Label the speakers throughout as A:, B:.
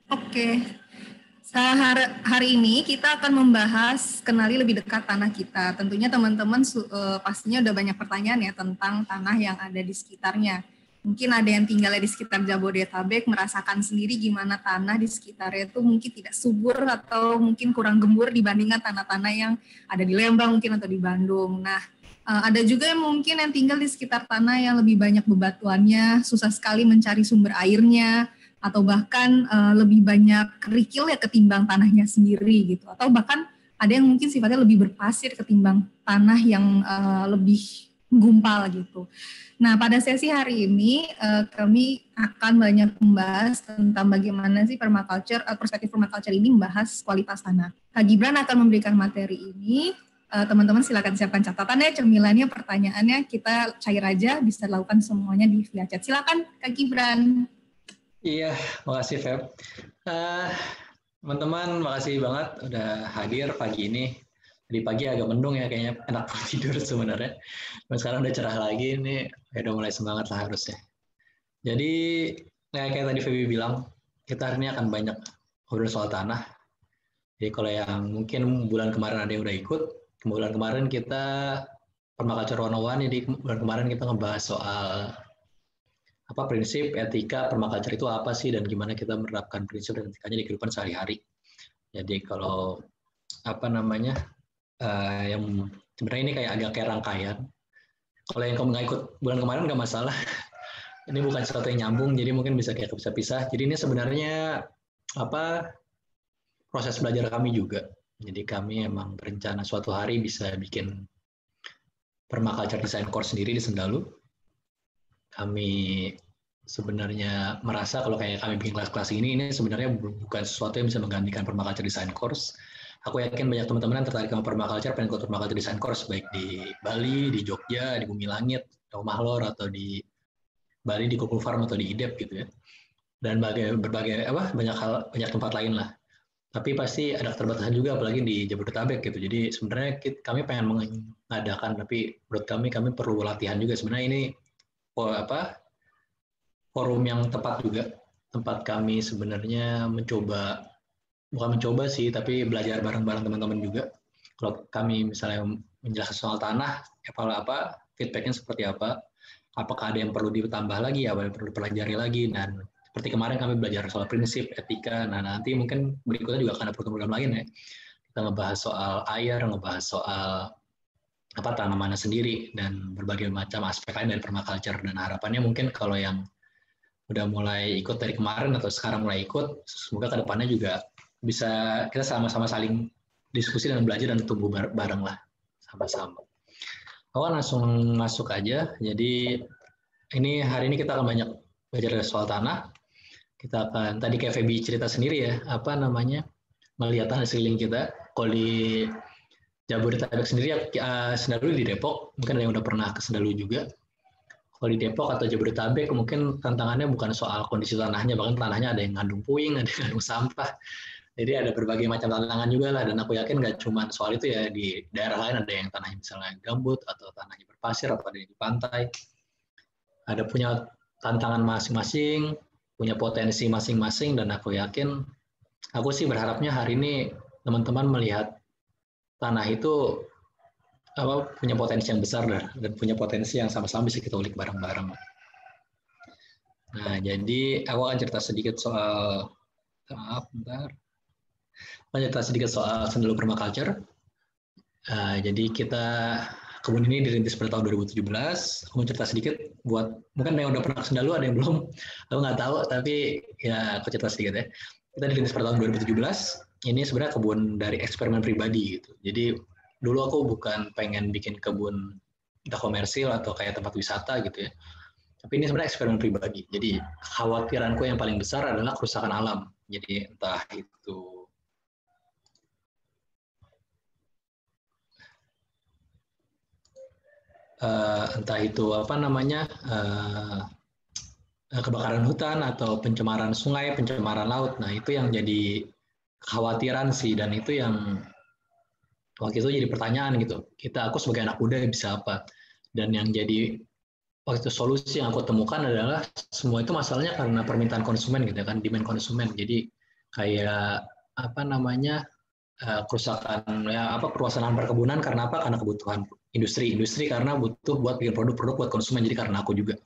A: Oke, hari ini kita akan membahas kenali lebih dekat tanah kita. Tentunya teman-teman pastinya udah banyak pertanyaan ya tentang tanah yang ada di sekitarnya. Mungkin ada yang tinggalnya di sekitar Jabodetabek, merasakan sendiri gimana tanah di sekitarnya itu mungkin tidak subur atau mungkin kurang gembur dibandingkan tanah-tanah yang ada di Lembang mungkin atau di Bandung. Nah, ada juga yang mungkin yang tinggal di sekitar tanah yang lebih banyak bebatuannya, susah sekali mencari sumber airnya, atau bahkan lebih banyak kerikil ya ketimbang tanahnya sendiri gitu, atau bahkan ada yang mungkin sifatnya lebih berpasir ketimbang tanah yang lebih gumpal gitu. Nah, pada sesi hari ini kami akan banyak membahas tentang bagaimana sih permaculture, perspektif permaculture ini membahas kualitas tanah. Kak Gibran akan memberikan materi ini. Teman-teman silakan siapkan catatannya, cemilannya, pertanyaannya, kita cair aja, bisa dilakukan semuanya di via chat. Silakan Kak Gibran.
B: Iya, makasih Feb. Teman-teman, makasih banget udah hadir pagi ini. Di pagi agak mendung ya, kayaknya enak tidur sebenarnya. Dan sekarang udah cerah lagi, ini udah mulai semangat lah harusnya. Jadi, kayak tadi Febi bilang, kita hari ini akan banyak ngobrol soal tanah. Jadi kalau yang mungkin bulan kemarin ada yang udah ikut, bulan kemarin kita Permaculture 101, jadi bulan kemarin kita ngebahas soal apa prinsip etika permaculture itu apa sih dan gimana kita menerapkan prinsip dan etikanya di kehidupan sehari-hari. Jadi kalau apa namanya yang sebenarnya ini agak kayak rangkaian. Kalau yang kamu nggak ikut bulan kemarin nggak masalah. Ini bukan sesuatu yang nyambung, jadi mungkin bisa kayak pisah-pisah. Jadi ini sebenarnya apa proses belajar kami juga. Jadi kami emang berencana suatu hari bisa bikin permaculture design course sendiri di Sendalu. Kami sebenarnya merasa kalau kayak kami bikin kelas-kelas ini sebenarnya bukan sesuatu yang bisa menggantikan permaculture design course. Aku yakin banyak teman-teman yang tertarik sama permaculture, pengen ikut permaculture design course, baik di Bali, di Jogja, di Bumi Langit, di Mahlor, atau di Bali, di Kuku Farm, atau di IDEP gitu ya. Dan berbagai banyak tempat lain lah. Tapi pasti ada keterbatasan juga, apalagi di Jabodetabek gitu. Jadi sebenarnya kami pengen mengadakan, tapi menurut kami perlu latihan juga. Sebenarnya ini forum yang tepat juga, tempat kami sebenarnya bukan mencoba sih, tapi belajar bareng-bareng teman-teman juga. Kalau kami misalnya menjelaskan soal tanah, feedbacknya seperti apa, apakah ada yang perlu ditambah lagi, apa yang perlu dipelajari lagi, dan seperti kemarin kami belajar soal prinsip, etika, nah nanti mungkin berikutnya juga akan ada program-program lain ya. Kita ngebahas soal air, ngebahas soal tanamannya sendiri, dan berbagai macam aspek lain dari permaculture, dan harapannya mungkin kalau yang udah mulai ikut dari kemarin atau sekarang mulai ikut, semoga kedepannya juga bisa kita sama-sama saling diskusi dan belajar dan tumbuh bareng lah sama-sama. Aku langsung masuk aja. Jadi hari ini kita akan banyak belajar soal tanah. Kita akan tadi kayak Febi cerita sendiri ya, melihat tanah sekeliling kita. Kalau di Jabodetabek sendiri, Sendalu di Depok, mungkin ada yang udah pernah ke Sendalu juga. Kalau di Depok atau Jabodetabek mungkin tantangannya bukan soal kondisi tanahnya, bahkan tanahnya ada yang ngandung puing, ada yang ngandung sampah. Jadi ada berbagai macam tantangan juga lah, dan aku yakin nggak cuma soal itu ya, di daerah lain ada yang tanahnya misalnya gambut, atau tanahnya berpasir, atau ada yang di pantai. Ada punya tantangan masing-masing, punya potensi masing-masing, dan aku sih berharapnya hari ini teman-teman melihat tanah itu punya potensi yang besar dan punya potensi yang sama-sama bisa kita ulik bareng-bareng. Nah, jadi aku akan cerita sedikit soal Sendalu Permaculture. Jadi kebun ini dirintis pada tahun 2017. Aku mau cerita sedikit buat mungkin yang udah pernah ke Sendalu, ada yang belum, aku nggak tahu, tapi ya aku cerita sedikit ya. Kita dirintis pada tahun 2017. Ini sebenarnya kebun dari eksperimen pribadi gitu. Jadi dulu aku bukan pengen bikin kebun entah komersil atau kayak tempat wisata gitu ya. Tapi ini sebenarnya eksperimen pribadi. Jadi kekhawatiranku yang paling besar adalah kerusakan alam. Jadi entah itu kebakaran hutan atau pencemaran sungai, pencemaran laut. Nah, itu yang jadi kekhawatiran sih, dan itu yang waktu itu jadi pertanyaan gitu. Aku sebagai anak muda bisa apa? Dan yang jadi waktu itu solusi yang aku temukan adalah semua itu masalahnya karena permintaan konsumen gitu kan, demand konsumen. Jadi kayak apa namanya kerusakan perluasan lahan perkebunan karena apa? Karena kebutuhan industri karena butuh buat bikin produk-produk buat konsumen, jadi karena aku juga.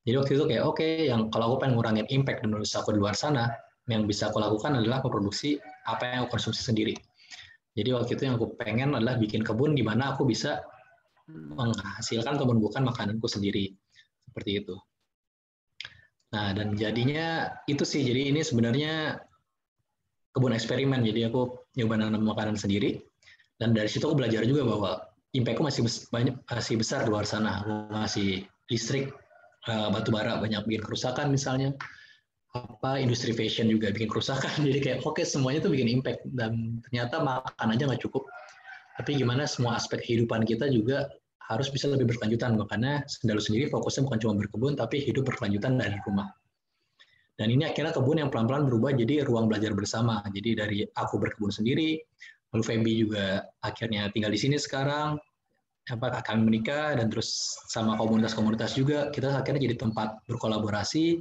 B: Jadi waktu itu kayak oke, yang kalau aku pengen ngurangin impact dan dosa aku di luar sana, yang bisa aku lakukan adalah memproduksi apa yang aku konsumsi sendiri. Jadi waktu itu yang aku pengen adalah bikin kebun di mana aku bisa menghasilkan atau menumbuhkan makananku sendiri, seperti itu. Nah, dan jadinya itu sih, jadi ini sebenarnya kebun eksperimen, jadi aku nyoba nanam makanan sendiri, dan dari situ aku belajar juga bahwa impact-ku masih besar di luar sana. Aku masih listrik, batu bara banyak bikin kerusakan misalnya, industri fashion juga bikin kerusakan, jadi kayak oke, semuanya tuh bikin impact, dan ternyata makan aja nggak cukup, tapi gimana semua aspek kehidupan kita juga harus bisa lebih berkelanjutan. Makanya Sendalu sendiri fokusnya bukan cuma berkebun, tapi hidup berkelanjutan dari rumah. Dan ini akhirnya kebun yang pelan-pelan berubah jadi ruang belajar bersama. Jadi dari aku berkebun sendiri, lalu Feby juga akhirnya tinggal di sini sekarang, kami menikah, dan terus sama komunitas-komunitas juga, kita akhirnya jadi tempat berkolaborasi,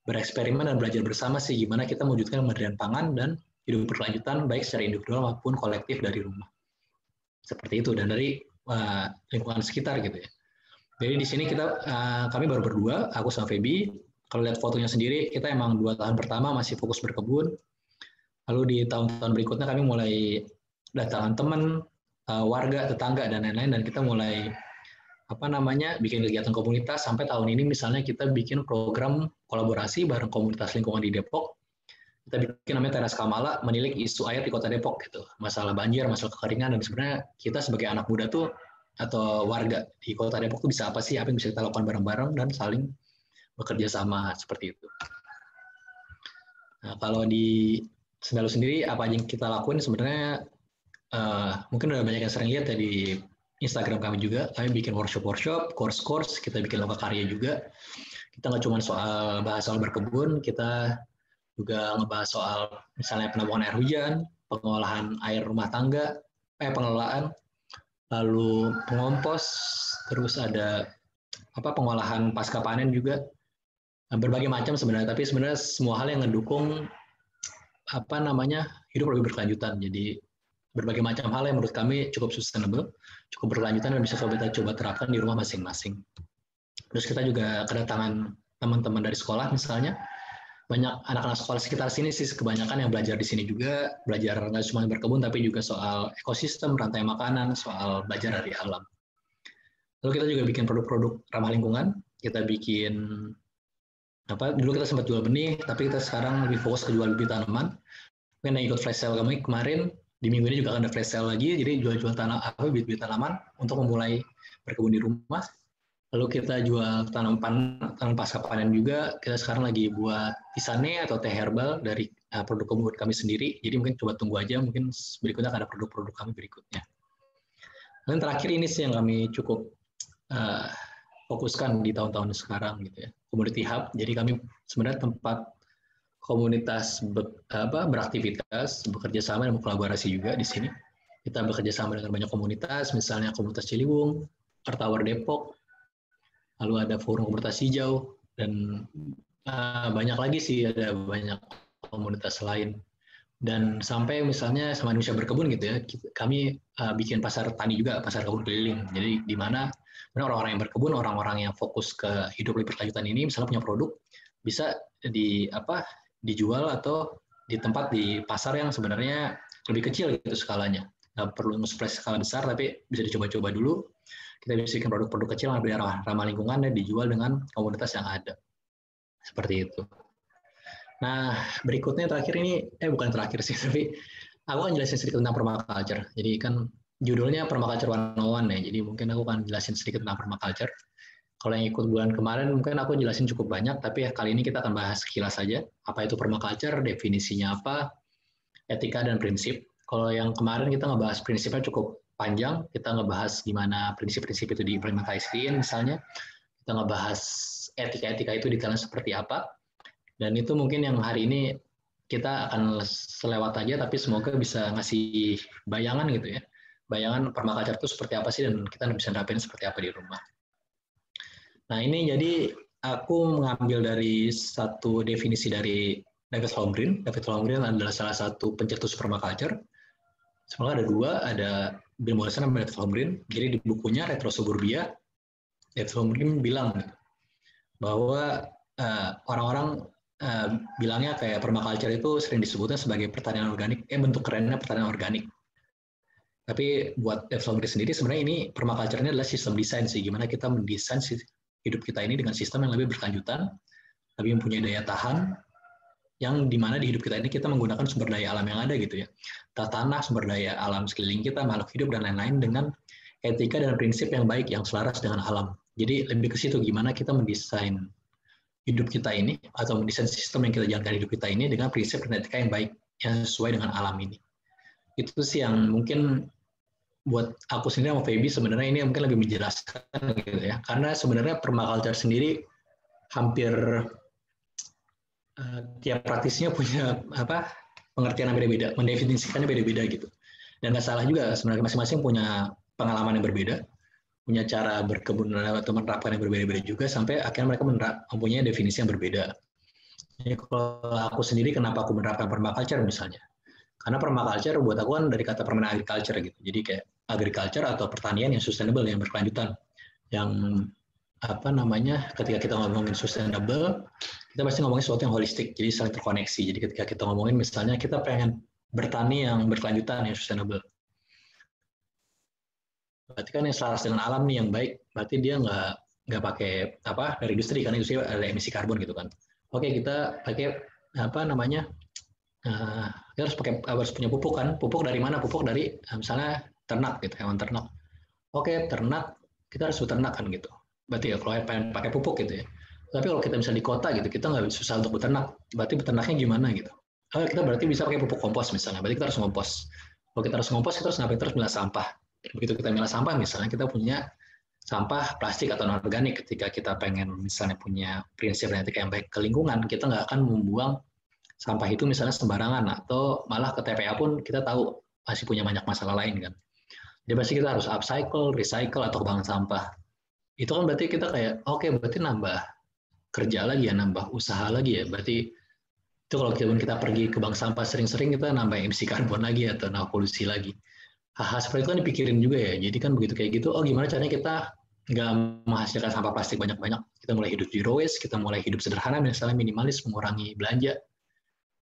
B: bereksperimen, dan belajar bersama sih gimana kita mewujudkan kemandirian pangan dan hidup berkelanjutan baik secara individual maupun kolektif dari rumah. Seperti itu, dan dari lingkungan sekitar gitu ya. Jadi di sini kami baru berdua, aku sama Feby. Kalau lihat fotonya sendiri, kita emang 2 tahun pertama masih fokus berkebun. Lalu di tahun-tahun berikutnya kami mulai datangan teman, warga, tetangga, dan lain-lain, dan kita mulai bikin kegiatan komunitas. Sampai tahun ini misalnya kita bikin program kolaborasi bareng komunitas lingkungan di Depok. Kita bikin namanya Teras Kamala, menilik isu air di Kota Depok gitu. Masalah banjir, masalah kekeringan, dan sebenarnya kita sebagai anak muda tuh atau warga di Kota Depok tuh bisa apa sih, apa yang bisa kita lakukan bareng-bareng dan saling bekerja sama, seperti itu. Nah, kalau di Sendalu sendiri, apa yang kita lakuin sebenarnya, mungkin udah banyak yang sering lihat ya di Instagram kami juga, kami bikin workshop, course, kita bikin lokakarya juga. Kita nggak cuma bahas soal berkebun, kita juga ngebahas soal misalnya penampungan air hujan, pengolahan air rumah tangga, pengelolaan, lalu pengompos, terus ada pengolahan pasca panen juga, berbagai macam sebenarnya, tapi sebenarnya semua hal yang mendukung hidup lebih berkelanjutan. Jadi berbagai macam hal yang menurut kami cukup sustainable, cukup berkelanjutan, dan bisa kita coba terapkan di rumah masing-masing. Terus kita juga kedatangan teman-teman dari sekolah misalnya, banyak anak-anak sekolah sekitar sini sih kebanyakan yang belajar di sini juga, belajar nggak cuma berkebun tapi juga soal ekosistem, rantai makanan, soal belajar dari alam. Lalu kita juga bikin produk-produk ramah lingkungan, kita bikin dulu kita sempat jual benih, tapi kita sekarang lebih fokus ke jual bibit tanaman. Mungkin yang ikut flash sale kemarin, di minggu ini juga akan ada flash sale lagi, jadi jual-jual bibit tanaman untuk memulai berkebun di rumah. Lalu kita jual tanaman pasca panen juga. Kita sekarang lagi buat tisane atau teh herbal dari produk kebun kami sendiri. Jadi mungkin coba tunggu aja, mungkin berikutnya akan ada produk-produk kami berikutnya. Dan terakhir ini sih yang kami cukup fokuskan di tahun-tahun sekarang gitu ya, community hub. Jadi kami sebenarnya tempat komunitas beraktivitas, bekerja sama dan berkolaborasi juga di sini. Kita bekerja sama dengan banyak komunitas, misalnya komunitas Ciliwung, Earth Hour Depok, lalu ada forum komunitas hijau, dan banyak lagi sih, ada banyak komunitas lain. Dan sampai misalnya sama Indonesia Berkebun gitu ya, kami bikin pasar tani juga, pasar kebun keliling. Jadi di mana orang-orang yang berkebun, orang-orang yang fokus ke hidup lebih berkelanjutan ini, misalnya punya produk, bisa dijual atau di tempat di pasar yang sebenarnya lebih kecil gitu skalanya. Nggak perlu nge-splash skala besar, tapi bisa dicoba-coba dulu. Kita bisa bikin produk-produk kecil yang lebih ramah lingkungan dan dijual dengan komunitas yang ada. Seperti itu. Nah, berikutnya terakhir ini, bukan terakhir sih, tapi aku akan jelasin sedikit tentang permaculture. Jadi kan judulnya Permaculture 101 ya, jadi mungkin aku akan jelasin sedikit tentang permaculture. Kalau yang ikut bulan kemarin mungkin aku jelasin cukup banyak, tapi kali ini kita akan bahas sekilas saja. Apa itu permaculture, definisinya apa, etika dan prinsip. Kalau yang kemarin kita ngebahas prinsipnya cukup panjang, kita ngebahas gimana prinsip-prinsip itu diimplementasikan misalnya, kita ngebahas etika-etika itu detailnya seperti apa, dan itu mungkin yang hari ini kita akan selewat aja, tapi semoga bisa ngasih bayangan gitu ya, bayangan permaculture itu seperti apa sih, dan kita bisa nerapin seperti apa di rumah. Nah ini jadi aku mengambil dari satu definisi dari David Holmgren. David Holmgren adalah salah satu pencetus permaculture. Sebenarnya ada dua, ada Bill Mollison dan David Holmgren. Jadi di bukunya Retro Suburbia, David Holmgren bilang bahwa orang-orang bilangnya kayak permaculture itu sering disebutnya sebagai pertanian organik, bentuk kerennya pertanian organik. Tapi buat David Holmgren sendiri sebenarnya ini permaculture ini adalah sistem desain sih, gimana kita mendesain hidup kita ini dengan sistem yang lebih berkelanjutan, lebih mempunyai daya tahan, yang dimana di hidup kita ini kita menggunakan sumber daya alam yang ada gitu ya, tanah, sumber daya alam sekeliling kita, makhluk hidup dan lain-lain dengan etika dan prinsip yang baik yang selaras dengan alam. Jadi lebih ke situ gimana kita mendesain hidup kita ini atau mendesain sistem yang kita jalankan hidup kita ini dengan prinsip dan etika yang baik yang sesuai dengan alam ini. Itu sih yang mungkin buat aku sendiri sama Feby sebenarnya ini mungkin lebih menjelaskan gitu ya, karena sebenarnya permaculture sendiri hampir tiap praktisnya punya pengertian yang beda-beda, mendefinisikannya beda-beda gitu. Dan nggak salah juga sebenarnya masing-masing punya pengalaman yang berbeda, punya cara berkebun atau menerapkan yang berbeda-beda juga sampai akhirnya mereka mempunyai definisi yang berbeda. Jadi kalau aku sendiri kenapa aku menerapkan permaculture misalnya? Karena permaculture buat aku kan dari kata permainan agriculture gitu. Jadi kayak agriculture atau pertanian yang sustainable, yang berkelanjutan, yang ketika kita ngomongin sustainable, kita pasti ngomongin sesuatu yang holistik, jadi saling terkoneksi. Jadi ketika kita ngomongin misalnya kita pengen bertani yang berkelanjutan, yang sustainable, berarti kan yang selaras dengan alam nih yang baik, berarti dia nggak pakai dari industri, karena industri ada emisi karbon gitu kan. Oke, kita pakai kita harus punya pupuk kan. Pupuk dari mana? Pupuk dari misalnya ternak gitu, hewan ternak. Oke, ternak kita harus beternak kan gitu. Berarti ya kalau pengen pakai pupuk gitu ya. Tapi kalau kita misalnya di kota gitu, kita nggak susah untuk beternak. Berarti beternaknya gimana gitu? Kita berarti bisa pakai pupuk kompos misalnya. Berarti kita harus ngompos. Kalau kita harus ngompos, kita harus ngapain? Terus milah sampah. Begitu kita milah sampah misalnya, kita punya sampah plastik atau non-organik. Ketika kita pengen misalnya punya prinsip dan etika yang baik ke lingkungan, kita nggak akan membuang sampah itu misalnya sembarangan, atau malah ke TPA pun kita tahu masih punya banyak masalah lain kan. Jadi pasti kita harus upcycle, recycle, atau bank sampah. Itu kan berarti kita kayak, oke, berarti nambah kerja lagi ya, nambah usaha lagi ya. Berarti itu kalau kita pergi ke bank sampah sering-sering, kita nambah emisi karbon lagi atau nambah polusi lagi. Hal-hal seperti itu kan dipikirin juga ya. Jadi kan begitu kayak gitu, gimana caranya kita nggak menghasilkan sampah plastik banyak-banyak. Kita mulai hidup zero waste, kita mulai hidup sederhana, misalnya minimalis, mengurangi belanja.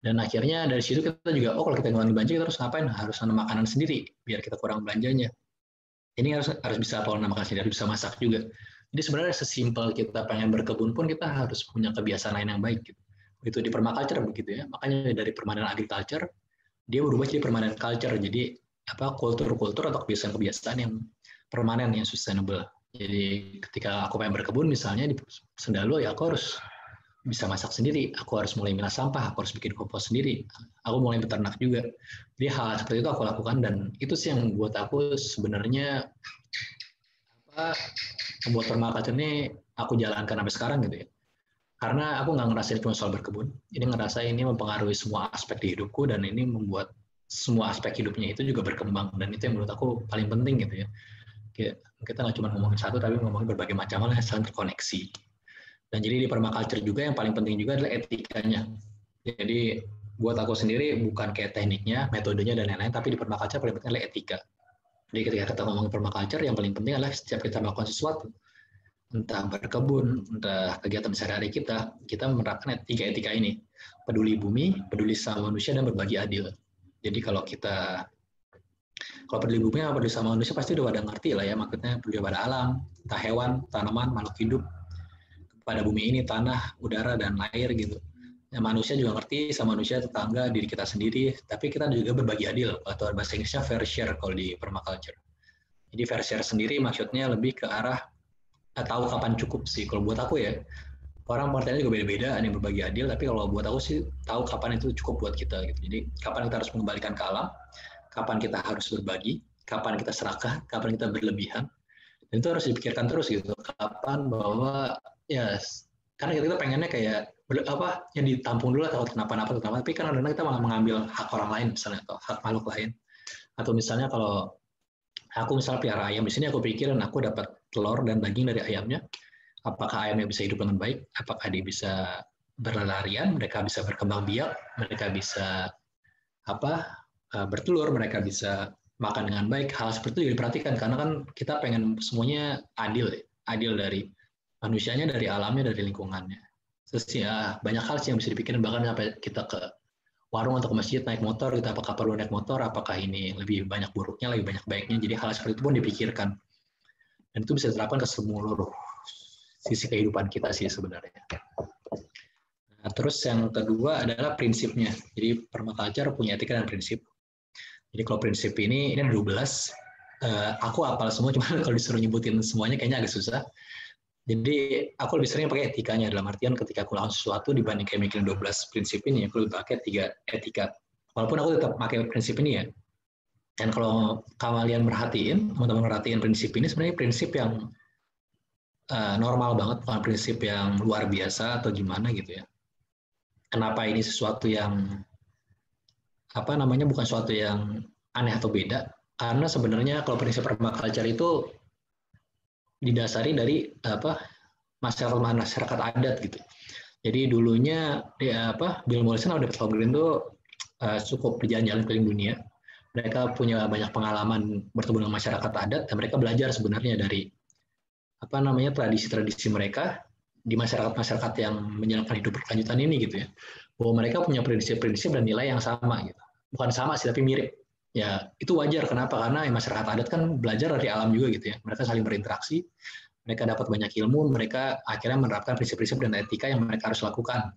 B: Dan akhirnya dari situ kita juga, kalau kita ngurangi belanja, kita harus ngapain? Harus nanam makanan sendiri, biar kita kurang belanjanya. Ini harus bisa pola makan sendiri, harus bisa masak juga. Jadi sebenarnya sesimpel kita pengen berkebun pun kita harus punya kebiasaan lain yang baik gitu. Itu di permaculture begitu ya. Makanya dari permanent agriculture dia berubah jadi permanent culture. Jadi kultur-kultur atau kebiasaan-kebiasaan yang permanen, yang sustainable. Jadi ketika aku pengen berkebun misalnya di Sendalu, ya aku harus bisa masak sendiri, aku harus mulai milah sampah, aku harus bikin kompos sendiri, aku mulai beternak juga. Jadi hal seperti itu aku lakukan, dan itu sih yang buat aku sebenarnya membuat permaculture ini aku jalankan sampai sekarang gitu ya. Karena aku nggak ngerasain cuma soal berkebun, ini ngerasa ini mempengaruhi semua aspek di hidupku, dan ini membuat semua aspek hidupnya itu juga berkembang, dan itu yang menurut aku paling penting gitu ya. Kita nggak cuma ngomongin satu, tapi ngomongin berbagai macam hal yang saling terkoneksi. Dan jadi di permaculture juga yang paling penting juga adalah etikanya. Jadi buat aku sendiri bukan kayak tekniknya, metodenya dan lain-lain, tapi di permaculture paling penting adalah etika. Jadi ketika kita ngomong permaculture, yang paling penting adalah setiap kita melakukan sesuatu, entah berkebun, entah kegiatan sehari-hari kita menerapkan etika ini. Peduli bumi, peduli sama manusia, dan berbagi adil. Jadi kalau peduli bumi sama peduli sama manusia pasti udah pada ngerti lah ya, maksudnya peduli pada alam, entah hewan, tanaman, makhluk hidup, pada bumi ini, tanah, udara, dan air gitu. Ya, manusia juga ngerti sama manusia, tetangga, diri kita sendiri, tapi kita juga berbagi adil, atau bahasa Inggrisnya fair share kalau di permaculture. Jadi fair share sendiri maksudnya lebih ke arah tahu kapan cukup sih. Kalau buat aku ya, orang pengertiannya juga beda-beda, ada yang berbagi adil, tapi kalau buat aku sih tahu kapan itu cukup buat kita gitu. Jadi kapan kita harus mengembalikan ke alam, kapan kita harus berbagi, kapan kita serakah, kapan kita berlebihan. Dan itu harus dipikirkan terus gitu. Kapan bahwa ya, karena kita pengennya kayak yang ditampung dulu atau kenapa-napa, tapi kan kadang-kadang kita malah mengambil hak orang lain misalnya, atau hak makhluk lain. Atau misalnya kalau aku misalnya pelihara ayam, di sini aku pikirin aku dapat telur dan daging dari ayamnya, apakah ayamnya bisa hidup dengan baik, apakah dia bisa berlarian, mereka bisa berkembang biak, mereka bisa bertelur, mereka bisa makan dengan baik. Hal seperti itu diperhatikan karena kan kita pengen semuanya adil, ya. Adil dari manusianya, dari alamnya, dari lingkungannya. Terus ya banyak hal sih yang bisa dipikirin, bahkan sampai kita ke warung atau ke masjid naik motor, kita apakah perlu naik motor, apakah ini lebih banyak buruknya, lebih banyak baiknya. Jadi hal seperti itu pun dipikirkan. Dan itu bisa diterapkan ke seluruh sisi kehidupan kita sih sebenarnya. Nah, terus yang kedua adalah prinsipnya. Jadi permaculture punya etika dan prinsip. Jadi kalau prinsip ini ada 12. Aku hafal semua, cuma kalau disuruh nyebutin semuanya kayaknya agak susah. Jadi aku lebih sering pakai etikanya, dalam artian ketika aku lakukan sesuatu dibanding kayak mikirin 12 prinsip ini, aku lebih pakai 3 etika. Walaupun aku tetap pakai prinsip ini ya. Dan kalau kalian merhatiin, teman-teman merhatiin prinsip ini, sebenarnya prinsip yang normal banget, bukan prinsip yang luar biasa atau gimana gitu ya. Kenapa ini sesuatu yang bukan sesuatu yang aneh atau beda? Karena sebenarnya kalau prinsip permaculture itu didasari dari masyarakat adat gitu. Jadi dulunya Bill Mollison atau David Holmgren itu cukup berjalan-jalan keliling dunia. Mereka punya banyak pengalaman bertemu dengan masyarakat adat dan mereka belajar sebenarnya dari tradisi-tradisi mereka di masyarakat-masyarakat yang menjalankan hidup berkelanjutan ini gitu ya. Bahwa mereka punya prinsip-prinsip dan nilai yang sama gitu. Bukan sama sih tapi mirip. Ya, itu wajar. Kenapa? Karena masyarakat adat kan belajar dari alam juga gitu ya. Mereka saling berinteraksi, mereka dapat banyak ilmu, mereka akhirnya menerapkan prinsip-prinsip dan etika yang mereka harus lakukan.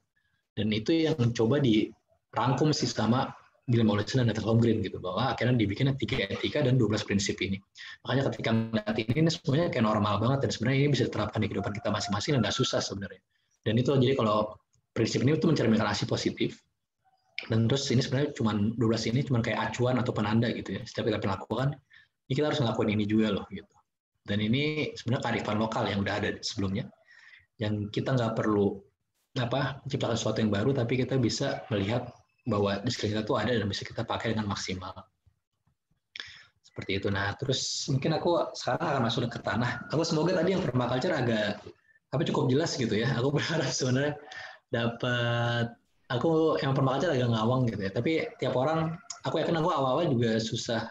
B: Dan itu yang coba dirangkum sih sama Bill Mollison dan David Holmgren gitu, bahwa akhirnya dibikin 3 etika dan 12 prinsip ini. Makanya ketika melihat ini semuanya kayak normal banget, dan sebenarnya ini bisa diterapkan di kehidupan kita masing-masing dan nggak susah sebenarnya. Dan itu jadi kalau prinsip ini itu mencerminkan aksi positif. Dan terus ini sebenarnya 12 ini cuma kayak acuan atau penanda gitu ya. Setiap kita lakukan, ini kita harus ngelakuin ini juga loh gitu. Dan ini sebenarnya kearifan lokal yang udah ada sebelumnya. Yang kita nggak perlu menciptakan sesuatu yang baru, tapi kita bisa melihat bahwa di sekitar kita tuh ada dan bisa kita pakai dengan maksimal. Seperti itu. Nah, terus mungkin aku sekarang akan masuk ke tanah. Aku semoga tadi yang permaculture agak cukup jelas gitu ya. Aku berharap sebenarnya dapat yang permaculture agak ngawang gitu ya. Tapi tiap orang, aku yakin aku awal-awal juga susah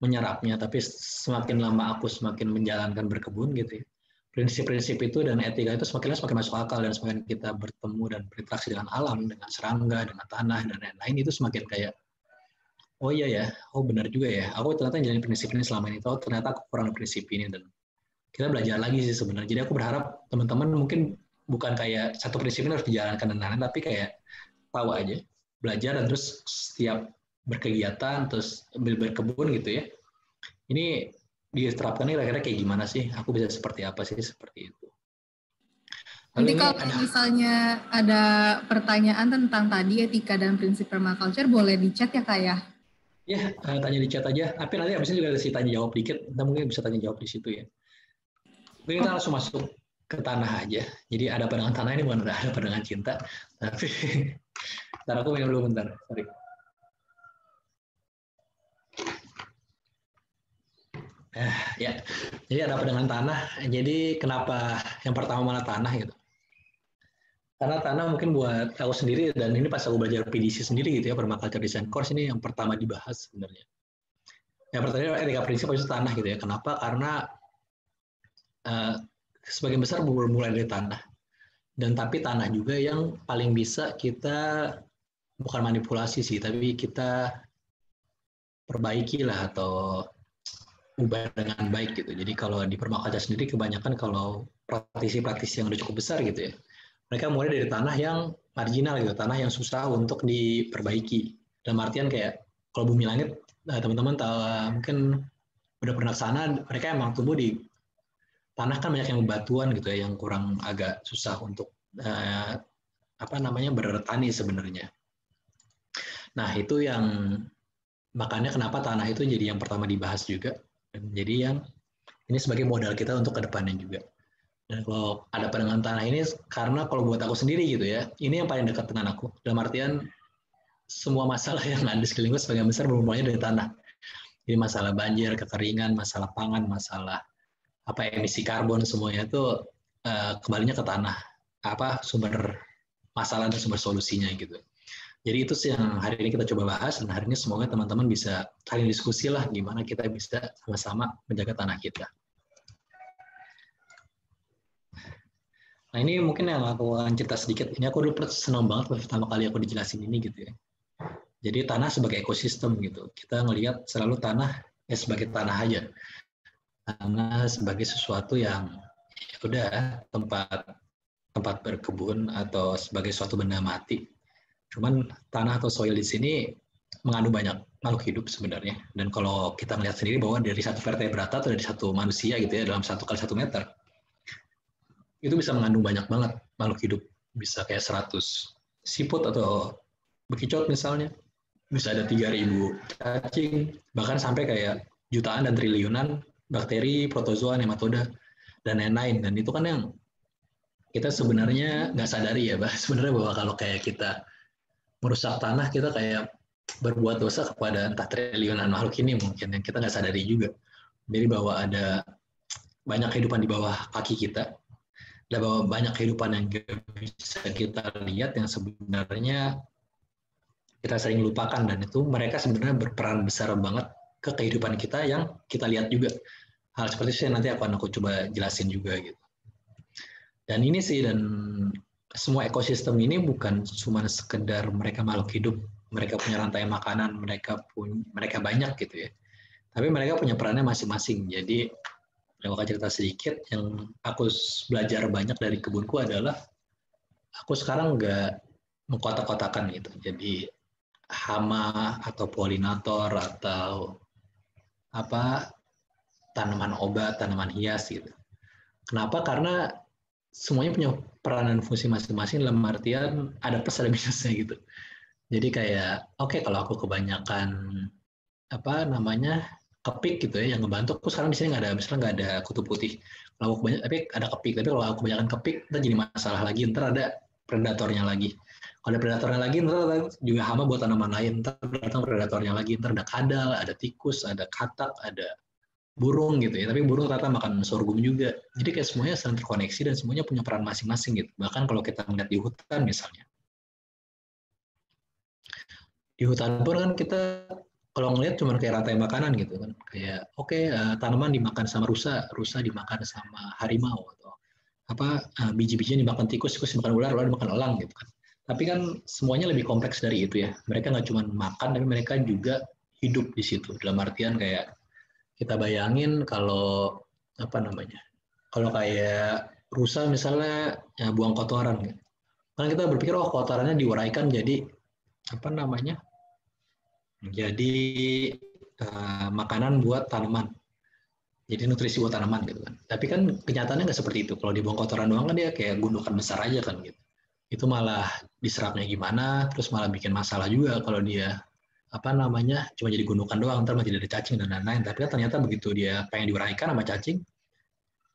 B: menyerapnya, tapi semakin lama aku semakin menjalankan berkebun gitu ya. Prinsip-prinsip itu dan etika itu semakin masuk akal, dan semakin kita bertemu dan berinteraksi dengan alam, dengan serangga, dengan tanah dan lain-lain, itu semakin kayak oh iya ya, oh benar juga ya. Aku ternyata jalanin prinsip ini selama ini, ternyata aku kurang prinsip ini, dan kita belajar lagi sih sebenarnya. Jadi aku berharap teman-teman mungkin bukan kayak satu prinsip ini harus dijalankan dan lain-lain, tapi kayak tahu aja, belajar dan terus setiap berkegiatan terus berkebun gitu ya. Ini diterapkannya kira-kira kayak gimana sih? Aku bisa seperti apa sih seperti itu.
A: Nanti kalau misalnya ada pertanyaan tentang tadi etika dan prinsip permaculture, boleh di chat ya Kak ya?
B: Ya, tanya di chat aja. Tapi nanti abisnya juga ada tanya jawab dikit. Kita mungkin bisa tanya jawab di situ ya. Mungkin kita langsung masuk ke tanah aja. Jadi ada pandangan tanah ini bukan ada pandangan cinta. Tapi ntar aku minum dulu bentar. Sorry. Ya, jadi ada pandangan tanah. Jadi kenapa yang pertama malah tanah gitu? Karena tanah mungkin buat aku sendiri, dan ini pas aku belajar PDC sendiri gitu ya, permaculture design course, ini yang pertama dibahas sebenarnya. Yang pertama etika prinsip itu tanah gitu ya. Kenapa? Karena sebagian besar bermulai dari tanah. Dan tapi tanah juga yang paling bisa kita bukan manipulasi sih, tapi kita perbaiki lah atau ubah dengan baik gitu. Jadi kalau di permaculture sendiri kebanyakan kalau praktisi-praktisi yang udah cukup besar gitu ya, mereka mulai dari tanah yang marginal gitu, tanah yang susah untuk diperbaiki. Dalam artian kayak kalau bumi langit, teman-teman tahu mungkin udah pernah ke sana, mereka emang tumbuh di tanah kan banyak yang bebatuan gitu ya, yang kurang agak susah untuk bertani sebenarnya. Nah itu yang makanya kenapa tanah itu jadi yang pertama dibahas juga, dan jadi yang ini sebagai modal kita untuk kedepannya juga. Dan kalau ada pandangan tanah ini, karena kalau buat aku sendiri gitu ya, ini yang paling dekat dengan aku. Dalam artian semua masalah yang ada di sekelilingku sebagian besar bermulanya dari tanah. Jadi masalah banjir, kekeringan, masalah pangan, masalah emisi karbon, semuanya itu kembalinya ke tanah. Sumber masalah dan sumber solusinya gitu. Jadi itu sih yang hari ini kita coba bahas, dan hari ini semoga teman-teman bisa saling diskusi lah gimana kita bisa sama-sama menjaga tanah kita. Nah ini mungkin yang aku akan cerita sedikit. Ini aku dulu senang banget pertama kali aku dijelasin ini gitu ya. Jadi tanah sebagai ekosistem gitu. Kita ngelihat selalu tanah ya sebagai tanah aja. Tanah sebagai sesuatu yang ya udah tempat berkebun atau sebagai suatu benda mati. Cuman tanah atau soil di sini mengandung banyak makhluk hidup sebenarnya. Dan kalau kita melihat sendiri bahwa dari satu vertebrata atau dari satu manusia gitu ya dalam 1x1 meter, itu bisa mengandung banyak banget makhluk hidup. Bisa kayak 100 siput atau bekicot misalnya. Bisa ada 3.000 cacing, bahkan sampai kayak jutaan dan triliunan bakteri, protozoa, nematoda, dan lain-lain. Dan itu kan yang kita sebenarnya nggak sadari ya, sebenarnya bahwa kalau kayak kita merusak tanah, kita kayak berbuat dosa kepada entah triliunan makhluk ini mungkin yang kita nggak sadari juga. Jadi bahwa ada banyak kehidupan di bawah kaki kita, ada bahwa banyak kehidupan yang bisa kita lihat yang sebenarnya kita sering lupakan, dan itu mereka sebenarnya berperan besar banget ke kehidupan kita yang kita lihat juga. Hal seperti itu nanti aku coba jelasin juga gitu. Dan ini sih, dan semua ekosistem ini bukan cuma sekedar mereka makhluk hidup, mereka punya rantai makanan, mereka banyak gitu ya. Tapi mereka punya perannya masing-masing. Jadi aku akan cerita sedikit yang aku belajar banyak dari kebunku adalah aku sekarang nggak mengkotak-kotakan gitu. Jadi hama atau polinator atau tanaman obat, tanaman hias gitu. Kenapa? Karena semuanya punya peran dan fungsi masing-masing, dalam artian ada plus ada minusnya gitu. Jadi kayak kalau aku kebanyakan kepik gitu ya yang ngebantu, aku sekarang di sini nggak ada kutu putih. Kalau aku tapi ada kepik, tapi kalau aku kebanyakan kepik ntar jadi masalah lagi, ntar ada predatornya lagi. Kalau ada predatornya lagi, ntar juga hama buat tanaman lain, ntar datang predatornya lagi, ntar ada kadal, ada tikus, ada katak, ada burung gitu ya, tapi burung ternyata makan sorghum juga. Jadi kayak semuanya saling terkoneksi dan semuanya punya peran masing-masing gitu. Bahkan kalau kita melihat di hutan misalnya, di hutan pun kan kita kalau ngelihat cuma kayak rantai makanan gitu kan, kayak tanaman dimakan sama rusa dimakan sama harimau, atau biji-bijinya dimakan tikus dimakan ular dimakan elang gitu kan. Tapi kan semuanya lebih kompleks dari itu ya. Mereka nggak cuma makan, tapi mereka juga hidup di situ. Dalam artian kayak kita bayangin kalau kalau kayak rusa misalnya ya, buang kotoran gitu. Kan kita berpikir kotorannya diuraikan jadi jadi makanan buat tanaman, jadi nutrisi buat tanaman gitu kan. Tapi kan kenyataannya nggak seperti itu. Kalau dibuang kotoran doang kan dia kayak gundukan besar aja kan gitu. Itu malah diserapnya gimana, terus malah bikin masalah juga kalau dia cuma jadi gundukan doang, ntar masih ada cacing dan lain-lain. Tapi kan ternyata begitu dia pengen diuraikan sama cacing,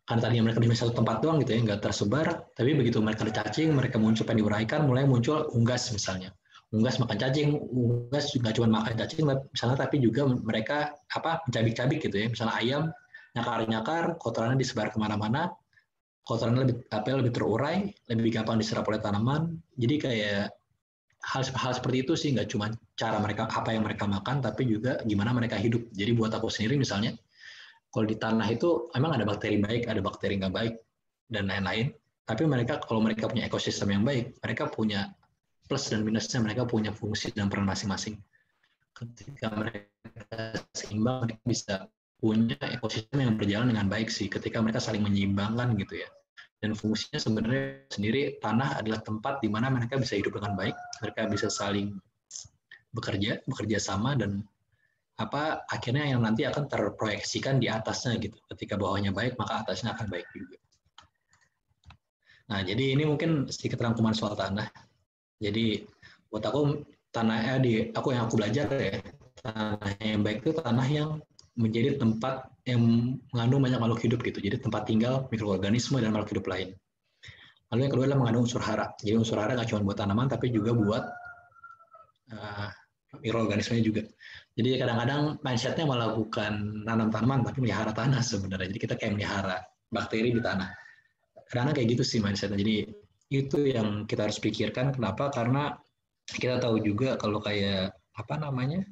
B: karena tadinya mereka di satu tempat doang gitu ya, nggak tersebar, tapi begitu mereka ada cacing, mereka muncul pengen diuraikan, mulai muncul unggas misalnya. Unggas makan cacing, unggas juga cuma makan cacing misalnya, tapi juga mereka mencabik-cabik gitu ya. Misalnya ayam nyakar-nyakar, kotorannya disebar kemana-mana, kotorannya lebih terurai, lebih gampang diserap oleh tanaman. Jadi kayak hal seperti itu sih, nggak cuma cara mereka apa yang mereka makan, tapi juga gimana mereka hidup. Jadi buat aku sendiri misalnya, kalau di tanah itu emang ada bakteri baik, ada bakteri nggak baik, dan lain-lain. Tapi kalau mereka punya ekosistem yang baik, mereka punya plus dan minusnya, mereka punya fungsi dan peran masing-masing. Ketika mereka seimbang, mereka bisa punya ekosistem yang berjalan dengan baik sih, ketika mereka saling menyeimbangkan gitu ya. Dan fungsinya sebenarnya sendiri, tanah adalah tempat di mana mereka bisa hidup dengan baik, mereka bisa saling bekerja sama, dan akhirnya yang nanti akan terproyeksikan di atasnya gitu. Ketika bawahnya baik, maka atasnya akan baik juga. Nah, jadi ini mungkin sedikit rangkuman soal tanah. Jadi buat aku tanah yang aku belajar ya, tanah yang baik itu tanah yang menjadi tempat yang mengandung banyak makhluk hidup gitu. Jadi tempat tinggal mikroorganisme dan makhluk hidup lain. Lalu yang kedua adalah mengandung unsur hara. Jadi unsur hara nggak cuma buat tanaman, tapi juga buat mikroorganismenya juga. Jadi kadang-kadang mindsetnya malah bukan nanam tanaman, tapi melihara tanah sebenarnya. Jadi kita kayak melihara bakteri di tanah. Kadang-kadang kayak gitu sih mindsetnya. Jadi Itu yang kita harus pikirkan. Kenapa? Karena kita tahu juga kalau kayak apa namanya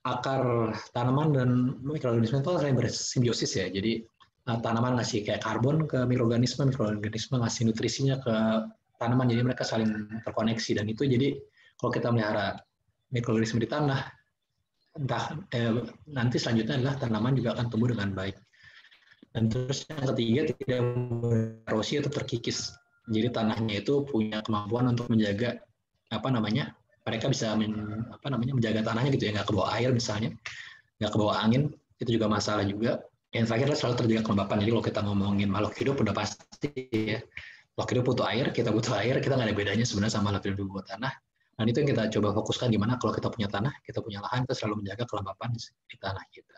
B: akar tanaman dan mikroorganisme itu saling bersimbiosis ya. Jadi tanaman ngasih kayak karbon ke mikroorganisme, mikroorganisme ngasih nutrisinya ke tanaman. Jadi mereka saling terkoneksi dan itu jadi kalau kita melihara mikroorganisme di tanah, nanti selanjutnya adalah tanaman juga akan tumbuh dengan baik. Dan terus yang ketiga tidak erosi atau terkikis. Jadi tanahnya itu punya kemampuan untuk menjaga mereka bisa menjaga tanahnya gitu ya, nggak kebawa air misalnya, nggak kebawa angin, itu juga masalah juga. Yang terakhir adalah selalu terjaga kelembapan. Jadi kalau kita ngomongin makhluk hidup udah pasti ya, makhluk hidup butuh air, kita nggak ada bedanya sebenarnya sama makhluk hidup di bawah tanah. Dan itu yang kita coba fokuskan gimana kalau kita punya tanah, kita punya lahan, kita selalu menjaga kelembapan di tanah kita.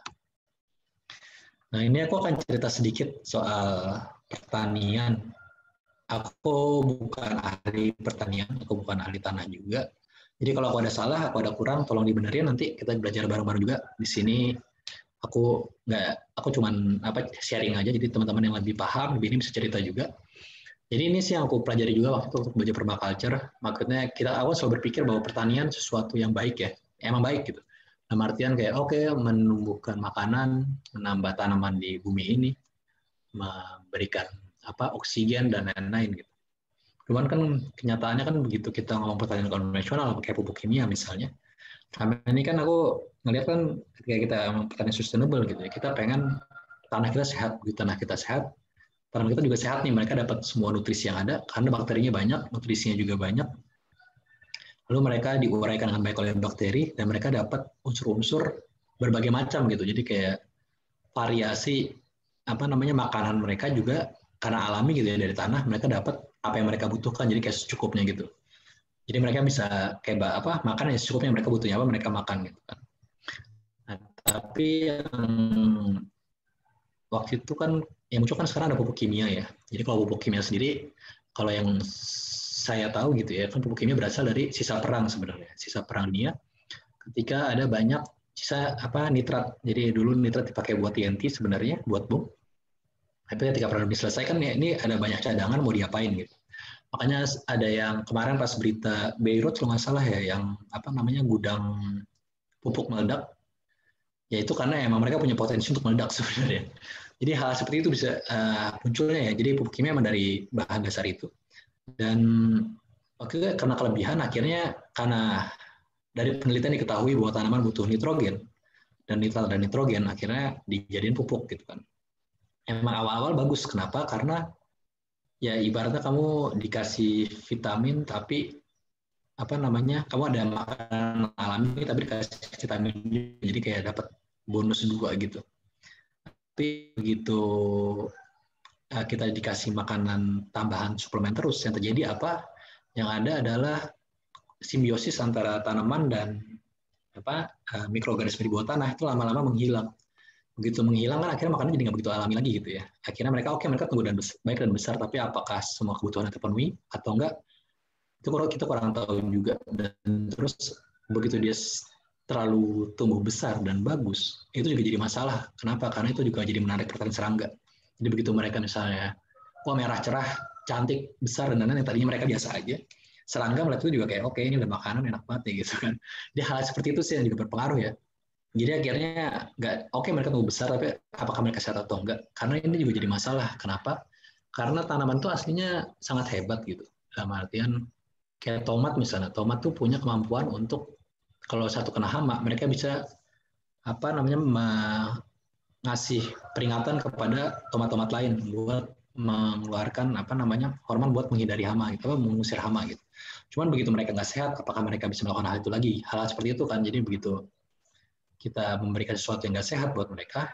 B: Nah, ini aku akan cerita sedikit soal pertanian. Aku bukan ahli pertanian, aku bukan ahli tanah juga. Jadi kalau aku ada salah, aku ada kurang, tolong dibenerin. Nanti kita belajar bareng-bareng juga. Di sini aku cuman sharing aja. Jadi teman-teman yang lebih paham, lebih ini bisa cerita juga. Jadi ini sih yang aku pelajari juga waktu untuk belajar permaculture. Maksudnya aku selalu berpikir bahwa pertanian sesuatu yang baik ya, emang baik gitu. Dalam artian kayak menumbuhkan makanan, menambah tanaman di bumi ini, memberikan oksigen dan lain-lain gitu. Cuman kan kenyataannya kan begitu kita ngomong pertanian konvensional kayak pupuk kimia misalnya. Karena ini kan aku ngelihat kan ketika kita pertanian sustainable gitu ya, kita pengen tanah kita sehat, begitu tanah kita sehat, tanaman kita juga sehat nih, mereka dapat semua nutrisi yang ada karena bakterinya banyak, nutrisinya juga banyak. Lalu mereka diuraikan dengan baik oleh bakteri dan mereka dapat unsur-unsur berbagai macam gitu. Jadi kayak variasi makanan mereka juga karena alami gitu ya dari tanah, mereka dapat apa yang mereka butuhkan, jadi kayak secukupnya gitu. Jadi mereka bisa kayak makan ya secukupnya, mereka butuhnya apa mereka makan gitu kan. Nah, tapi waktu itu kan yang muncul kan sekarang ada pupuk kimia ya. Jadi kalau pupuk kimia sendiri, kalau yang saya tahu gitu ya, kan pupuk kimia berasal dari sisa perang sebenarnya. Sisa perang dunia ketika ada banyak sisa nitrat. Jadi dulu nitrat dipakai buat TNT sebenarnya, buat bom. Tapi ketika perang dunia selesai kan ya ini ada banyak cadangan mau diapain gitu. Makanya ada yang kemarin pas berita Beirut kalau nggak salah ya, yang gudang pupuk meledak. Ya itu karena emang mereka punya potensi untuk meledak sebenarnya. Jadi hal seperti itu bisa munculnya ya. Jadi pupuk kimia memang dari bahan dasar itu. Dan waktu itu karena kelebihan akhirnya karena dari penelitian diketahui bahwa tanaman butuh nitrogen dan nitrat dan nitrogen akhirnya dijadiin pupuk gitu kan. Emang awal-awal bagus. Kenapa? Karena ya ibaratnya kamu dikasih vitamin tapi kamu ada makanan alami tapi dikasih vitamin jadi kayak dapat bonus juga gitu. Tapi begitu kita dikasih makanan tambahan suplemen terus, yang terjadi apa? Yang ada adalah simbiosis antara tanaman dan mikroorganisme di bawah tanah itu lama-lama menghilang. Begitu menghilang kan akhirnya makanan jadi nggak begitu alami lagi gitu ya. Akhirnya mereka mereka tumbuh dan baik dan besar, tapi apakah semua kebutuhan terpenuhi atau enggak? Itu kita kurang tahu juga. Dan terus begitu dia terlalu tumbuh besar dan bagus, itu juga jadi masalah. Kenapa? Karena itu juga jadi menarik perhatian serangga. Jadi begitu mereka misalnya, merah cerah, cantik, besar, dan lain-lain yang tadinya mereka biasa aja, serangga melihat itu juga kayak, oke ini udah makanan enak banget nih gitu kan. Jadi hal seperti itu sih yang juga berpengaruh ya. Jadi akhirnya mereka tumbuh besar, tapi apakah mereka sehat atau enggak? Karena ini juga jadi masalah. Kenapa? Karena tanaman itu aslinya sangat hebat gitu. Dalam artian kayak tomat misalnya, tomat tuh punya kemampuan untuk kalau satu kena hama, mereka bisa ngasih peringatan kepada tomat-tomat lain buat mengeluarkan hormon buat menghindari hama gitu, mengusir hama gitu. Cuman begitu mereka nggak sehat, apakah mereka bisa melakukan hal itu lagi? Hal seperti itu kan. Jadi begitu kita memberikan sesuatu yang nggak sehat buat mereka,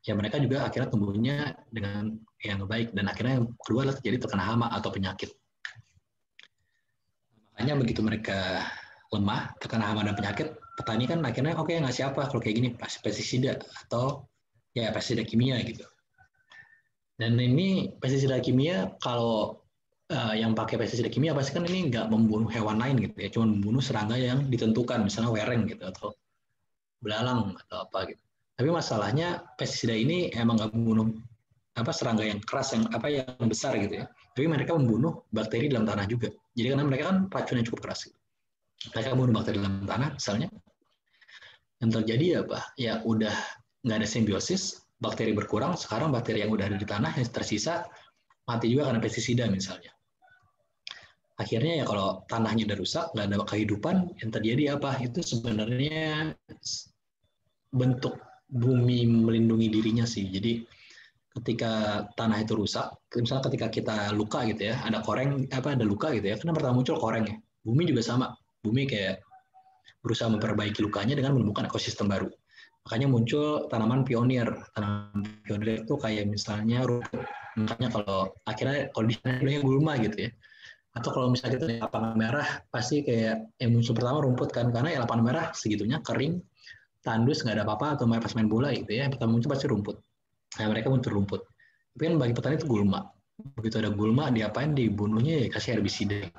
B: ya mereka juga akhirnya tumbuhnya dengan yang baik, dan akhirnya yang kedua adalah terjadi terkena hama atau penyakit. Makanya begitu mereka lemah, terkena hama dan penyakit, petani kan akhirnya ngasih apa kalau kayak gini, pestisida atau ya pestisida kimia gitu. Dan ini pestisida kimia kalau yang pakai pestisida kimia pasti kan ini nggak membunuh hewan lain gitu ya, cuma membunuh serangga yang ditentukan, misalnya wereng gitu atau belalang atau apa gitu. Tapi masalahnya pestisida ini emang nggak membunuh serangga yang keras yang besar gitu ya. Tapi mereka membunuh bakteri dalam tanah juga. Jadi karena mereka kan racunnya cukup keras. Gitu. Mereka membunuh bakteri dalam tanah misalnya. Yang terjadi apa? Ya udah nggak ada simbiosis, bakteri berkurang. Sekarang bakteri yang udah ada di tanah yang tersisa mati juga karena pestisida misalnya. Akhirnya ya kalau tanahnya udah rusak, nggak ada kehidupan, yang terjadi apa? Itu sebenarnya bentuk bumi melindungi dirinya sih. Jadi ketika tanah itu rusak, misalnya ketika kita luka gitu ya, ada luka gitu ya, karena pertama muncul koreng ya. Bumi juga sama. Bumi kayak berusaha memperbaiki lukanya dengan menemukan ekosistem baru. Makanya muncul tanaman pionir. Tanaman pionir itu kayak misalnya rumput. Makanya kalau di sana gulma gitu ya. Atau kalau misalnya kita di lapangan merah, pasti kayak yang muncul pertama rumput kan, karena ya lapangan merah segitunya kering, tandus, nggak ada apa-apa, atau pas main bola gitu ya, yang pertama muncul pasti rumput. Nah, mereka muncul rumput. Tapi kan bagi petani itu gulma. Begitu ada gulma, diapain? Dibunuhnya ya kasih herbisida.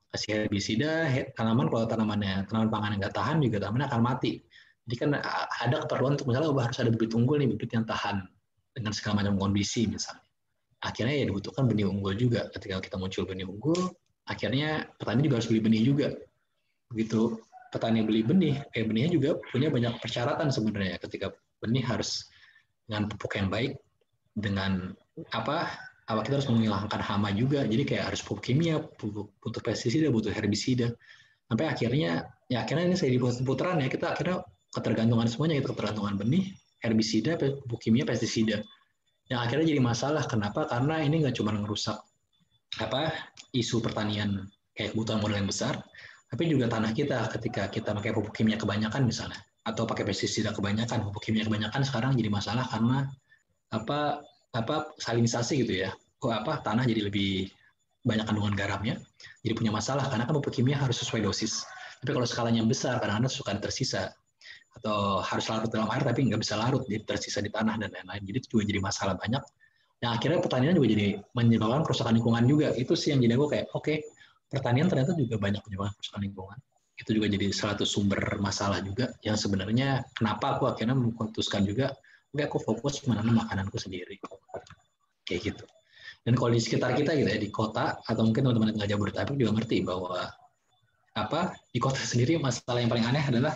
B: Kasih herbisida, kalau tanaman pangan yang nggak tahan juga tanamannya akan mati. Jadi kan ada keperluan untuk misalnya harus ada bibit unggul nih, bibit yang tahan dengan segala macam kondisi misalnya. Akhirnya ya dibutuhkan benih unggul juga. Ketika kita muncul benih unggul, akhirnya petani juga harus beli benih juga. Begitu petani beli benih, benihnya juga punya banyak persyaratan sebenarnya. Ketika benih harus dengan pupuk yang baik, dengan kita harus menghilangkan hama juga. Jadi kayak harus pupuk kimia, butuh pestisida, butuh herbisida. Sampai akhirnya ini saya di putaran ya, kita akhirnya ketergantungan semuanya, ketergantungan benih, herbisida, pupuk kimia, pestisida. Yang akhirnya jadi masalah. Kenapa? Karena ini nggak cuma merusak isu pertanian kayak kebutuhan modal yang besar, tapi juga tanah kita ketika kita pakai pupuk kimia kebanyakan misalnya, atau pakai pestisida kebanyakan, pupuk kimia kebanyakan sekarang jadi masalah karena salinisasi gitu ya. Tanah jadi lebih banyak kandungan garamnya, jadi punya masalah karena kan pupuk kimia harus sesuai dosis. Tapi kalau skalanya besar, kadang-kadang suka tersisa atau harus larut dalam air tapi nggak bisa larut, jadi tersisa di tanah dan lain-lain. Jadi itu juga jadi masalah banyak. Nah akhirnya pertanian juga jadi menyebabkan kerusakan lingkungan juga. Itu sih yang jadi aku kayak pertanian ternyata juga banyak menyebabkan kerusakan lingkungan. Itu juga jadi salah satu sumber masalah juga yang sebenarnya kenapa aku akhirnya memutuskan juga aku fokus menanam makananku sendiri kayak gitu. Dan kalau di sekitar kita gitu ya, di kota atau mungkin teman-teman yang nggak Jabodetabek juga ngerti bahwa di kota sendiri masalah yang paling aneh adalah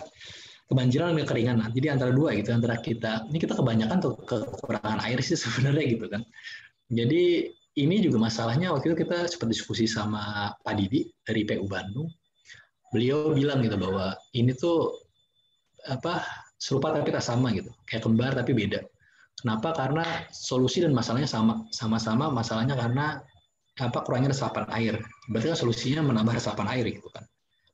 B: kebanjiran dan kekeringan. Jadi antara dua gitu, antara kita kebanyakan tuh kekurangan air sih sebenarnya gitu kan. Jadi ini juga masalahnya waktu itu kita sempat diskusi sama Pak Didi dari PU Bandung. Beliau bilang gitu bahwa ini tuh serupa tapi tak sama gitu, kayak kembar tapi beda. Kenapa? Karena solusi dan masalahnya sama-sama masalahnya karena kurangnya resapan air. Berarti kan solusinya menambah resapan air gitu kan.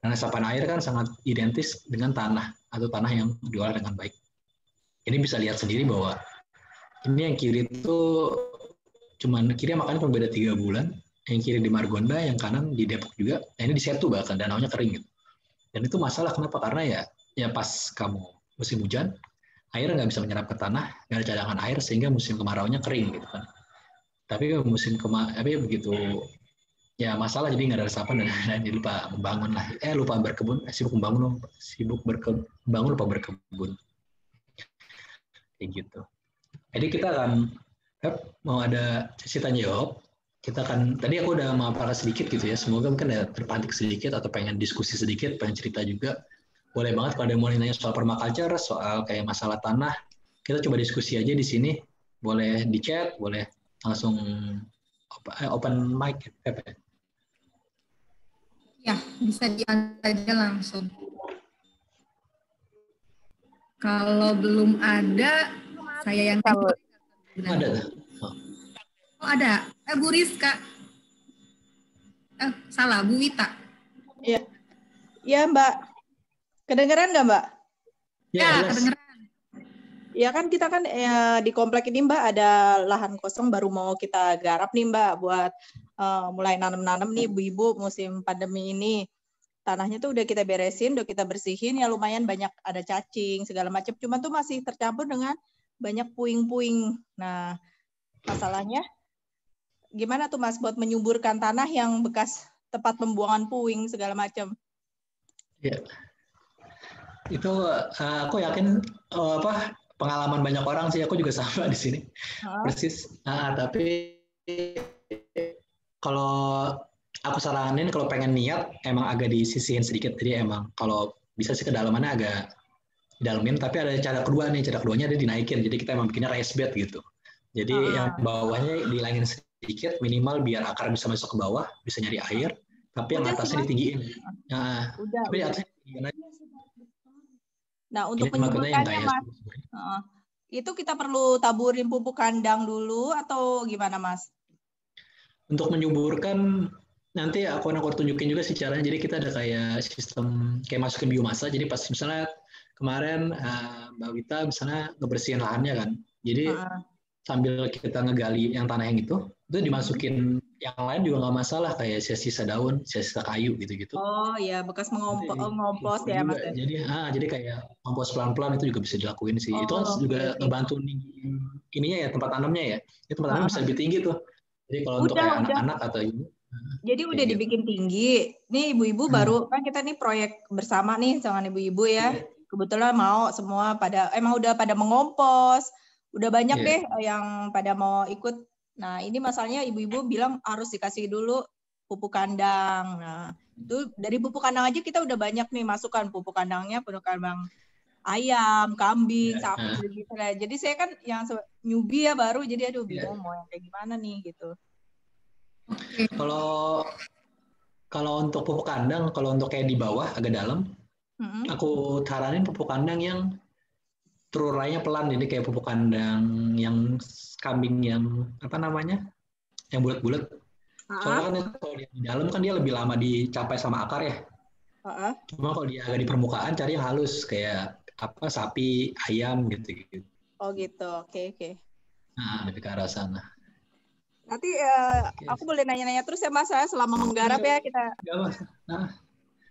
B: Nah, resapan air kan sangat identis dengan tanah atau tanah yang diolah dengan baik. Ini bisa lihat sendiri bahwa ini yang kiri itu kiri makannya cuma beda 3 bulan, yang kiri di Margonda, yang kanan di Depok juga. Nah, ini di Setu bahkan danaunya kering gitu. Dan itu masalah kenapa? Karena ya pas kamu musim hujan, air nggak bisa menyerap ke tanah, nggak ada cadangan air sehingga musim kemaraunya kering gitu kan. Tapi begitu ya masalah jadi nggak ada resapan dan jadi lupa membangun lah, lupa berkebun, sibuk membangun lupa berkebun kayak gitu. Jadi kita akan mau ada sesi tanya jawab. Kita akan tadi aku udah memaparkan sedikit gitu ya, semoga mungkin ada terpantik sedikit atau pengen diskusi sedikit, pengen cerita juga, boleh banget. Kalau ada yang mau nanya soal permaculture, soal kayak masalah tanah, kita coba diskusi aja di sini, boleh di chat, boleh langsung open mic.
A: Ya, bisa diangkat aja langsung. Kalau belum ada, saya yang
C: tahu.
B: Ada.
A: Oh ada. Bu Rizka. Salah, Bu Wita.
C: Iya. Iya, Mbak. Kedengeran nggak, Mbak?
A: Ya, kedengeran.
C: Ya kan kita kan di komplek ini, Mbak, ada lahan kosong baru mau kita garap nih, Mbak, buat mulai nanam-nanam nih ibu-ibu musim pandemi ini. Tanahnya tuh udah kita beresin, udah kita bersihin, ya lumayan banyak ada cacing segala macam. Cuma tuh masih tercampur dengan banyak puing-puing. Nah, masalahnya gimana tuh Mas buat menyuburkan tanah yang bekas tempat pembuangan puing segala macam?
B: Ya. Itu aku yakin pengalaman banyak orang sih, aku juga sama di sini. Persis. Tapi kalau aku saranin kalau pengen niat emang agak disisihin sedikit. Jadi emang kalau bisa sih kedalamannya agak dalamin, tapi ada cara kedua nih. Cara keduanya ada dinaikin. Jadi kita emang bikinnya raised bed gitu. Jadi yang bawahnya dilangin sedikit minimal biar akar bisa masuk ke bawah, bisa nyari air, tapi yang atasnya ditinggiin. Nah, tapi di atasnya ditinggiin aja.
C: Nah, untuk penyuburkannya Mas, itu kita perlu taburin pupuk kandang dulu atau gimana Mas?
B: Untuk menyuburkan nanti aku tunjukin juga sih caranya. Jadi kita ada kayak sistem kayak masukin biomasa. Jadi pas misalnya kemarin Mbak Wita misalnya ngebersihin lahannya kan. Jadi sambil kita ngegali yang tanah yang itu dimasukin yang lain juga nggak masalah, kayak sisa-sisa daun, sisa-sisa kayu gitu-gitu.
C: Oh ya, bekas mengompos ya Mas.
B: Jadi kayak ngompos pelan-pelan itu juga bisa dilakuin sih. Itu juga ngebantu ininya ya, tempat tanamnya ya. Itu tempat tanam bisa lebih tinggi tuh. Jadi kalau untuk kayak anak-anak atau ibu.
C: Jadi udah dibikin tinggi. Nih ibu-ibu baru kan kita nih proyek bersama nih sama ibu-ibu ya. Kebetulan mau semua emang udah pada mengompos. Udah banyak deh yang pada mau ikut. Nah, ini masalahnya ibu-ibu bilang harus dikasih dulu pupuk kandang. Nah, itu dari pupuk kandang aja kita udah banyak nih masukan pupuk kandangnya, pupuk kandang ayam, kambing, sapi gitu lah. Jadi saya kan yang newbie ya baru, jadi aduh bingung mau yang kayak gimana nih gitu.
B: Kalau untuk pupuk kandang, kalau untuk kayak di bawah agak dalam, aku saranin pupuk kandang yang terurainya pelan, jadi kayak pupuk kandang yang kambing yang apa namanya, yang bulat-bulat. Soalnya kan kalau di dalam kan dia lebih lama dicapai sama akar ya. Cuma kalau dia agak di permukaan cari yang halus kayak apa sapi, ayam gitu.
C: Oh gitu, oke.
B: Nah, lebih ke arah sana.
C: Nanti aku boleh nanya-nanya terus ya Mas, selama menggarap ya kita.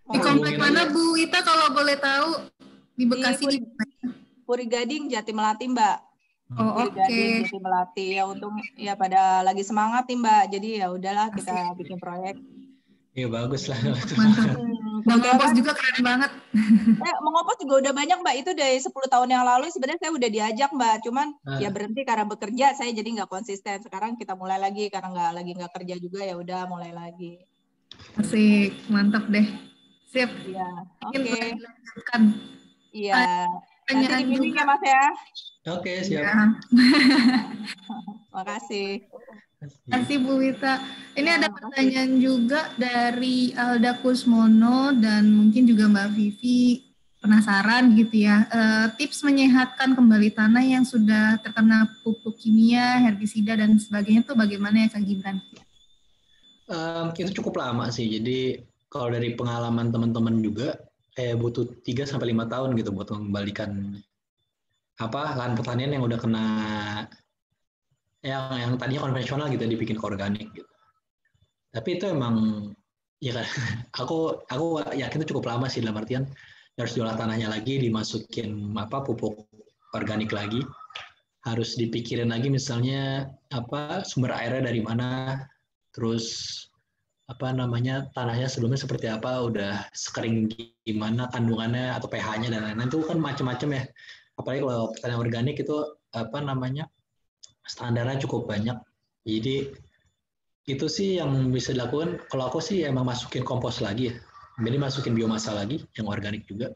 A: Di komplek mana Bu Wita kalau boleh tahu? Di Bekasi di
C: Puri Gading, Jati Melati Mbak.
A: Oke.
C: Jati Melati ya, untung ya pada lagi semangat nih Mbak. Jadi ya udahlah kita bikin proyek.
B: Iya bagus lah.
A: Mantap. Mengompos juga keren banget.
C: Mengompos juga udah banyak Mbak. Itu dari 10 tahun yang lalu sebenarnya saya udah diajak Mbak. Cuman ya berhenti karena bekerja. Saya jadi nggak konsisten. Sekarang kita mulai lagi karena nggak kerja juga, ya udah mulai lagi.
A: Asik, mantap deh. Sip.
C: Iya. Oke.
A: Iya.
C: Nanti dibimbing ya Mas ya.
B: Oke, siap.
C: Makasih.
A: Terima kasih Bu Wita. Ini ada pertanyaan juga dari Alda Kusmono dan mungkin juga Mbak Vivi penasaran gitu ya. Tips menyehatkan kembali tanah yang sudah terkena pupuk kimia, herbisida dan sebagainya itu bagaimana ya Kak Gibran?
B: Itu cukup lama sih. Jadi kalau dari pengalaman teman-teman juga butuh 3-5 tahun gitu buat mengembalikan lahan pertanian yang udah kena yang tadinya konvensional gitu dibikin ke organik gitu. Tapi itu emang ya kan aku yakin itu cukup lama sih, dalam artian harus diolah tanahnya lagi, dimasukin pupuk organik lagi, harus dipikirin lagi misalnya sumber airnya dari mana, terus tanahnya sebelumnya seperti apa, udah sekering gimana kandungannya atau pH-nya dan lain-lain, itu kan macam-macam ya. Apalagi kalau pertanian organik itu standarnya cukup banyak. Jadi itu sih yang bisa dilakukan. Kalau aku sih emang masukin kompos lagi ya. Jadi masukin biomasa lagi yang organik juga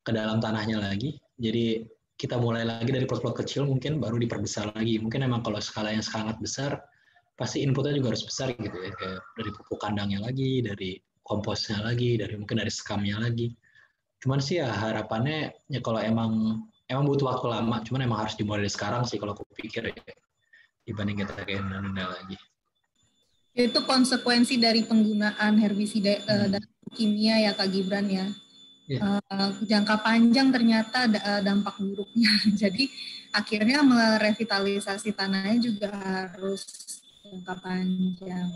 B: ke dalam tanahnya lagi. Jadi kita mulai lagi dari plot-plot kecil, mungkin baru diperbesar lagi. Mungkin emang kalau skala yang sangat besar pasti inputnya juga harus besar gitu ya, kayak dari pupuk kandangnya lagi, dari komposnya lagi, mungkin dari sekamnya lagi. Cuman sih ya harapannya ya kalau emang butuh waktu lama, cuman emang harus dimulai dari sekarang sih kalau aku pikir ya, dibanding kita kayak nunda lagi.
A: Itu konsekuensi dari penggunaan herbisida dan kimia ya Kak Gibran ya. Jangka panjang ternyata dampak buruknya. Jadi akhirnya merevitalisasi tanahnya juga harus jangka panjang.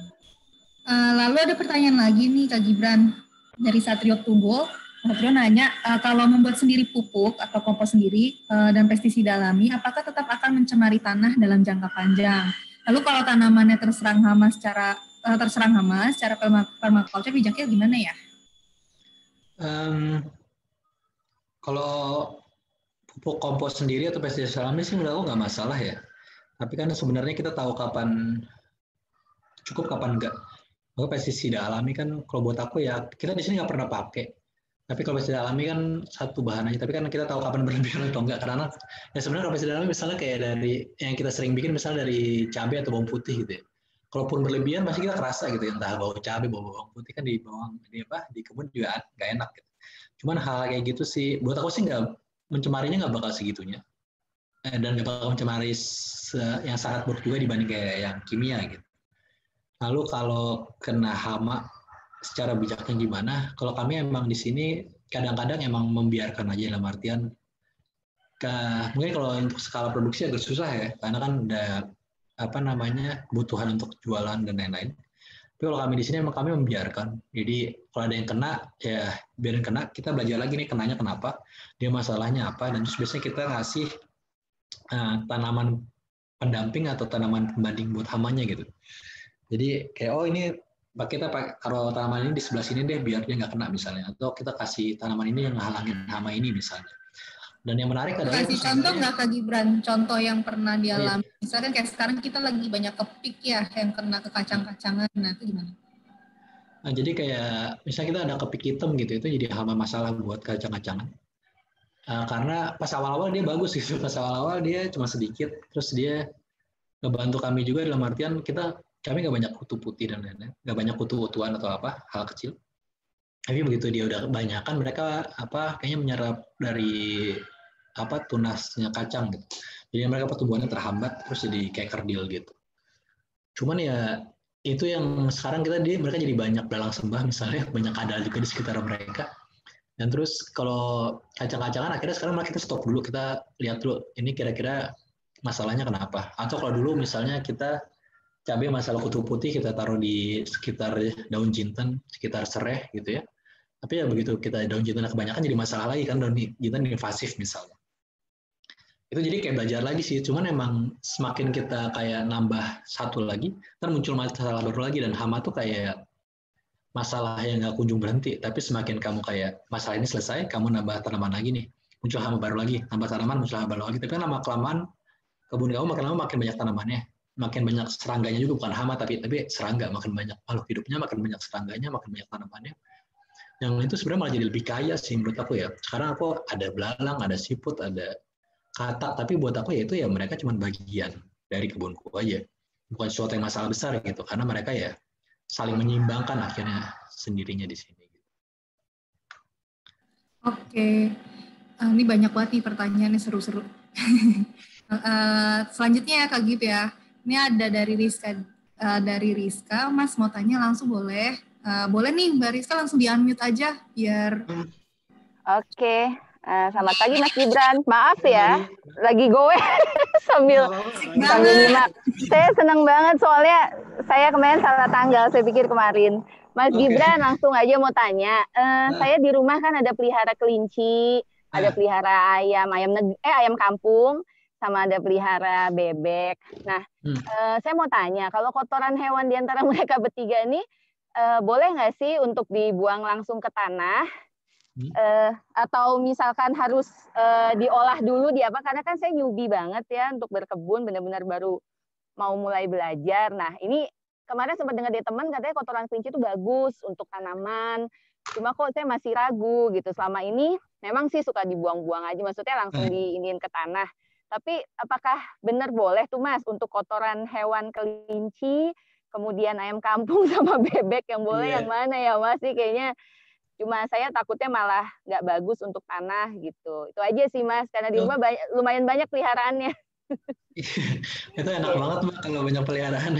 A: Lalu ada pertanyaan lagi nih Kak Gibran dari Satrio Tunggul. Satrio nanya, kalau membuat sendiri pupuk atau kompos sendiri dan pestisida alami, apakah tetap akan mencemari tanah dalam jangka panjang? Lalu kalau tanamannya terserang hama secara permakultur, bijaknya gimana ya?
B: Kalau pupuk kompos sendiri atau pestisida alami sih menurut aku nggak masalah ya. Tapi kan sebenarnya kita tahu kapan cukup kapan enggak. Kalau pestisida alami kan kalau buat aku ya kita di sini nggak pernah pakai. Tapi kalau pestisida alami kan satu bahan aja. Tapi kan kita tahu kapan berlebihan atau enggak. Karena ya sebenarnya kalau pestisida alami misalnya kayak dari yang kita sering bikin misalnya dari cabai atau bawang putih gitu ya. Kalaupun berlebihan pasti kita kerasa gitu ya. Entah bau cabai, bau bawang putih kan di bawang di kebun juga nggak enak gitu. Cuman hal kayak gitu sih buat aku sih nggak mencemarinya nggak bakal segitunya. Dan nggak bakal mencemari yang sangat buruk juga dibanding kayak yang kimia gitu. Lalu kalau kena hama secara bijaknya gimana? Kalau kami emang di sini kadang-kadang emang membiarkan aja dalam artian mungkin kalau untuk skala produksi agak susah ya, karena kan ada kebutuhan untuk jualan dan lain-lain. Tapi kalau kami di sini emang kami membiarkan. Jadi kalau ada yang kena ya biarin kena. Kita belajar lagi nih kenanya kenapa, dia masalahnya apa, dan terus biasanya kita ngasih tanaman pendamping atau tanaman pembanding buat hamanya gitu. Jadi kayak ini kita kalau tanaman ini di sebelah sini deh biar dia nggak kena misalnya, atau kita kasih tanaman ini yang ngehalangin hama ini misalnya. Dan yang menarik adalah
A: kasih contoh nggak Kak Gibran, contoh yang pernah dialami. Misalkan kayak sekarang kita lagi banyak kepik ya yang kena ke kacang-kacangan, nah itu gimana?
B: Nah, jadi kayak misalnya kita ada kepik hitam gitu, itu jadi hama masalah buat kacang-kacangan. Karena pas awal-awal dia bagus gitu, pas awal-awal dia cuma sedikit, terus dia ngebantu kami juga dalam artian kami nggak banyak kutu putih dan lain-lain, nggak banyak kutu-kutuan atau apa hal kecil. Tapi begitu dia udah kebanyakan, mereka kayaknya menyerap dari tunasnya kacang gitu. Jadi mereka pertumbuhannya terhambat, terus jadi kayak kerdil gitu. Cuman ya itu yang sekarang mereka jadi banyak belalang sembah misalnya, banyak kadal juga di sekitar mereka. Dan terus kalau kacang-kacangan akhirnya sekarang kita stop dulu, kita lihat dulu ini kira-kira masalahnya kenapa. Atau kalau dulu misalnya kita cabai masalah kutu putih kita taruh di sekitar daun jinten, sekitar sereh gitu ya. Tapi ya begitu kita daun jinten kebanyakan jadi masalah lagi kan, daun jinten invasif misalnya. Itu jadi kayak belajar lagi sih, cuman emang semakin kita kayak nambah satu lagi, ntar muncul masalah baru lagi, dan hama tuh kayak masalah yang nggak kunjung berhenti, tapi semakin kamu kayak masalah ini selesai, kamu nambah tanaman lagi nih, muncul hama baru lagi, nambah tanaman, muncul hama baru lagi, tapi kan lama-kelamaan kebun kamu makin lama makin banyak tanamannya, makin banyak serangganya juga, bukan hama tapi serangga, makin banyak makhluk hidupnya, makin banyak serangganya, makin banyak tanamannya. Yang itu sebenarnya malah jadi lebih kaya sih menurut aku ya. Sekarang aku ada belalang, ada siput, ada katak, tapi buat aku ya itu ya mereka cuma bagian dari kebunku aja, bukan sesuatu yang masalah besar gitu, karena mereka ya saling menyimbangkan akhirnya sendirinya di sini.
A: Oke, ini banyak banget nih pertanyaannya, seru-seru. Selanjutnya ya Kak Gib ya, ini ada dari Rizka, Mas mau tanya langsung boleh? Boleh nih Mbak Rizka langsung di-unmute aja biar.
D: Oke. Selamat pagi Mas Gibran. Maaf ya, lagi gowe sambil nyimak. Saya senang banget soalnya saya kemarin salah tanggal, saya pikir kemarin. Mas Gibran langsung aja mau tanya. Saya di rumah kan ada pelihara kelinci, ada pelihara ayam kampung, sama ada pelihara bebek. Nah, saya mau tanya, kalau kotoran hewan di antara mereka bertiga ini boleh nggak sih untuk dibuang langsung ke tanah? Atau misalkan harus diolah dulu karena kan saya newbie banget ya untuk berkebun, benar-benar baru mau mulai belajar. Nah ini kemarin sempat dengar dari teman katanya kotoran kelinci itu bagus untuk tanaman, cuma kok saya masih ragu gitu. Selama ini memang sih suka dibuang-buang aja, maksudnya langsung diiniin ke tanah. Tapi apakah benar boleh tuh Mas untuk kotoran hewan kelinci, kemudian ayam kampung sama bebek yang boleh yang mana ya Mas sih kayaknya? Cuma saya takutnya malah nggak bagus untuk tanah gitu. Itu aja sih Mas, karena di rumah lumayan banyak peliharaannya.
B: Itu enak banget Mbak kalau banyak peliharaan.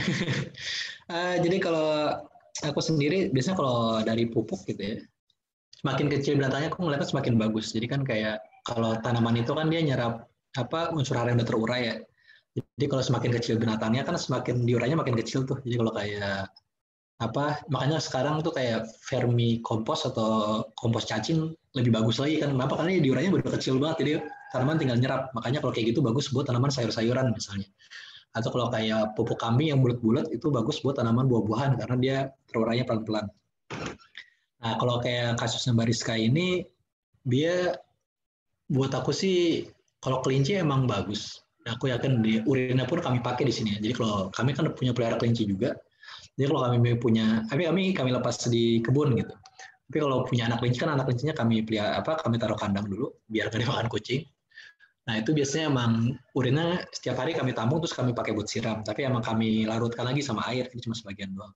B: Jadi kalau aku sendiri biasanya kalau dari pupuk gitu ya, semakin kecil binatangnya aku ngeliatnya semakin bagus. Jadi kan kayak kalau tanaman itu kan dia nyerap unsur hara yang udah terurai ya. Jadi kalau semakin kecil binatangnya kan semakin diurainya makin kecil tuh. Jadi kalau kayak makanya sekarang tuh kayak vermi kompos atau kompos cacing lebih bagus lagi kan. Kenapa? Karena diurainya udah kecil banget, jadi tanaman tinggal nyerap. Makanya kalau kayak gitu bagus buat tanaman sayur-sayuran misalnya. Atau kalau kayak pupuk kambing yang bulat-bulat itu bagus buat tanaman buah-buahan karena dia terurainya pelan-pelan. Nah kalau kayak kasusnya Mbak Rizka ini, dia buat aku sih Kalau kelinci emang bagus. Nah, aku yakin di urinnya pun kami pakai di sini. Jadi kalau kami kan punya pelihara kelinci juga. Jadi kalau kami punya, kami lepas di kebun gitu. Tapi kalau punya anak kelinci kan anak kelincinya kami pelihara kami taruh kandang dulu biar gak dimakan kucing. Nah itu biasanya emang urinnya setiap hari kami tampung terus kami pakai buat siram. Tapi emang kami larutkan lagi sama air, ini cuma sebagian doang.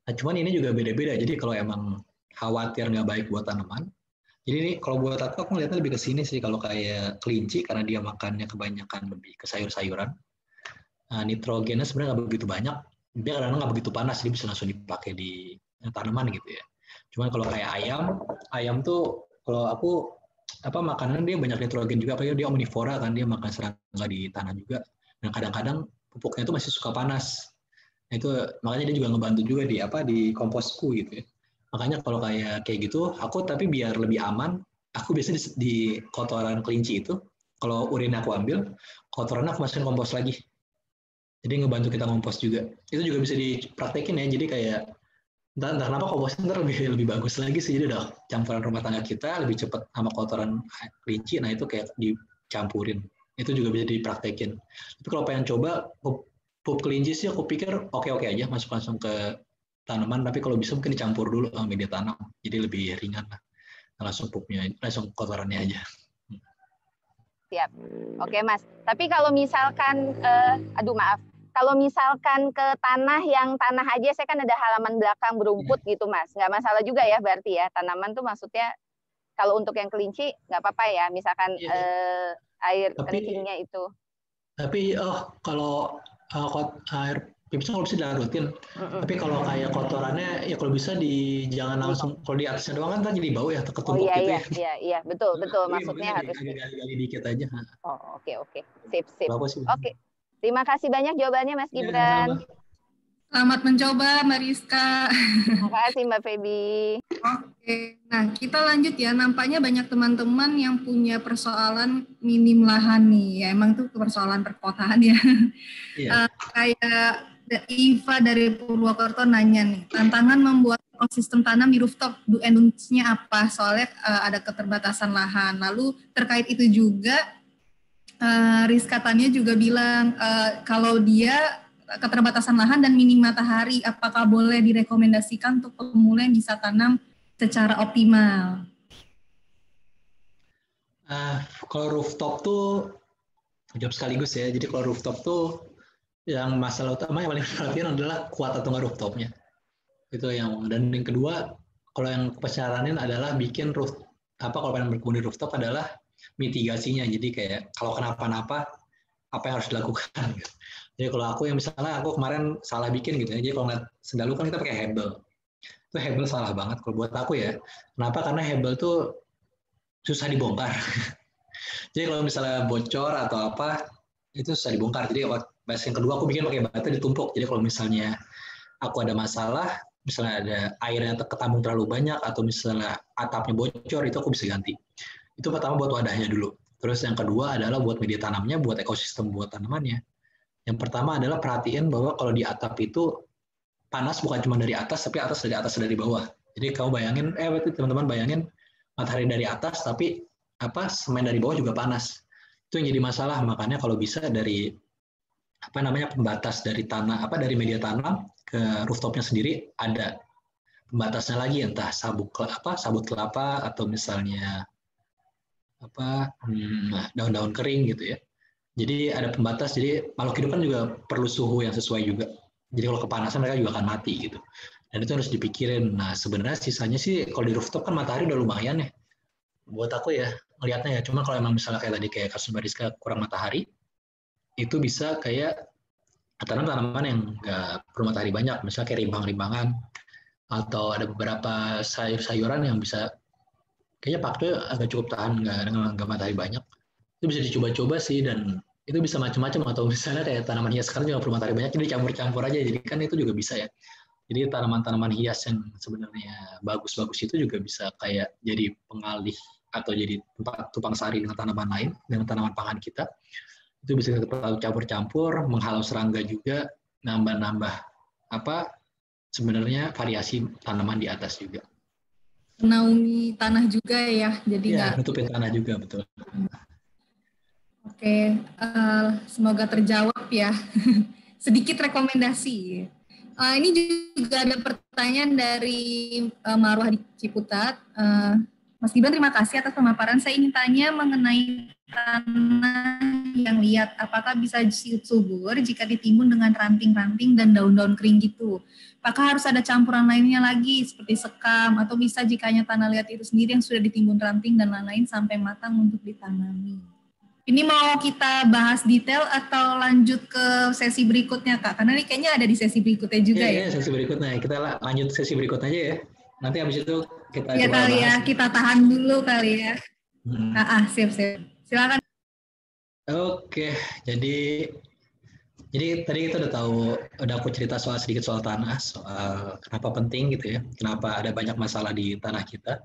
B: Nah cuman ini juga beda-beda. Jadi kalau emang khawatir nggak baik buat tanaman, jadi ini kalau buat aku ngeliatnya lebih ke sini sih. Kalau kayak kelinci karena dia makannya kebanyakan lebih ke sayur-sayuran. Nah, nitrogennya sebenarnya nggak begitu banyak. Dia kadang-kadang nggak begitu panas, jadi bisa langsung dipakai di tanaman gitu ya. Cuman kalau kayak ayam tuh kalau aku makanan dia banyak nitrogen juga, apalagi dia omnivora kan, dia makan serangga di tanah juga. Dan kadang-kadang pupuknya itu masih suka panas. Nah, itu makanya dia juga ngebantu juga di komposku gitu ya. Makanya kalau kayak gitu, aku tapi biar lebih aman, aku biasanya di kotoran kelinci itu, kalau urin aku ambil, kotoran aku masukin kompos lagi. Jadi ngebantu kita ngompos juga. Itu juga bisa dipraktekin ya. Jadi kayak entah kenapa komposnya lebih bagus lagi sih. Jadi udah campuran rumah tangga kita lebih cepat sama kotoran kelinci. Nah itu kayak dicampurin. Itu juga bisa dipraktekin. Tapi kalau pengen coba pup kelinci sih aku pikir oke-oke aja masuk langsung ke tanaman, tapi kalau bisa mungkin dicampur dulu sama media tanam, jadi lebih ringan lah. Langsung pupnya, langsung kotorannya aja.
D: Siap. Oke Mas. Tapi kalau misalkan, kalau misalkan ke tanah aja, saya kan ada halaman belakang berumput gitu Mas, nggak masalah juga ya berarti ya, tanaman tuh maksudnya kalau untuk yang kelinci nggak apa-apa ya, misalkan air kencingnya itu.
B: Tapi kalau air pipisnya kalau bisa dilarutin. Tapi kalau kayak kotorannya ya kalau bisa jangan langsung, kalau di atasnya doang kan jadi bau ya, ketumpuk gitu ya.
D: Iya, betul. Maksudnya harus
B: gali dikit aja.
D: Oh, oke. Sip. Oke. Terima kasih banyak jawabannya Mas Gibran.
A: Selamat mencoba Mbak Rizka.
D: Terima kasih Mbak Feby.
A: Oke, nah kita lanjut ya. Nampaknya banyak teman-teman yang punya persoalan minim lahan nih. Ya emang itu persoalan perkotaan ya. Iya. Kayak Iva dari Purwokerto nanya nih, tantangan membuat ekosistem tanam di rooftop, do and don'ts-nya apa? Soalnya ada keterbatasan lahan. Lalu terkait itu juga, Rizka Tania juga bilang kalau dia keterbatasan lahan dan minim matahari, apakah boleh direkomendasikan untuk pemula yang bisa tanam secara optimal?
B: Kalau rooftop tuh jawab sekaligus ya. Jadi kalau rooftop tuh yang masalah utama yang paling perhatian adalah kuat atau nggak rooftopnya. Itu dan yang kedua, kalau yang pesaranin adalah bikin kalau pengen berkebun di rooftop adalah mitigasinya. Jadi kayak kalau kenapa-napa apa yang harus dilakukan. Jadi kalau aku kemarin salah bikin gitu ya. Jadi kalau ngeliat sendalu kan kita pakai hebel. Itu hebel salah banget kalau buat aku ya. Kenapa? Karena hebel tuh susah dibongkar. Jadi kalau misalnya bocor atau apa, itu susah dibongkar. Jadi yang kedua aku bikin pakai bata ditumpuk. Jadi kalau misalnya aku ada masalah, misalnya ada airnya ketampung terlalu banyak atau misalnya atapnya bocor, itu aku bisa ganti. Itu pertama buat wadahnya dulu. Terus yang kedua adalah buat media tanamnya, buat ekosistem buat tanamannya. Yang pertama adalah perhatiin bahwa kalau di atap itu panas bukan cuma dari atas, tapi dari atas dari bawah. Jadi kamu bayangin, teman-teman bayangin matahari dari atas, tapi semen dari bawah juga panas. Itu yang jadi masalah. Makanya kalau bisa dari pembatas dari tanah dari media tanam ke rooftopnya sendiri ada pembatasnya lagi, entah sabut kelapa atau misalnya daun-daun kering gitu ya. Jadi ada pembatas. Jadi makhluk hidup kan juga perlu suhu yang sesuai juga. Jadi kalau kepanasan mereka juga akan mati gitu. Dan itu harus dipikirin. Nah sebenarnya sisanya sih kalau di rooftop kan matahari udah lumayan ya. Buat aku ya ngelihatnya ya. Cuma kalau emang misalnya kayak tadi kayak kasus Mbak Rizka kurang matahari, itu bisa kayak tanaman yang nggak perlu matahari banyak, misalnya kayak rimbang-rimbangan, atau ada beberapa sayur-sayuran yang bisa kayaknya pakcoy agak cukup tahan nggak matahari banyak. Itu bisa dicoba-coba sih, dan itu bisa macam-macam. Atau misalnya kayak tanaman hias sekarang juga perlu matahari banyak, jadi campur-campur aja. Jadi kan itu juga bisa ya. Jadi tanaman-tanaman hias yang sebenarnya bagus-bagus itu juga bisa kayak jadi pengalih atau jadi tempat tumpang sari dengan tanaman lain, dengan tanaman pangan kita. Itu bisa kita campur-campur, menghalau serangga juga, nambah-nambah sebenarnya variasi tanaman di atas juga.
A: Menaungi tanah juga ya, jadi
B: nutupin tanah juga, betul.
A: Oke, semoga terjawab ya. Sedikit rekomendasi. Ini juga ada pertanyaan dari Marwah di Ciputat. Mas Gibran, terima kasih atas pemaparan. Saya ingin tanya mengenai tanah yang liat, apakah bisa subur jika ditimbun dengan ranting-ranting dan daun-daun kering gitu? Apakah harus ada campuran lainnya lagi seperti sekam, atau bisa jika hanya tanah liat itu sendiri yang sudah ditimbun ranting dan lain-lain sampai matang untuk ditanami? Ini mau kita bahas detail atau lanjut ke sesi berikutnya, Kak? Karena ini kayaknya ada di sesi berikutnya juga ya.
B: Iya, sesi berikutnya. Kita lanjut sesi berikutnya aja ya. Nanti habis itu kita
A: ya
B: coba
A: kali
B: bahas.
A: Ya, kita tahan dulu kali ya. Siap. Silakan.
B: Oke, jadi tadi kita udah aku cerita sedikit soal tanah, soal kenapa penting gitu ya, kenapa ada banyak masalah di tanah kita.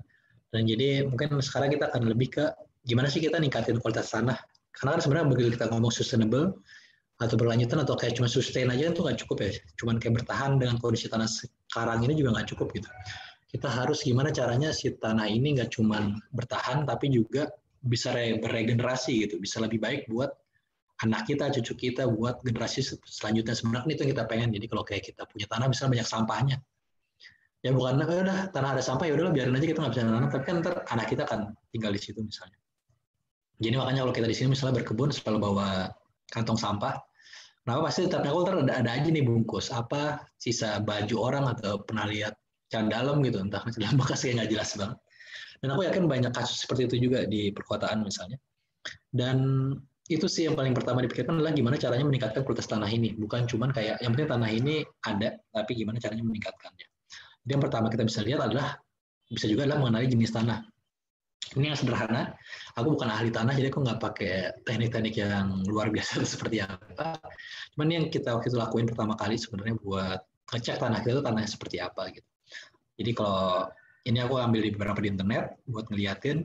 B: Dan jadi mungkin sekarang kita akan lebih ke gimana sih kita ningkatin kualitas tanah. Karena kan sebenarnya begitu kita ngomong sustainable atau berlanjutan atau kayak cuma sustain aja itu nggak cukup ya. Cuman kayak bertahan dengan kondisi tanah sekarang ini juga nggak cukup gitu. Kita harus gimana caranya si tanah ini nggak cuma bertahan tapi juga bisa beregenerasi gitu, bisa lebih baik buat anak kita, cucu kita, buat generasi selanjutnya. Sebenarnya itu yang kita pengen. Jadi kalau kayak kita punya tanah, misalnya banyak sampahnya, ya bukan udah tanah ada sampah ya udahlah biarin aja kita nggak bisa nanam, tapi kan ntar anak kita akan tinggal di situ misalnya. Jadi makanya kalau kita di sini misalnya berkebun selalu bawa kantong sampah, kenapa pasti ntar ada aja nih bungkus apa sisa baju orang atau pernah lihat can dalam gitu, entah dalam bekas kayak nggak jelas banget. Dan aku yakin banyak kasus seperti itu juga di perkotaan misalnya. Dan itu sih yang paling pertama dipikirkan adalah gimana caranya meningkatkan kualitas tanah ini. Bukan cuma kayak yang penting tanah ini ada, tapi gimana caranya meningkatkannya. Jadi yang pertama kita bisa lihat bisa juga mengenali jenis tanah. Ini yang sederhana. Aku bukan ahli tanah, jadi aku nggak pakai teknik-teknik yang luar biasa seperti apa. Cuman yang kita waktu itu lakuin pertama kali sebenarnya buat ngecek tanah kita itu tanahnya seperti apa gitu. Jadi kalau ini aku ambil di beberapa di internet buat ngeliatin.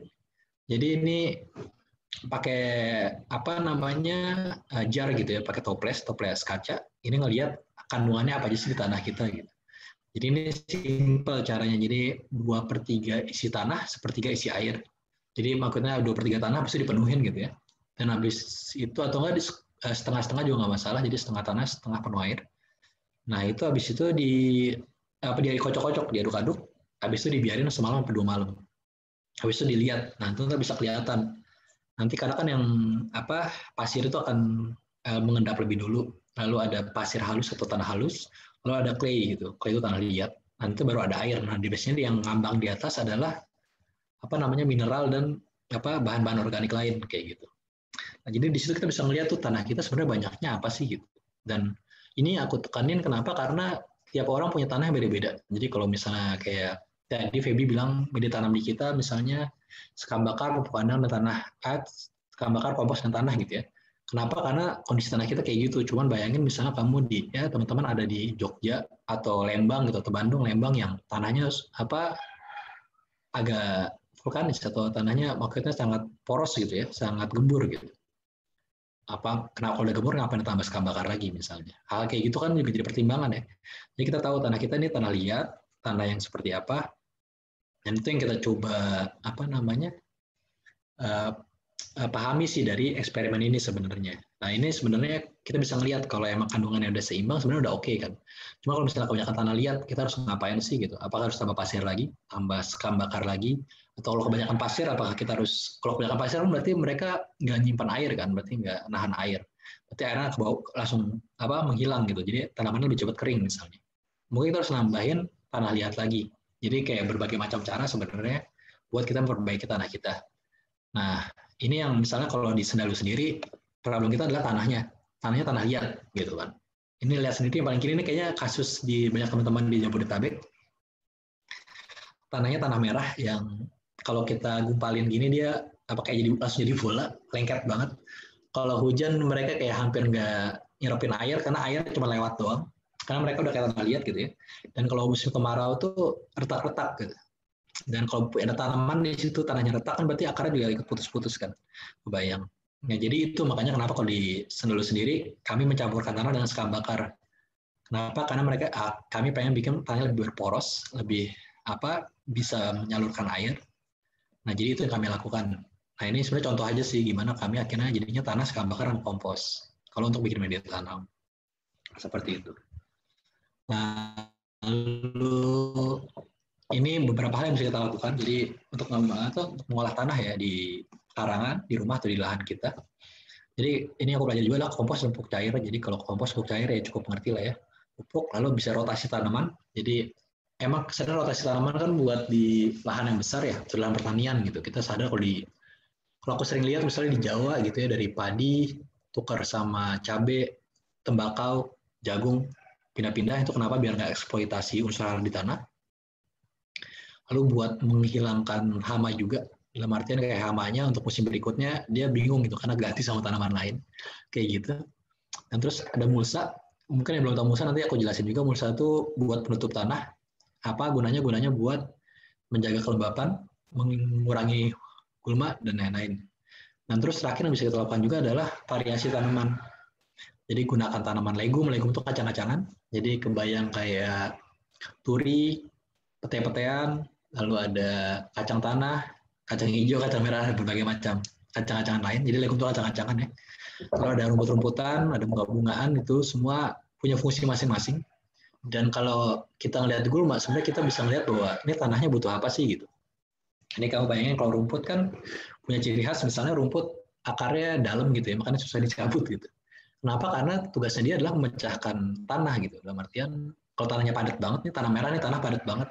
B: Jadi ini pakai jar gitu ya, pakai toples kaca. Ini ngelihat kandungannya apa aja sih di tanah kita gitu. Jadi ini simple caranya. Jadi 2/3 isi tanah, 1/3 isi air. Jadi maksudnya 2/3 tanah bisa dipenuhin gitu ya. Dan habis itu atau enggak setengah-setengah juga nggak masalah. Jadi setengah tanah, setengah penuh air. Nah itu habis itu dikocok-kocok, diaduk-aduk. Habis itu dibiarin semalam sampai 2 malam. Habis itu dilihat. Nah itu bisa kelihatan. Nanti karena kan yang pasir itu akan mengendap lebih dulu, lalu ada pasir halus atau tanah halus, lalu ada clay gitu, clay itu tanah liat. Nanti baru ada air. Nah biasanya yang ngambang di atas adalah mineral dan bahan-bahan organik lain kayak gitu. Nah jadi di situ kita bisa melihat tuh tanah kita sebenarnya banyaknya apa sih gitu. Dan ini aku tekanin kenapa? Karena tiap orang punya tanah yang beda-beda. Jadi kalau misalnya kayak tadi Feby bilang media tanam di kita misalnya sekam bakar, pupuk kandang dan tanah, sekam bakar, kompos dan tanah gitu ya. Kenapa? Karena kondisi tanah kita kayak gitu. Cuman bayangin misalnya kamu teman-teman ada di Jogja atau Lembang gitu, atau Bandung, Lembang yang tanahnya agak vulkanis atau tanahnya maksudnya sangat poros gitu ya, sangat gembur gitu. Kenapa kalau udah gembur ngapain ditambah sekam bakar lagi misalnya? Hal kayak gitu kan juga jadi pertimbangan ya. Jadi kita tahu tanah kita ini tanah liat, tanah yang seperti apa. Dan itu yang kita coba pahami sih dari eksperimen ini sebenarnya. Nah ini sebenarnya kita bisa ngelihat kalau emang kandungannya udah seimbang sebenarnya udah oke kan. Cuma kalau misalnya kebanyakan tanah liat kita harus ngapain sih gitu? Apakah harus tambah pasir lagi, tambah sekam bakar lagi, atau kalau kebanyakan pasir apakah kita harus, kalau kebanyakan pasir berarti mereka nggak nyimpan air kan, berarti nggak nahan air. Berarti airnya langsung menghilang gitu. Jadi tanamannya lebih cepat kering misalnya. Mungkin kita harus nambahin tanah liat lagi. Jadi kayak berbagai macam cara sebenarnya buat kita memperbaiki tanah kita. Nah, ini yang misalnya kalau di Sendalu sendiri, problem kita adalah tanahnya tanah liat gitu kan. Ini lihat sendiri yang paling kiri ini kayaknya kasus di banyak teman-teman di Jabodetabek. Tanahnya tanah merah yang kalau kita gumpalin gini dia kayak langsung jadi bola, lengket banget. Kalau hujan mereka kayak hampir nggak nyerapin air karena air cuma lewat doang. Karena mereka udah kayak tanah liat gitu ya. Dan kalau musim kemarau tuh retak-retak gitu. Dan kalau ada tanaman di situ tanahnya retak kan berarti akarnya juga ikut putus-putus kan. Kebayang. Nah, jadi itu makanya kenapa kalau di Sendalu sendiri kami mencampurkan tanah dengan sekam bakar. Kenapa? Karena kami pengen bikin tanahnya lebih berporos, lebih bisa menyalurkan air. Nah, jadi itu yang kami lakukan. Nah ini sebenarnya contoh aja sih gimana kami akhirnya jadinya tanah sekali bakaran kompos. Kalau untuk bikin media tanam seperti itu. Nah, lalu ini beberapa hal yang bisa kita lakukan. Jadi untuk mengolah tanah ya di karangan, di rumah atau di lahan kita. Jadi ini aku belajar juga adalah kompos dan pupuk cair. Jadi kalau kompos pupuk cair ya cukup mengerti lah ya. Pupuk lalu bisa rotasi tanaman. Jadi emang sebenarnya rotasi tanaman kan buat di lahan yang besar ya, lahan pertanian gitu. Kita sadar kalau aku sering lihat misalnya di Jawa gitu ya, dari padi tukar sama cabe, tembakau, jagung, pindah-pindah itu kenapa biar nggak eksploitasi unsur hara di tanah. Lalu buat menghilangkan hama juga, dalam artian kayak hamanya untuk musim berikutnya dia bingung gitu karena ganti sama tanaman lain kayak gitu. Dan terus ada mulsa, mungkin yang belum tahu mulsa nanti aku jelasin juga. Mulsa itu buat penutup tanah. Apa gunanya? Gunanya buat menjaga kelembapan, mengurangi gulma dan lain-lain. Dan terus terakhir yang bisa kita lakukan juga adalah variasi tanaman. Jadi gunakan tanaman legum. Legum itu kacang-kacangan. Jadi kebayang kayak turi, pete-petean, lalu ada kacang tanah, kacang hijau, kacang merah, dan berbagai macam kacang-kacangan lain. Jadi legum itu kacang-kacangan ya. Kalau ada rumput-rumputan, ada bunga-bungaan, itu semua punya fungsi masing-masing. Dan kalau kita ngelihat gulma, sebenarnya kita bisa melihat bahwa ini tanahnya butuh apa sih gitu. Ini kamu bayangin kalau rumput kan punya ciri khas, misalnya rumput akarnya dalam gitu ya, makanya susah dicabut gitu. Kenapa? Karena tugasnya dia adalah memecahkan tanah gitu. Dalam artian kalau tanahnya padat banget nih, tanah merah nih tanah padat banget,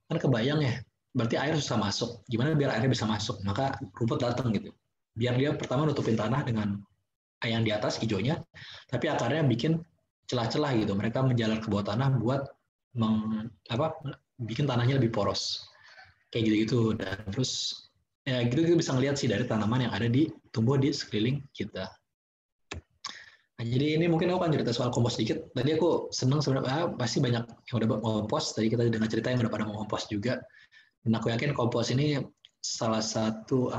B: kan kebayang ya, berarti air susah masuk. Gimana biar airnya bisa masuk? Maka rumput datang gitu. Biar dia pertama nutupin tanah dengan yang di atas hijaunya, tapi akarnya bikin celah-celah gitu. Mereka menjalar ke bawah tanah buat bikin tanahnya lebih poros. Kayak gitu-gitu. Dan terus ya gitu kita bisa ngeliat sih dari tanaman yang ada di tumbuh di sekeliling kita. Nah, jadi ini mungkin aku akan cerita soal kompos sedikit. Tadi aku seneng sebenarnya pasti banyak yang udah ngompos. Tadi kita dengar cerita yang udah pada ngompos juga. Dan aku yakin kompos ini salah satu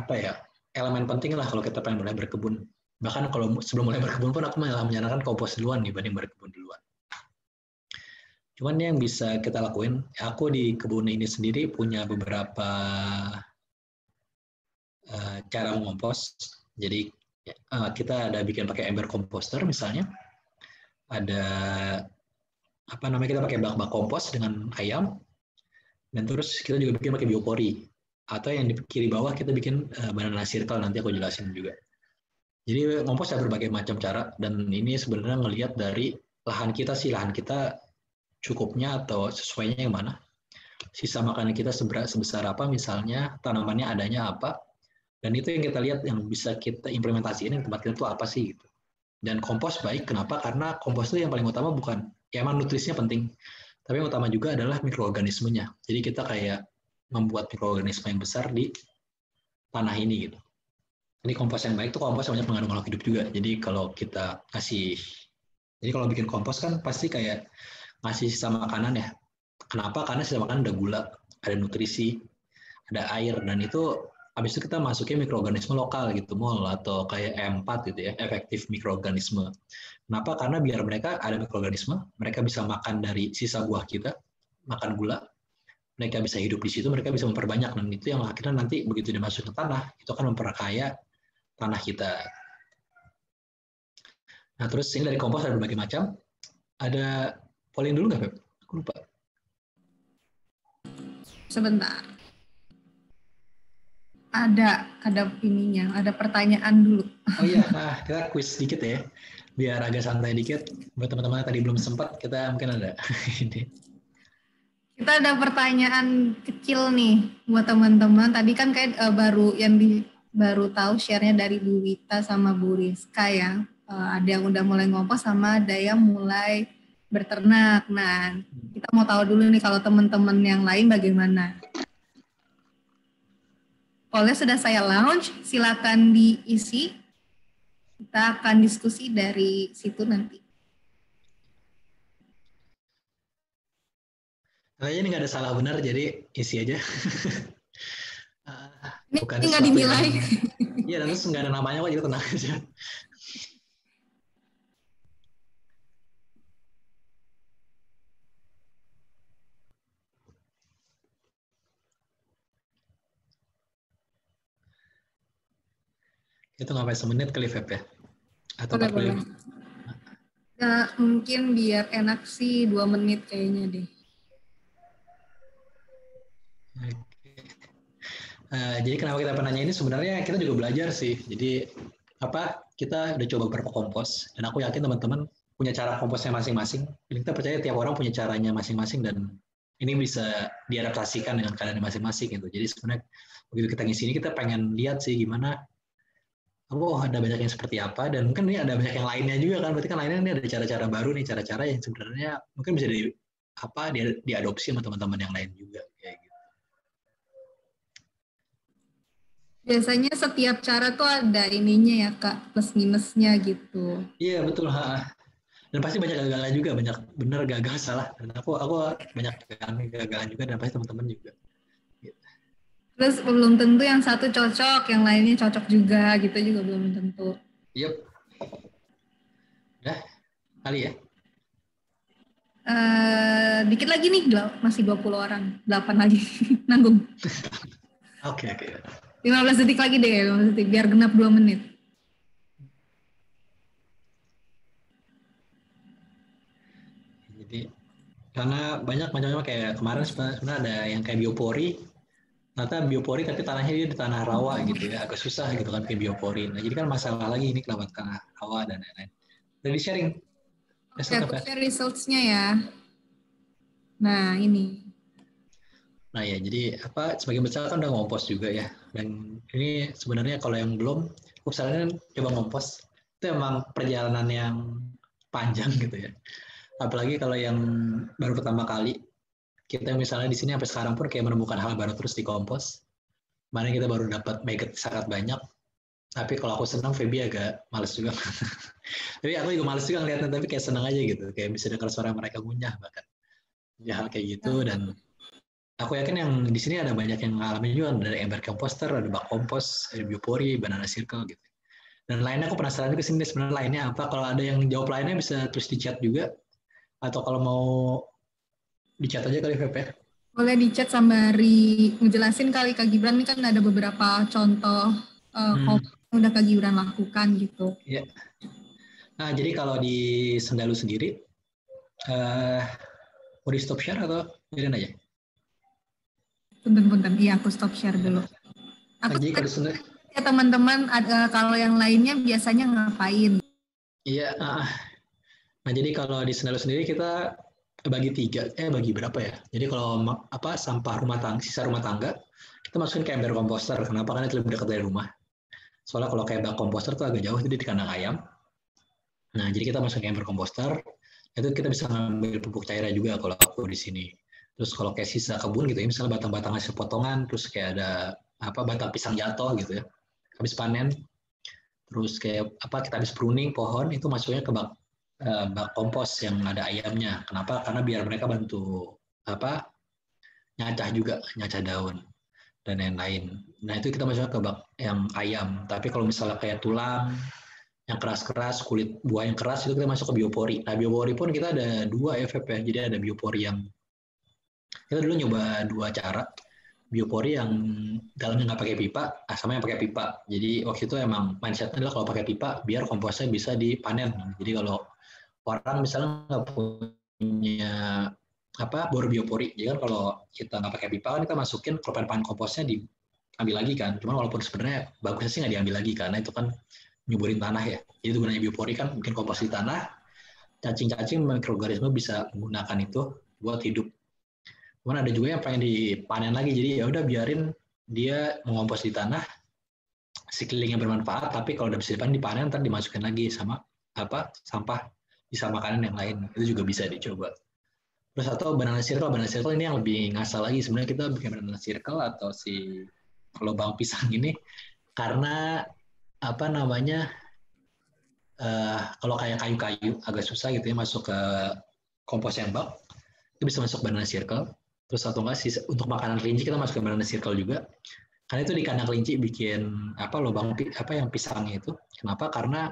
B: elemen penting lah kalau kita pengen mulai berkebun. Bahkan kalau sebelum mulai berkebun pun aku malah menyarankan kompos duluan dibanding berkebun duluan. Cuman yang bisa kita lakuin, aku di kebun ini sendiri punya beberapa cara mengompos. Jadi kita ada bikin pakai ember komposter misalnya. Ada kita pakai bak-bak kompos dengan ayam. Dan terus kita juga bikin pakai biopori. Atau yang di kiri bawah kita bikin banana circle, nanti aku jelasin juga. Jadi ngompos ada berbagai macam cara, dan ini sebenarnya ngelihat dari lahan kita cukupnya atau sesuainya yang mana. Sisa makanan kita sebesar apa, misalnya tanamannya adanya apa, dan itu yang kita lihat yang bisa kita implementasiin di tempat kita itu apa sih gitu. Dan kompos baik, kenapa? Karena kompos itu yang paling utama bukan, ya emang nutrisinya penting, tapi yang utama juga adalah mikroorganismenya. Jadi kita kayak membuat mikroorganisme yang besar di tanah ini gitu. Ini kompos yang baik itu kompos yang banyak mengandung makhluk hidup juga. Jadi kalau bikin kompos kan pasti kayak ngasih sisa makanan ya. Kenapa? Karena sisa makanan ada gula, ada nutrisi, ada air, dan itu habis itu kita masukin mikroorganisme lokal gitu, MOL atau kayak E4 gitu ya, efektif mikroorganisme. Kenapa? Karena biar mereka ada mikroorganisme, mereka bisa makan dari sisa buah kita, makan gula, mereka bisa hidup di situ, mereka bisa memperbanyak, dan itu yang akhirnya nanti begitu dimasukin ke tanah, itu akan memperkaya tanah kita. Nah terus ini dari kompos ada berbagai macam. Ada polling dulu nggak, Beb? Aku lupa.
A: Sebentar. Ada ininya, ada pertanyaan dulu.
B: Oh iya, kita quiz sedikit ya, biar agak santai dikit. Buat teman-teman yang tadi belum sempat, kita mungkin ada ini.
A: Kita ada pertanyaan kecil nih buat teman-teman. Tadi kan kayak baru tahu share-nya dari Bu Wita sama Bu Rizka ya. Ada yang udah mulai ngompos sama ada yang mulai berternak. Nah, kita mau tahu dulu nih kalau teman-teman yang lain bagaimana. Polnya sudah saya launch, silakan diisi. Kita akan diskusi dari situ nanti.
B: Kayaknya ini nggak ada salah benar, jadi isi aja.
A: Bukan ini nggak dinilai.
B: Iya, dan terus nggak ada namanya kok, jadi tenang aja. Itu nggak sampai semenit kali Feb ya? Atau
A: Boleh. Nah, mungkin biar enak sih 2 menit kayaknya deh.
B: Jadi kenapa kita penanya ini sebenarnya kita juga belajar sih. Jadi kita udah coba beberapa kompos dan aku yakin teman-teman punya cara komposnya masing-masing. Dan kita percaya tiap orang punya caranya masing-masing dan ini bisa diadaptasikan dengan keadaan masing-masing gitu. Jadi sebenarnya begitu kita ngisi ini kita pengen lihat sih gimana. Ada banyak yang seperti apa dan mungkin ini ada banyak yang lainnya juga kan. Berarti kan lainnya ini ada cara-cara baru nih, cara-cara yang sebenarnya mungkin bisa diadopsi sama teman-teman yang lain juga kayak gitu.
A: Biasanya setiap cara tuh ada ininya ya Kak, plus minusnya gitu.
B: Iya betul, dan pasti banyak gagalnya juga, banyak bener gagal salah. Dan aku banyak gagalan juga dan pasti teman-teman juga. Gitu.
A: Terus belum tentu yang satu cocok, yang lainnya cocok juga gitu juga belum tentu.
B: Yep. Udah kali ya.
A: Dikit lagi nih, masih 20 orang, 8 lagi nanggung.
B: Oke.
A: 15 detik lagi deh, 15 detik biar genap 2 menit.
B: Jadi karena banyak macam-macam kayak kemarin sebenarnya ada yang kayak biopori. Ternyata biopori tapi tanahnya dia di tanah rawa gitu ya, agak susah gitu kan kayak biopori. Nah jadi kan masalah lagi ini kelewat tanah rawa dan lain-lain. Udah di-sharing?
A: Oke, aku share results-nya ya. Nah ini.
B: Nah ya, jadi sebagian besar kan udah ngompos juga ya. Dan ini sebenarnya kalau yang belum, aku saranin coba ngompos. Itu emang perjalanan yang panjang gitu ya. Apalagi kalau yang baru pertama kali. Kita misalnya di sini sampai sekarang pun kayak menemukan hal baru terus di kompos. Mana kita baru dapat maggot sangat banyak. Tapi kalau aku senang, Feby agak males juga. Tapi aku juga males juga ngeliatnya, tapi kayak senang aja gitu. Kayak bisa dengar suara mereka ngunyah bahkan. Ya hal kayak gitu dan aku yakin yang di sini ada banyak yang ngalamin juga dari ember komposter, ada bak kompos, ada biopori, banana circle gitu. Dan lainnya aku penasaran juga sini sebenarnya lainnya apa. Kalau ada yang jawab lainnya bisa terus di chat juga. Atau kalau mau di chat aja kali VP.
A: Boleh di chat sembari ngejelasin kali Kak Gibran ini kan ada beberapa contoh yang udah Kak Gibran lakukan gitu.
B: Iya. Nah jadi kalau di Sendalu sendiri, mau di stop share atau biarin aja?
A: Punten. Iya, aku stop share dulu. Aku ya teman-teman, kalau yang lainnya biasanya ngapain?
B: Iya. Nah, jadi kalau di Sendalu sendiri kita bagi berapa ya? Jadi kalau sampah sisa rumah tangga, kita masukin ke ember komposter. Kenapa? Karena itu lebih dekat dari rumah. Soalnya kalau kayak bak komposter tuh agak jauh, jadi di kandang ayam. Nah, jadi kita masukin ke ember komposter, itu kita bisa ngambil pupuk cairnya juga kalau aku di sini. Terus kalau kayak sisa kebun gitu ya, misalnya batang-batang hasil potongan, terus kayak ada batang pisang jatuh gitu ya, habis panen, terus kayak kita habis pruning pohon, itu masuknya ke bak kompos yang ada ayamnya. Kenapa? Karena biar mereka bantu nyacah daun dan lain-lain. Nah itu kita masuknya ke bak yang ayam. Tapi kalau misalnya kayak tulang yang keras-keras, kulit buah yang keras, itu kita masuk ke biopori. Nah biopori pun kita ada 2 FF ya. Jadi ada biopori yang kita dulu nyoba 2 cara. Biopori yang dalamnya nggak pakai pipa, sama yang pakai pipa. Jadi waktu itu emang mindsetnya adalah kalau pakai pipa, biar komposnya bisa dipanen. Jadi kalau orang misalnya nggak punya bor biopori, jadi kan kalau kita nggak pakai pipa kan kita masukin panen komposnya diambil lagi kan. Cuman walaupun sebenarnya bagusnya sih nggak diambil lagi karena itu kan nyuburin tanah ya. Jadi itu gunanya biopori kan bikin kompos di tanah, cacing-cacing mikroorganisme bisa menggunakan itu buat hidup. Cuman ada juga yang pengen dipanen lagi, jadi ya udah biarin dia mengompos di tanah, sekelilingnya bermanfaat, tapi kalau udah bisa dipanen ntar dimasukin lagi sama sampah bisa makanan yang lain, itu juga bisa dicoba. Terus atau banana circle ini yang lebih ngasal lagi. Sebenarnya kita bikin banana circle atau si lubang pisang ini karena kalau kayak kayu-kayu agak susah gitu ya masuk ke kompos yang bak, itu bisa masuk banana circle. Terus atau enggak sih untuk makanan kelinci kita masuk ke banana circle juga. Karena itu di kandang kelinci bikin lubang yang pisangnya itu. Kenapa? Karena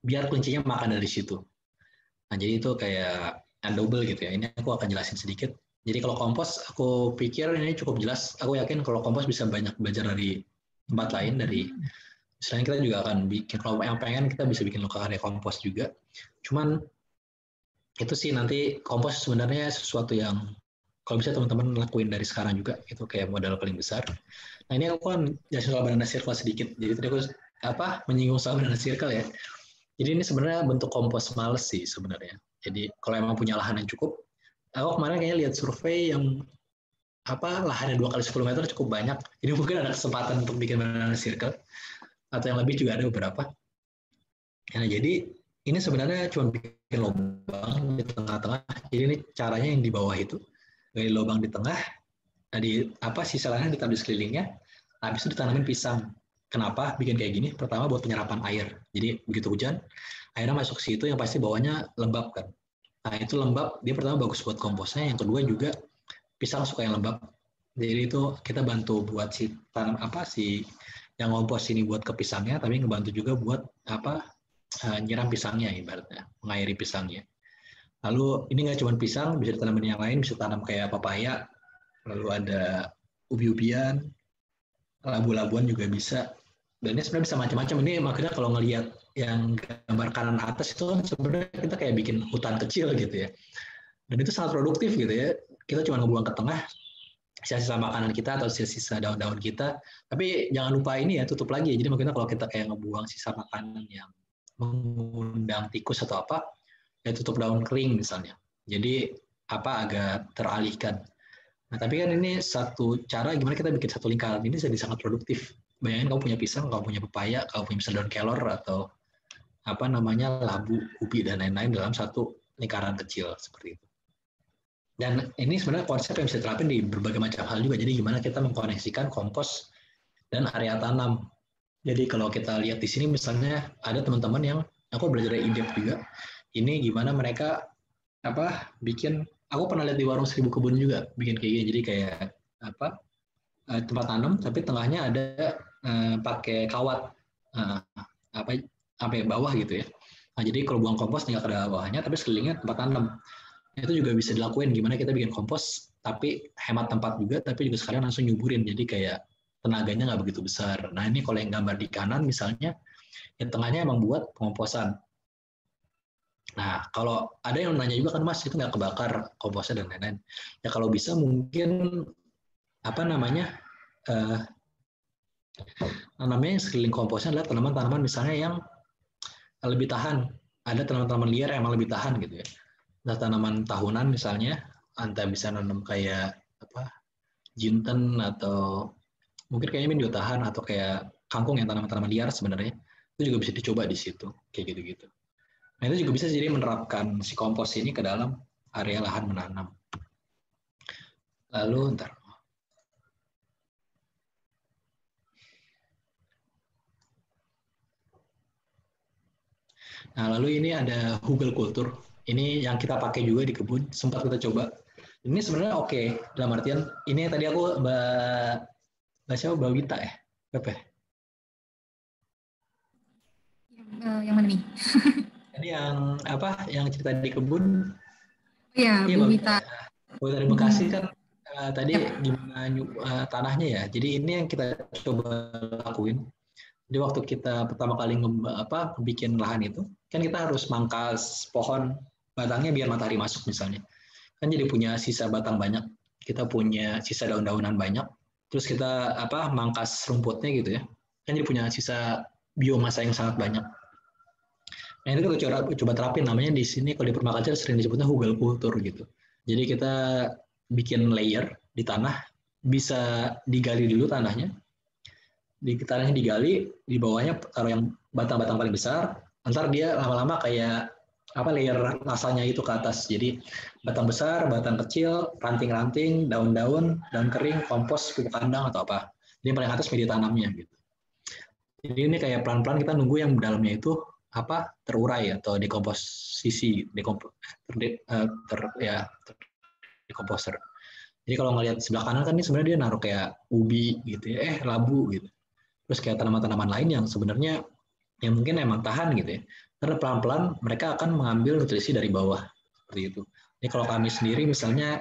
B: biar kelincinya makan dari situ. Nah, jadi itu kayak double gitu ya. Ini aku akan jelasin sedikit. Jadi kalau kompos, aku pikir ini cukup jelas. Aku yakin kalau kompos bisa banyak belajar dari tempat lain, dari Selain kita juga akan bikin, kalau yang pengen kita bisa bikin lokakarya kompos juga. Cuman itu sih nanti kompos sebenarnya sesuatu yang kalau bisa teman-teman lakuin dari sekarang juga, itu kayak modal paling besar. Nah ini aku kan jelasin soal banana circle sedikit, jadi tadi aku menyinggung soal banana circle ya. Jadi ini sebenarnya bentuk kompos males sih sebenarnya. Jadi kalau emang punya lahan yang cukup, aku kemarin kayaknya lihat survei yang lahannya 2 kali 10 meter cukup banyak. Jadi mungkin ada kesempatan untuk bikin banana circle, atau yang lebih juga ada beberapa. Nah jadi ini sebenarnya cuma bikin lubang di tengah-tengah. Jadi ini caranya yang di bawah itu, gali lubang di tengah, sisa lahannya ditaruh di sekelilingnya, habis itu ditanamin pisang. Kenapa bikin kayak gini? Pertama buat penyerapan air. Jadi begitu hujan, airnya masuk ke situ, yang pasti bawahnya lembab kan. Nah itu lembab, dia pertama bagus buat komposnya. Yang kedua juga pisang suka yang lembab. Jadi itu kita bantu buat si yang kompos ini buat ke pisangnya, tapi ngebantu juga buat nyiram pisangnya ibaratnya, mengairi pisangnya. Lalu ini nggak cuma pisang, bisa ditanamin yang lain, bisa tanam kayak papaya, lalu ada ubi-ubian, labu-labuan juga bisa. Dan ini sebenarnya bisa macam-macam. Ini makanya kalau ngelihat yang gambar kanan atas itu kan sebenarnya kita kayak bikin hutan kecil gitu ya. Dan itu sangat produktif gitu ya. Kita cuma ngebuang ke tengah sisa-sisa makanan kita atau sisa-sisa daun-daun kita. Tapi jangan lupa ini ya, tutup lagi. Jadi makanya kalau kita kayak ngebuang sisa makanan yang mengundang tikus atau ya tutup daun kering misalnya. Jadi agak teralihkan. Nah, tapi kan ini satu cara gimana kita bikin satu lingkaran ini jadi sangat produktif. Bayangin kamu punya pisang, kamu punya pepaya, kamu punya misalnya daun kelor atau labu, ubi dan lain-lain dalam satu lingkaran kecil seperti itu. Dan ini sebenarnya konsep yang bisa diterapin di berbagai macam hal juga. Jadi gimana kita mengkoneksikan kompos dan area tanam. Jadi kalau kita lihat di sini misalnya ada teman-teman yang aku belajar dari IDEP juga. Ini gimana mereka bikin, aku pernah lihat di warung 1000 kebun juga bikin kayak gini. Jadi kayak tempat tanam tapi tengahnya ada pakai kawat bawah gitu ya. Nah, jadi kalau buang kompos tinggal ke bawahnya tapi sekelilingnya tempat tanam. Itu juga bisa dilakuin gimana kita bikin kompos tapi hemat tempat juga, tapi juga sekalian langsung nyuburin. Jadi kayak tenaganya nggak begitu besar. Nah ini kalau yang gambar di kanan misalnya, yang tengahnya emang buat pengomposan. Nah kalau ada yang nanya juga kan Mas, itu nggak kebakar komposnya dan lain-lain. Ya kalau bisa mungkin namanya sekeliling komposnya adalah tanaman-tanaman misalnya yang lebih tahan. Ada tanaman-tanaman liar yang emang lebih tahan gitu ya. Nah, tanaman tahunan misalnya, Anda bisa nanam kayak jinten atau mungkin kayaknya ini juga tahan, atau kayak kangkung yang tanaman-tanaman liar sebenarnya. Itu juga bisa dicoba di situ, kayak gitu-gitu. Nah, itu juga bisa jadi menerapkan si kompos ini ke dalam area lahan menanam. Lalu, Nah, lalu ini ada Google Kultur. Ini yang kita pakai juga di kebun, sempat kita coba. Ini sebenarnya oke, dalam artian ini tadi aku Mbak Wita ya? Berapa ya?
A: Yang mana nih?
B: Ini yang cerita di kebun.
A: Iya, Bu Wita.
B: Dari Bekasi kan tadi gimana tanahnya ya. Jadi ini yang kita coba lakuin. Jadi waktu kita pertama kali bikin lahan itu, kan kita harus mangkas pohon batangnya biar matahari masuk misalnya. Kan jadi punya sisa batang banyak, kita punya sisa daun-daunan banyak, terus kita mangkas rumputnya gitu ya. Kan jadi punya sisa biomasa yang sangat banyak. Nah itu kita coba terapin, namanya di sini kalau di permaculture sering disebutnya Google Kultur gitu. Jadi kita bikin layer di tanah, bisa digali dulu tanahnya, tanahnya digali, di bawahnya taruh yang batang-batang paling besar, ntar dia lama-lama kayak layer lasanya itu ke atas. Jadi batang besar, batang kecil, ranting-ranting, daun-daun, daun kering, kompos, pupuk kandang atau apa. Jadi paling atas media tanamnya gitu. Jadi ini kayak pelan-pelan kita nunggu yang dalamnya itu terurai atau dekomposisi, dekomposer. Jadi kalau ngelihat sebelah kanan kan ini sebenarnya dia naruh kayak ubi gitu ya, labu gitu. Terus kayak tanaman-tanaman lain yang sebenarnya yang mungkin emang tahan gitu ya. Karena pelan-pelan mereka akan mengambil nutrisi dari bawah seperti itu. Ini kalau kami sendiri misalnya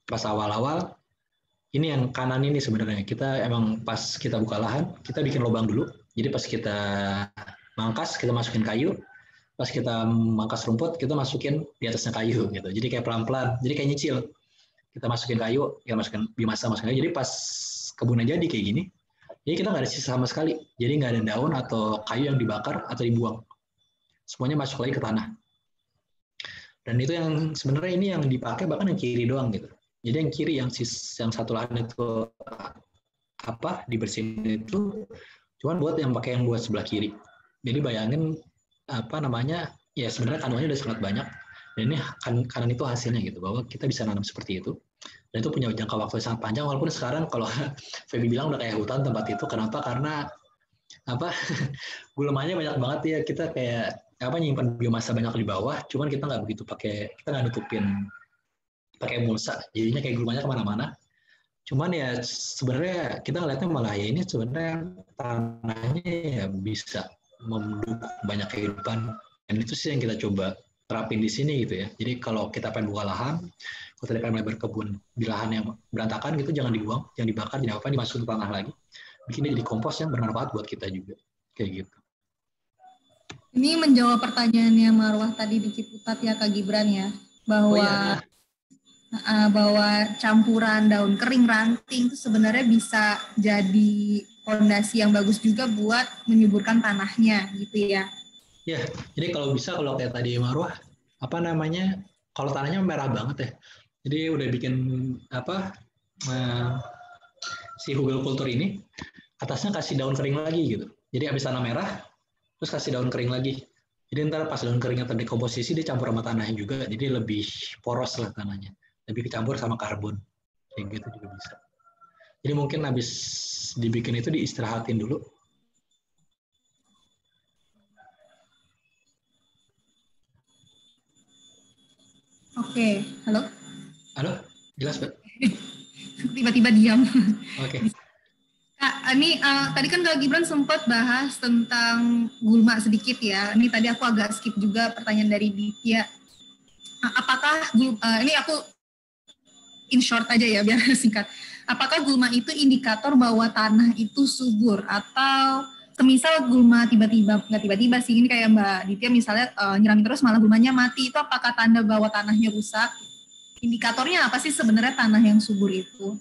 B: pas awal-awal, ini yang kanan ini sebenarnya kita emang pas kita buka lahan, kita bikin lubang dulu. Jadi pas kita mangkas, kita masukin kayu. Pas kita mangkas rumput, kita masukin di atasnya kayu gitu. Jadi kayak pelan-pelan, jadi kayak nyicil. Kita masukin kayu, kita masukin biomasa, masukin kayu. Jadi pas kebunnya jadi kayak gini, jadi kita nggak ada sisa sama sekali. Jadi nggak ada daun atau kayu yang dibakar atau dibuang. Semuanya masuk lagi ke tanah. Dan itu yang sebenarnya ini yang dipakai bahkan yang kiri doang gitu. Jadi yang kiri yang satu lahan itu dibersihin itu cuman buat yang pakai yang buat sebelah kiri. Jadi bayangin ya sebenarnya kandungannya udah sangat banyak. Dan ini kanan itu hasilnya gitu, bahwa kita bisa nanam seperti itu. Dan itu punya jangka waktu yang sangat panjang, walaupun sekarang kalau Feby bilang udah kayak hutan tempat itu. Kenapa? Karena gulmanya banyak banget ya. Kita kayak nyimpan biomasa banyak di bawah, cuman kita nggak begitu kita nggak nutupin pakai mulsa, jadinya kayak gulmanya kemana-mana. Cuman ya sebenarnya kita ngeliatnya malah ya ini sebenarnya tanahnya ya bisa mendukung banyak kehidupan, dan itu sih yang kita coba terapin di sini gitu ya. Jadi kalau kita pengen buka lahan, kalau kita pengen berkebun di lahan yang berantakan gitu, jangan dibuang, jangan dibakar, jangan apa, dimasukin ke tanah lagi, bikinnya jadi kompos yang bermanfaat buat kita juga, kayak gitu.
A: Ini menjawab pertanyaannya Marwah tadi di Ciputat ya Kak Gibran ya, bahwa bahwa campuran daun kering ranting itu sebenarnya bisa jadi fondasi yang bagus juga buat menyuburkan tanahnya gitu ya.
B: Ya, jadi kalau bisa, kalau kayak tadi Marwah, kalau tanahnya merah banget ya, jadi udah bikin si hugelkultur ini, atasnya kasih daun kering lagi gitu. Jadi habis tanah merah, terus kasih daun kering lagi. Jadi ntar pas daun keringnya terdekomposisi, dia campur sama tanahnya juga, jadi lebih poros lah tanahnya, lebih kecampur sama karbon, kayak gitu juga bisa. Jadi mungkin habis dibikin itu diistirahatin dulu.
A: Oke, halo?
B: Halo, jelas Mbak?
A: Tiba-tiba diam.
B: Oke.
A: Kak, ini tadi kan Kak Gibran sempat bahas tentang gulma sedikit ya. Ini tadi aku agak skip juga pertanyaan dari Ditya. Apakah ini aku in short aja ya biar singkat. Apakah gulma itu indikator bahwa tanah itu subur, atau semisal gulma nggak tiba-tiba sih, ini kayak Mbak Ditya misalnya nyiramin terus malah gulmanya mati, itu apakah tanda bahwa tanahnya rusak? Indikatornya apa sih sebenarnya tanah yang subur itu?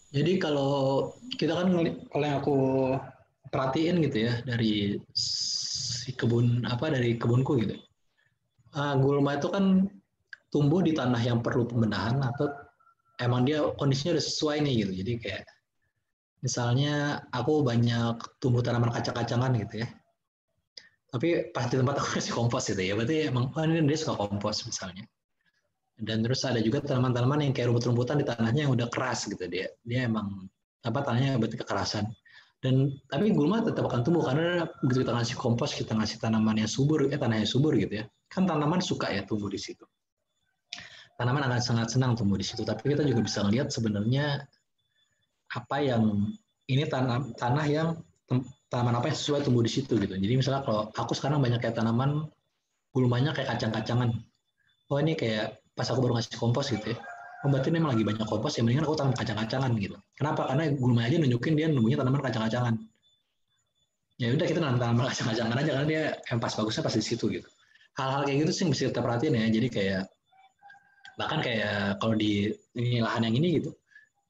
B: Jadi kalau kita kan, kalau yang aku perhatiin gitu ya dari dari kebunku gitu, gulma itu kan tumbuh di tanah yang perlu pembenahan atau emang dia kondisinya udah sesuai nih gitu. Jadi kayak misalnya aku banyak tumbuh tanaman kacang-kacangan gitu ya, tapi pas di tempat aku kasih kompos gitu ya, berarti emang ini dia suka kompos misalnya. Dan terus ada juga tanaman-tanaman yang kayak rumput-rumputan di tanahnya yang udah keras gitu, dia emang tanahnya berarti kekerasan. Tapi gulma tetap akan tumbuh karena begitu kita ngasih kompos, kita ngasih tanaman yang subur, tanah yang subur gitu ya, kan tanaman suka ya tumbuh di situ. Tanaman akan sangat senang tumbuh di situ. Tapi kita juga bisa melihat sebenarnya tanaman apa yang sesuai tumbuh di situ gitu. Jadi misalnya kalau aku sekarang banyak kayak tanaman gulmanya kayak kacang-kacangan. Oh ini kayak pas aku baru ngasih kompos gitu ya. Oh berarti memang lagi banyak kompos, ya mendingan aku tanam kacang-kacangan gitu. Kenapa? Karena gulma aja nunjukin dia numbuhnya tanaman kacang-kacangan. Ya udah kita nanam tanaman kacang-kacangan aja karena dia yang pas bagusnya pas di situ gitu. Hal-hal kayak gitu sih yang bisa kita perhatiin ya. Jadi kayak bahkan kayak kalau di lahan yang ini gitu,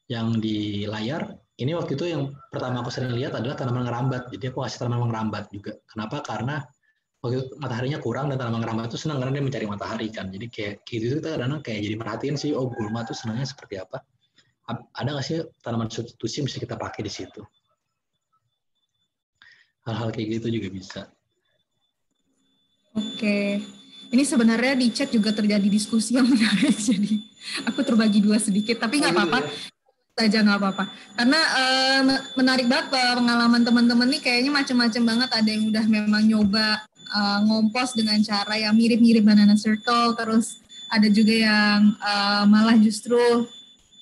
B: yang di layar ini waktu itu yang pertama aku sering lihat adalah tanaman ngerambat. Jadi aku kasih tanaman ngerambat juga. Kenapa? Karena waktu itu mataharinya kurang dan tanaman ngerambat itu senang karena dia mencari matahari kan. Jadi kayak gitu kita kadang kayak jadi merhatiin sih, oh gulma tuh senangnya seperti apa. Ada nggak sih tanaman substitusi yang bisa kita pakai di situ? Hal-hal kayak gitu juga bisa.
A: Oke. Ini sebenarnya di chat juga terjadi diskusi yang menarik, jadi aku terbagi dua sedikit, tapi nggak apa-apa. Saja nggak apa-apa. Karena menarik banget pengalaman teman-teman nih, kayaknya macam-macam banget. Ada yang udah memang nyoba ngompos dengan cara yang mirip-mirip banana circle, terus ada juga yang malah justru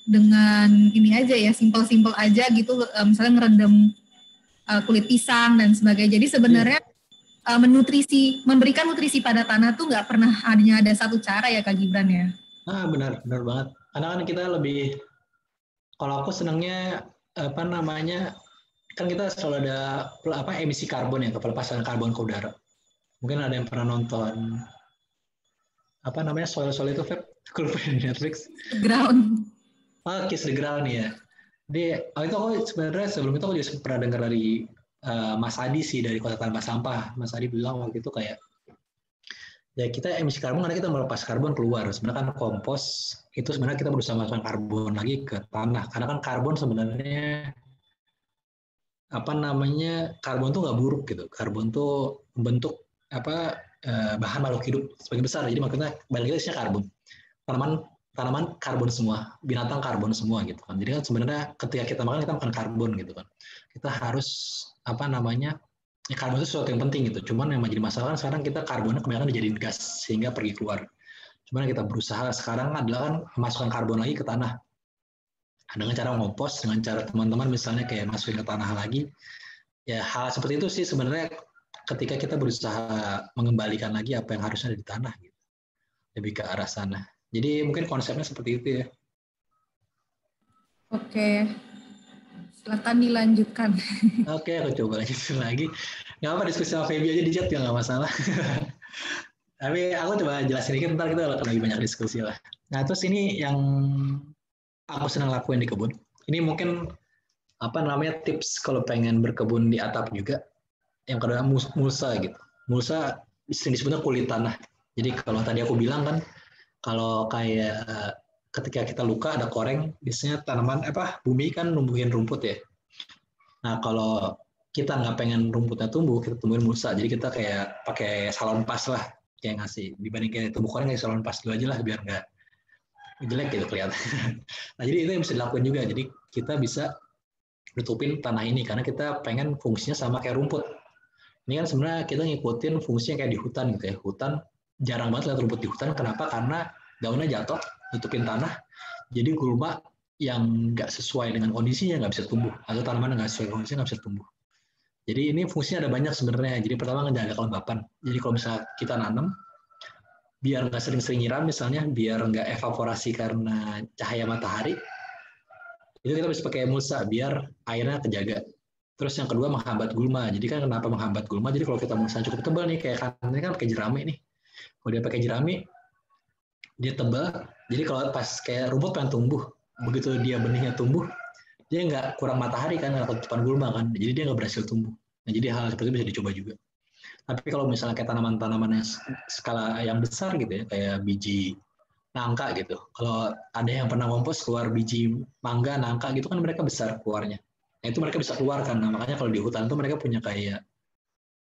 A: dengan ini aja ya, simple-simple aja gitu, misalnya ngerendam kulit pisang dan sebagainya. Jadi sebenarnya memberikan nutrisi pada tanah tuh nggak pernah ada satu cara ya Kak Gibran ya?
B: Benar banget. Karena kan kita lebih, kalau aku senangnya apa namanya, kan kita selalu ada emisi karbon ya, pelepasan karbon ke udara. Mungkin ada yang pernah nonton apa namanya soil itu, Feb? Lupa di Netflix.
A: Ground.
B: Kiss the Ground ya. Itu aku sebenarnya sebelum itu aku juga pernah dengar dari Mas Adi sih, dari Kota Tanpa Sampah. Mas Adi bilang waktu itu kayak, ya kita emisi karbon karena kita melepas karbon keluar. Sebenarnya kan kompos itu sebenarnya kita berusaha masukkan karbon lagi ke tanah. Karena kan karbon sebenarnya apa namanya, karbon tuh nggak buruk gitu. Karbon tuh membentuk bahan makhluk hidup sebagian besar. Jadi maksudnya balik lagi isinya karbon. Tanaman karbon semua, binatang karbon semua gitu kan. Jadi kan sebenarnya ketika kita makan karbon gitu kan. Kita harus karbon itu sesuatu yang penting gitu. Cuman yang menjadi masalah kan sekarang kita karbonnya kebanyakan dijadiin gas sehingga pergi keluar. Cuman kita berusaha sekarang adalah kan masukkan karbon lagi ke tanah. Dengan cara ngompos, dengan cara teman-teman misalnya kayak masukin ke tanah lagi. Ya hal seperti itu sih sebenarnya ketika kita berusaha mengembalikan lagi apa yang harusnya ada di tanah gitu. Lebih ke arah sana. Jadi mungkin konsepnya seperti itu ya.
A: Oke. Silakan dilanjutkan.
B: Oke, aku coba lanjutin lagi. Nggak apa, diskusi sama Feby aja di chat ya, nggak masalah. Tapi aku coba jelasin dikit, ntar kita akan lagi banyak diskusi lah. Nah, terus ini yang aku senang lakuin di kebun. Ini mungkin tips kalau pengen berkebun di atap juga. Yang kedua mulsa gitu. Mulsa disebutnya kulit tanah. Jadi kalau tadi aku bilang kan, kalau kayak ketika kita luka ada koreng, biasanya tanaman bumi kan numbuhin rumput ya. Nah kalau kita nggak pengen rumputnya tumbuh, kita tumbuhin mulsa. Jadi kita kayak pakai salon pas lah, kayak ngasih dibanding kayak tumbuh koreng kayak salon pas dulu aja lah biar nggak jelek gitu kelihatan. Nah jadi itu yang bisa dilakukan juga. Jadi kita bisa nutupin tanah ini karena kita pengen fungsinya sama kayak rumput. Ini kan sebenarnya kita ngikutin fungsinya kayak di hutan gitu ya. Hutan jarang banget lihat rumput di hutan. Kenapa? Karena daunnya jatuh, nutupin tanah. Jadi gulma yang nggak sesuai dengan kondisinya nggak bisa tumbuh. Atau tanaman yang nggak sesuai kondisinya nggak bisa tumbuh. Jadi ini fungsinya ada banyak sebenarnya. Jadi pertama ngejaga kelembapan. Jadi kalau misalnya kita nanam, biar nggak sering-sering nyiram misalnya, biar nggak evaporasi karena cahaya matahari, itu kita bisa pakai mulsa biar airnya kejaga. Terus yang kedua menghambat gulma. Jadi kan kenapa menghambat gulma? Jadi kalau kita mulsa cukup tebal nih, kayak ini kan pakai jerami nih. Kalau dia pakai jerami, dia tebal. Jadi kalau pas kayak rumput pengen tumbuh, begitu dia benihnya tumbuh, dia nggak kurang matahari kan, nggak ketutupan gulma kan. Jadi dia nggak berhasil tumbuh. Nah, jadi hal seperti itu bisa dicoba juga. Tapi kalau misalnya kayak tanaman-tanaman yang skala yang besar gitu ya, kayak biji nangka gitu. Kalau ada yang pernah ngompos keluar biji mangga, nangka gitu kan mereka besar keluarnya. Nah, itu mereka bisa keluarkan. Nah, makanya kalau di hutan itu mereka punya kayak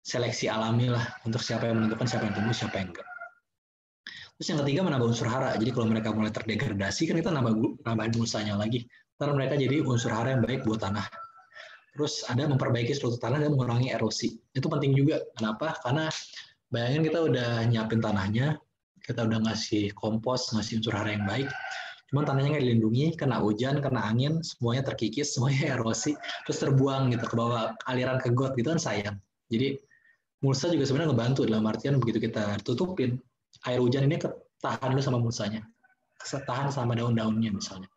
B: seleksi alami lah untuk siapa yang menentukan siapa yang tumbuh, siapa yang enggak. Terus yang ketiga menambah unsur hara. Jadi kalau mereka mulai terdegradasi kan kita nambahin mulsanya lagi. Ntar mereka jadi unsur hara yang baik buat tanah. Terus ada memperbaiki struktur tanah dan mengurangi erosi. Itu penting juga. Kenapa? Karena bayangin kita udah nyiapin tanahnya, kita udah ngasih kompos, ngasih unsur hara yang baik, cuman tanahnya nggak dilindungi, kena hujan, kena angin, semuanya terkikis, semuanya erosi, terus terbuang gitu ke bawah aliran ke got gitu kan sayang. Jadi mulsa juga sebenarnya ngebantu dalam artian begitu kita tutupin, air hujan ini ketahan dulu sama mulsanya, ketahan sama daun-daunnya misalnya.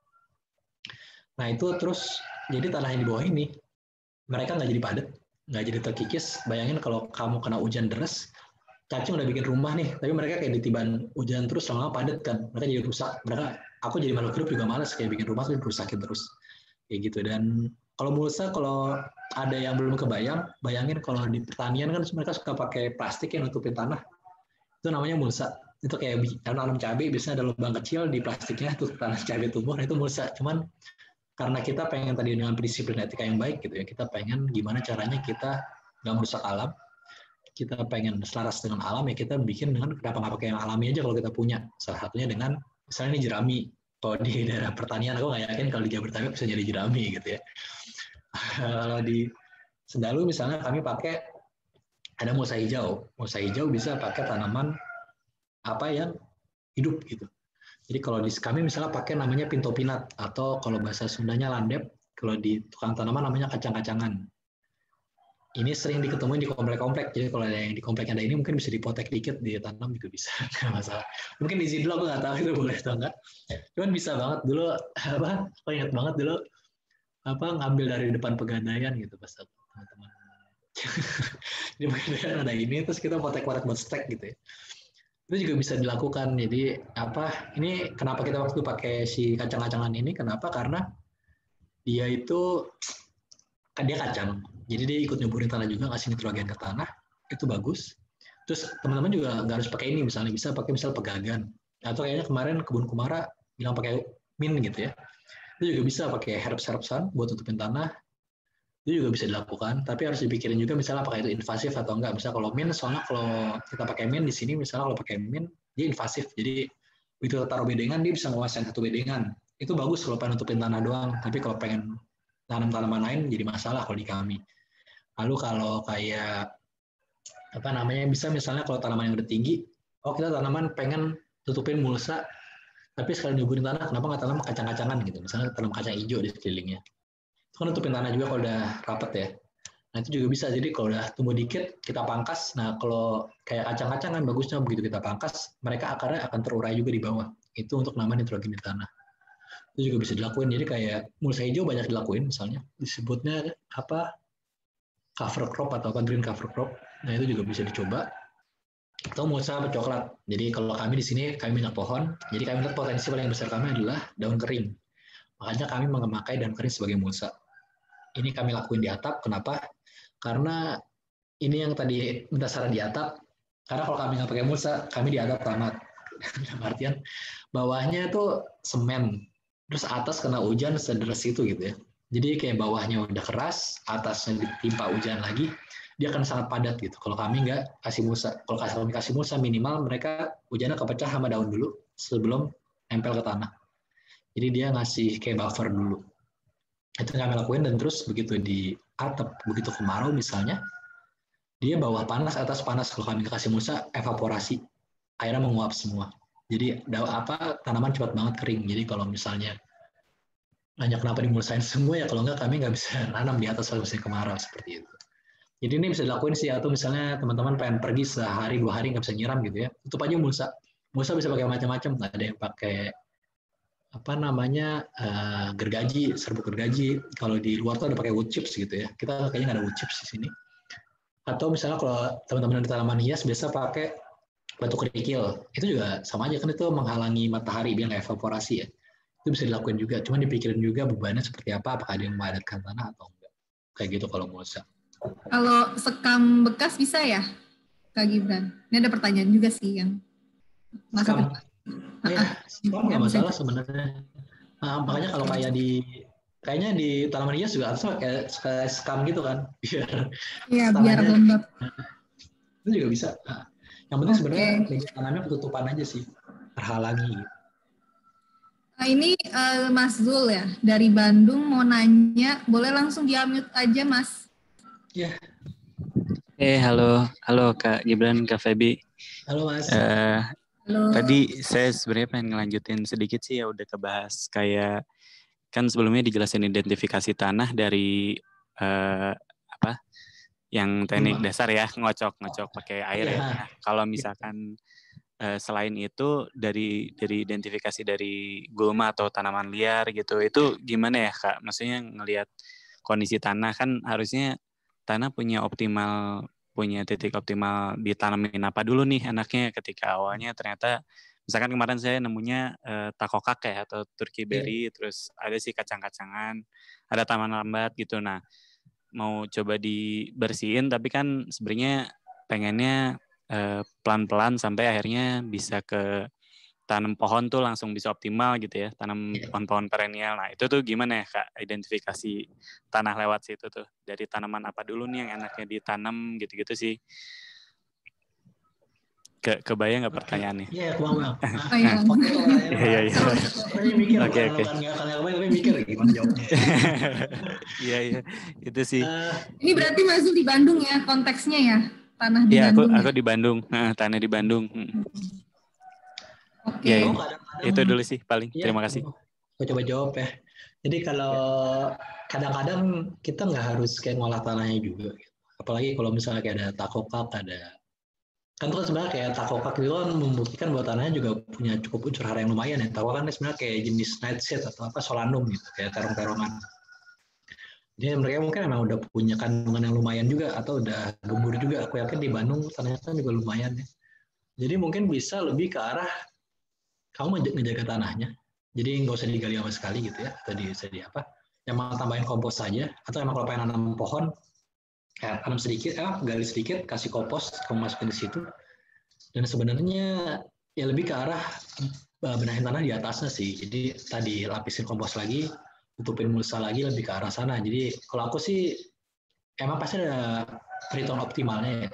B: Nah itu terus jadi tanah yang di bawah ini mereka nggak jadi padat, nggak jadi terkikis. Bayangin kalau kamu kena hujan deras, cacing udah bikin rumah nih, tapi mereka kayak ditiban hujan terus lama-lama padat kan, mereka jadi rusak. Aku jadi makhluk hidup juga malas kayak bikin rumah tapi rusakin terus, kayak gitu. Dan kalau mulsa, kalau ada yang belum kebayang, bayangin kalau di pertanian kan mereka suka pakai plastik yang nutupin tanah, itu namanya mulsa. Itu kayak nanam cabai, biasanya ada lubang kecil di plastiknya tuh tanah cabai tumbuh, nah itu mulsa. Cuman karena kita pengen tadi dengan disiplin etika yang baik gitu ya, kita pengen gimana caranya kita nggak merusak alam, kita pengen selaras dengan alam ya kita bikin dengan kenapa nggak pakai yang alami aja kalau kita punya. Salah satunya dengan misalnya ini jerami. Kalau di daerah pertanian aku nggak yakin kalau di Jabodetabek bisa jadi jerami gitu ya. Kalau di Sendalu misalnya kami pakai ada mulsa hijau. Mulsa hijau bisa pakai tanaman apa yang hidup gitu. Jadi kalau di kami misalnya pakai namanya pintopinat atau kalau bahasa Sundanya landep, kalau di tukang tanaman namanya kacang-kacangan. Ini sering diketemuin di komplek-komplek. Jadi kalau ada yang di komplek ada ini mungkin bisa dipotek dikit, ditanam juga bisa, nggak masalah. Mungkin di sini dulu aku nggak tahu itu boleh atau enggak. Cuman bisa banget dulu, aku ingat banget dulu ngambil dari depan pegadaian gitu pas teman-teman. Di pegadaian ada ini, terus kita potek-potek buat stek gitu ya. Itu juga bisa dilakukan. Jadi ini kenapa kita waktu pakai si kacang-kacangan ini? Kenapa? Karena dia itu kan dia kacang. Jadi dia ikut nyuburin tanah juga, ngasih nitrogen ke tanah. Itu bagus. Terus teman-teman juga nggak harus pakai ini, misalnya bisa pakai misal pegagan. Atau kayaknya kemarin Kebun Kumara bilang pakai min gitu ya. Itu juga bisa pakai herbs-herbsan buat tutupin tanah. Itu juga bisa dilakukan, tapi harus dipikirin juga misalnya apakah itu invasif atau enggak. Misalnya kalau min, soalnya kalau kita pakai min di sini, misalnya kalau pakai min, dia invasif. Jadi begitu taruh bedengan, dia bisa nguasain satu bedengan. Itu bagus kalau pengen nutupin tanah doang, tapi kalau pengen tanam-tanaman lain jadi masalah kalau di kami. Lalu kalau kayak bisa misalnya kalau tanaman yang udah tinggi, kita tanaman pengen tutupin mulsa, tapi sekali nyuburin tanah, kenapa nggak tanam kacang-kacangan gitu? Misalnya tanam kacang hijau di sekelilingnya. Itu kan nutupin tanah juga kalau udah rapet ya. Nah itu juga bisa, jadi kalau udah tumbuh dikit, kita pangkas. Nah kalau kayak kacang-kacangan, bagusnya begitu kita pangkas, mereka akarnya akan terurai juga di bawah. Itu untuk nambah nitrogen di tanah. Itu juga bisa dilakuin, jadi kayak mulsa hijau banyak dilakuin, misalnya disebutnya cover crop atau green cover crop. Nah itu juga bisa dicoba. Atau mulsa coklat. Jadi kalau kami di sini, kami banyak pohon, jadi kami lihat potensi paling besar kami adalah daun kering. Makanya kami memakai daun kering sebagai mulsa. Ini kami lakuin di atap. Kenapa? Karena ini yang tadi minta saran di atap. Karena kalau kami nggak pakai mulsa, kami di atap tamat. Dalam artian bawahnya itu semen, terus atas kena hujan sederas itu gitu ya. Jadi kayak bawahnya udah keras, atasnya ditimpa hujan lagi, dia akan sangat padat gitu. Kalau kami nggak kasih mulsa, kalau kami kasih mulsa minimal mereka hujannya kepecah sama daun dulu sebelum nempel ke tanah. Jadi dia ngasih kayak buffer dulu. Itu yang kami lakuin, dan terus begitu di atap, begitu kemarau misalnya, dia bawah panas, atas panas. Kalau kami kasih mulsa, evaporasi, airnya menguap semua. Jadi tanaman cepat banget kering. Jadi kalau misalnya nanya kenapa dimulsain semua, ya kalau nggak kami nggak bisa nanam di atas kalau misalnya kemarau seperti itu. Jadi ini bisa dilakuin sih, atau misalnya teman-teman pengen pergi sehari 2 hari nggak bisa nyiram gitu ya, tutup aja mulsa. Mulsa bisa pakai macam-macam. Ada yang pakai gergaji, serbuk gergaji. Kalau di luar tuh ada pakai wood chips gitu ya. Kita kayaknya nggak ada wood chips di sini. Atau misalnya kalau teman-teman di tanaman hias biasa pakai batu kerikil. Itu juga sama aja kan, itu menghalangi matahari biar nggak evaporasi ya. Itu bisa dilakuin juga. Cuma dipikirin juga bebannya seperti apa, apakah ada yang memadatkan tanah atau enggak. Kayak gitu kalau mulsa.
A: Kalau sekam bekas bisa ya, Kak Gibran? Ini ada pertanyaan juga sih yang
B: sekam. Sekam nggak masalah sebenarnya. Makanya kalau kayaknya di tanaman hias juga harusnya kayak sekam gitu kan, biar
A: lembab.
B: Itu juga bisa. Yang penting sebenarnya tanamnya ketutupan aja sih, terhalangi.
A: Ini Mas Zul ya, dari Bandung mau nanya, boleh langsung di-unmute aja Mas.
B: Ya.
E: Halo Kak Gibran, Kak Febi.
B: Halo Mas.
A: Halo.
E: Tadi saya sebenarnya pengen ngelanjutin sedikit sih, ya udah kebahas kayak kan sebelumnya dijelasin identifikasi tanah dari yang teknik dasar ya, ngocok pakai air ya. Nah, kalau misalkan selain itu dari identifikasi dari gulma atau tanaman liar gitu, itu gimana ya Kak? Maksudnya ngelihat kondisi tanah, kan harusnya tanah punya titik optimal ditanamin apa dulu nih anaknya. Ketika awalnya ternyata misalkan kemarin saya nemunya takokak ya, atau turkey berry, terus ada sih kacang-kacangan, ada taman lambat gitu. Nah, mau coba dibersihin, tapi kan sebenarnya pengennya pelan-pelan sampai akhirnya bisa ke tanam pohon tuh langsung bisa optimal gitu ya, tanam pohon-pohon perennial. Nah itu tuh gimana ya Kak, identifikasi tanah lewat situ tuh, dari tanaman apa dulu nih yang enaknya ditanam gitu-gitu sih. Kebayang nggak pertanyaannya?
B: Iya, kebayang.
E: Oke.
B: Tapi mikir gimana jawabnya.
E: Iya, itu sih.
A: Ini berarti masuk di Bandung ya konteksnya ya, tanah di Bandung.
E: Iya, aku di Bandung, tanah di Bandung.
A: Oke.
E: Ya, itu dulu sih paling. Terima kasih.
B: Aku coba jawab ya. Jadi kalau kadang-kadang kita nggak harus kayak ngolah tanahnya juga. Apalagi kalau misalnya kayak ada takokak, kan tuh sebenarnya kayak takokak itu kan membuktikan bahwa tanahnya juga punya cukup unsur hara yang lumayan ya. Takokak kan sebenarnya kayak jenis nightshade atau solanum gitu, kayak terong-terongan. Jadi mereka mungkin emang udah punya kandungan yang lumayan juga atau udah gembur juga. Aku yakin di Bandung tanahnya kan juga lumayan ya. Jadi mungkin bisa lebih ke arah kamu menjaga tanahnya. Jadi nggak usah digali sama sekali gitu ya. Atau di apa? Emang tambahin kompos saja. Atau emang kalau pengen nanam pohon, tanam sedikit, gali sedikit, kasih kompos, kamu masukin di situ. Dan sebenarnya ya lebih ke arah benahin tanah di atasnya sih. Jadi tadi lapisin kompos lagi, tutupin mulsa lagi, lebih ke arah sana. Jadi kalau aku sih emang pasti ada perhitungan optimalnya ya.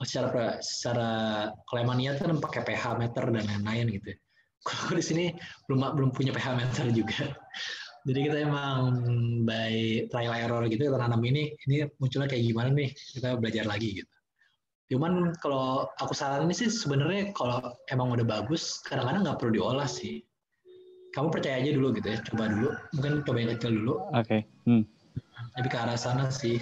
B: Secara kalau emang niat kan pakai pH meter dan lain-lain gitu. Kalau di sini belum punya pH meter juga. Jadi kita emang by trial error gitu kita nanam ini munculnya kayak gimana nih, kita belajar lagi gitu. Cuman kalau aku saranin sih sebenarnya kalau emang udah bagus, kadang-kadang nggak perlu diolah sih. Kamu percaya aja dulu gitu ya, coba dulu. Mungkin coba yang kecil dulu.
E: Oke.
B: Lebih ke arah sana sih.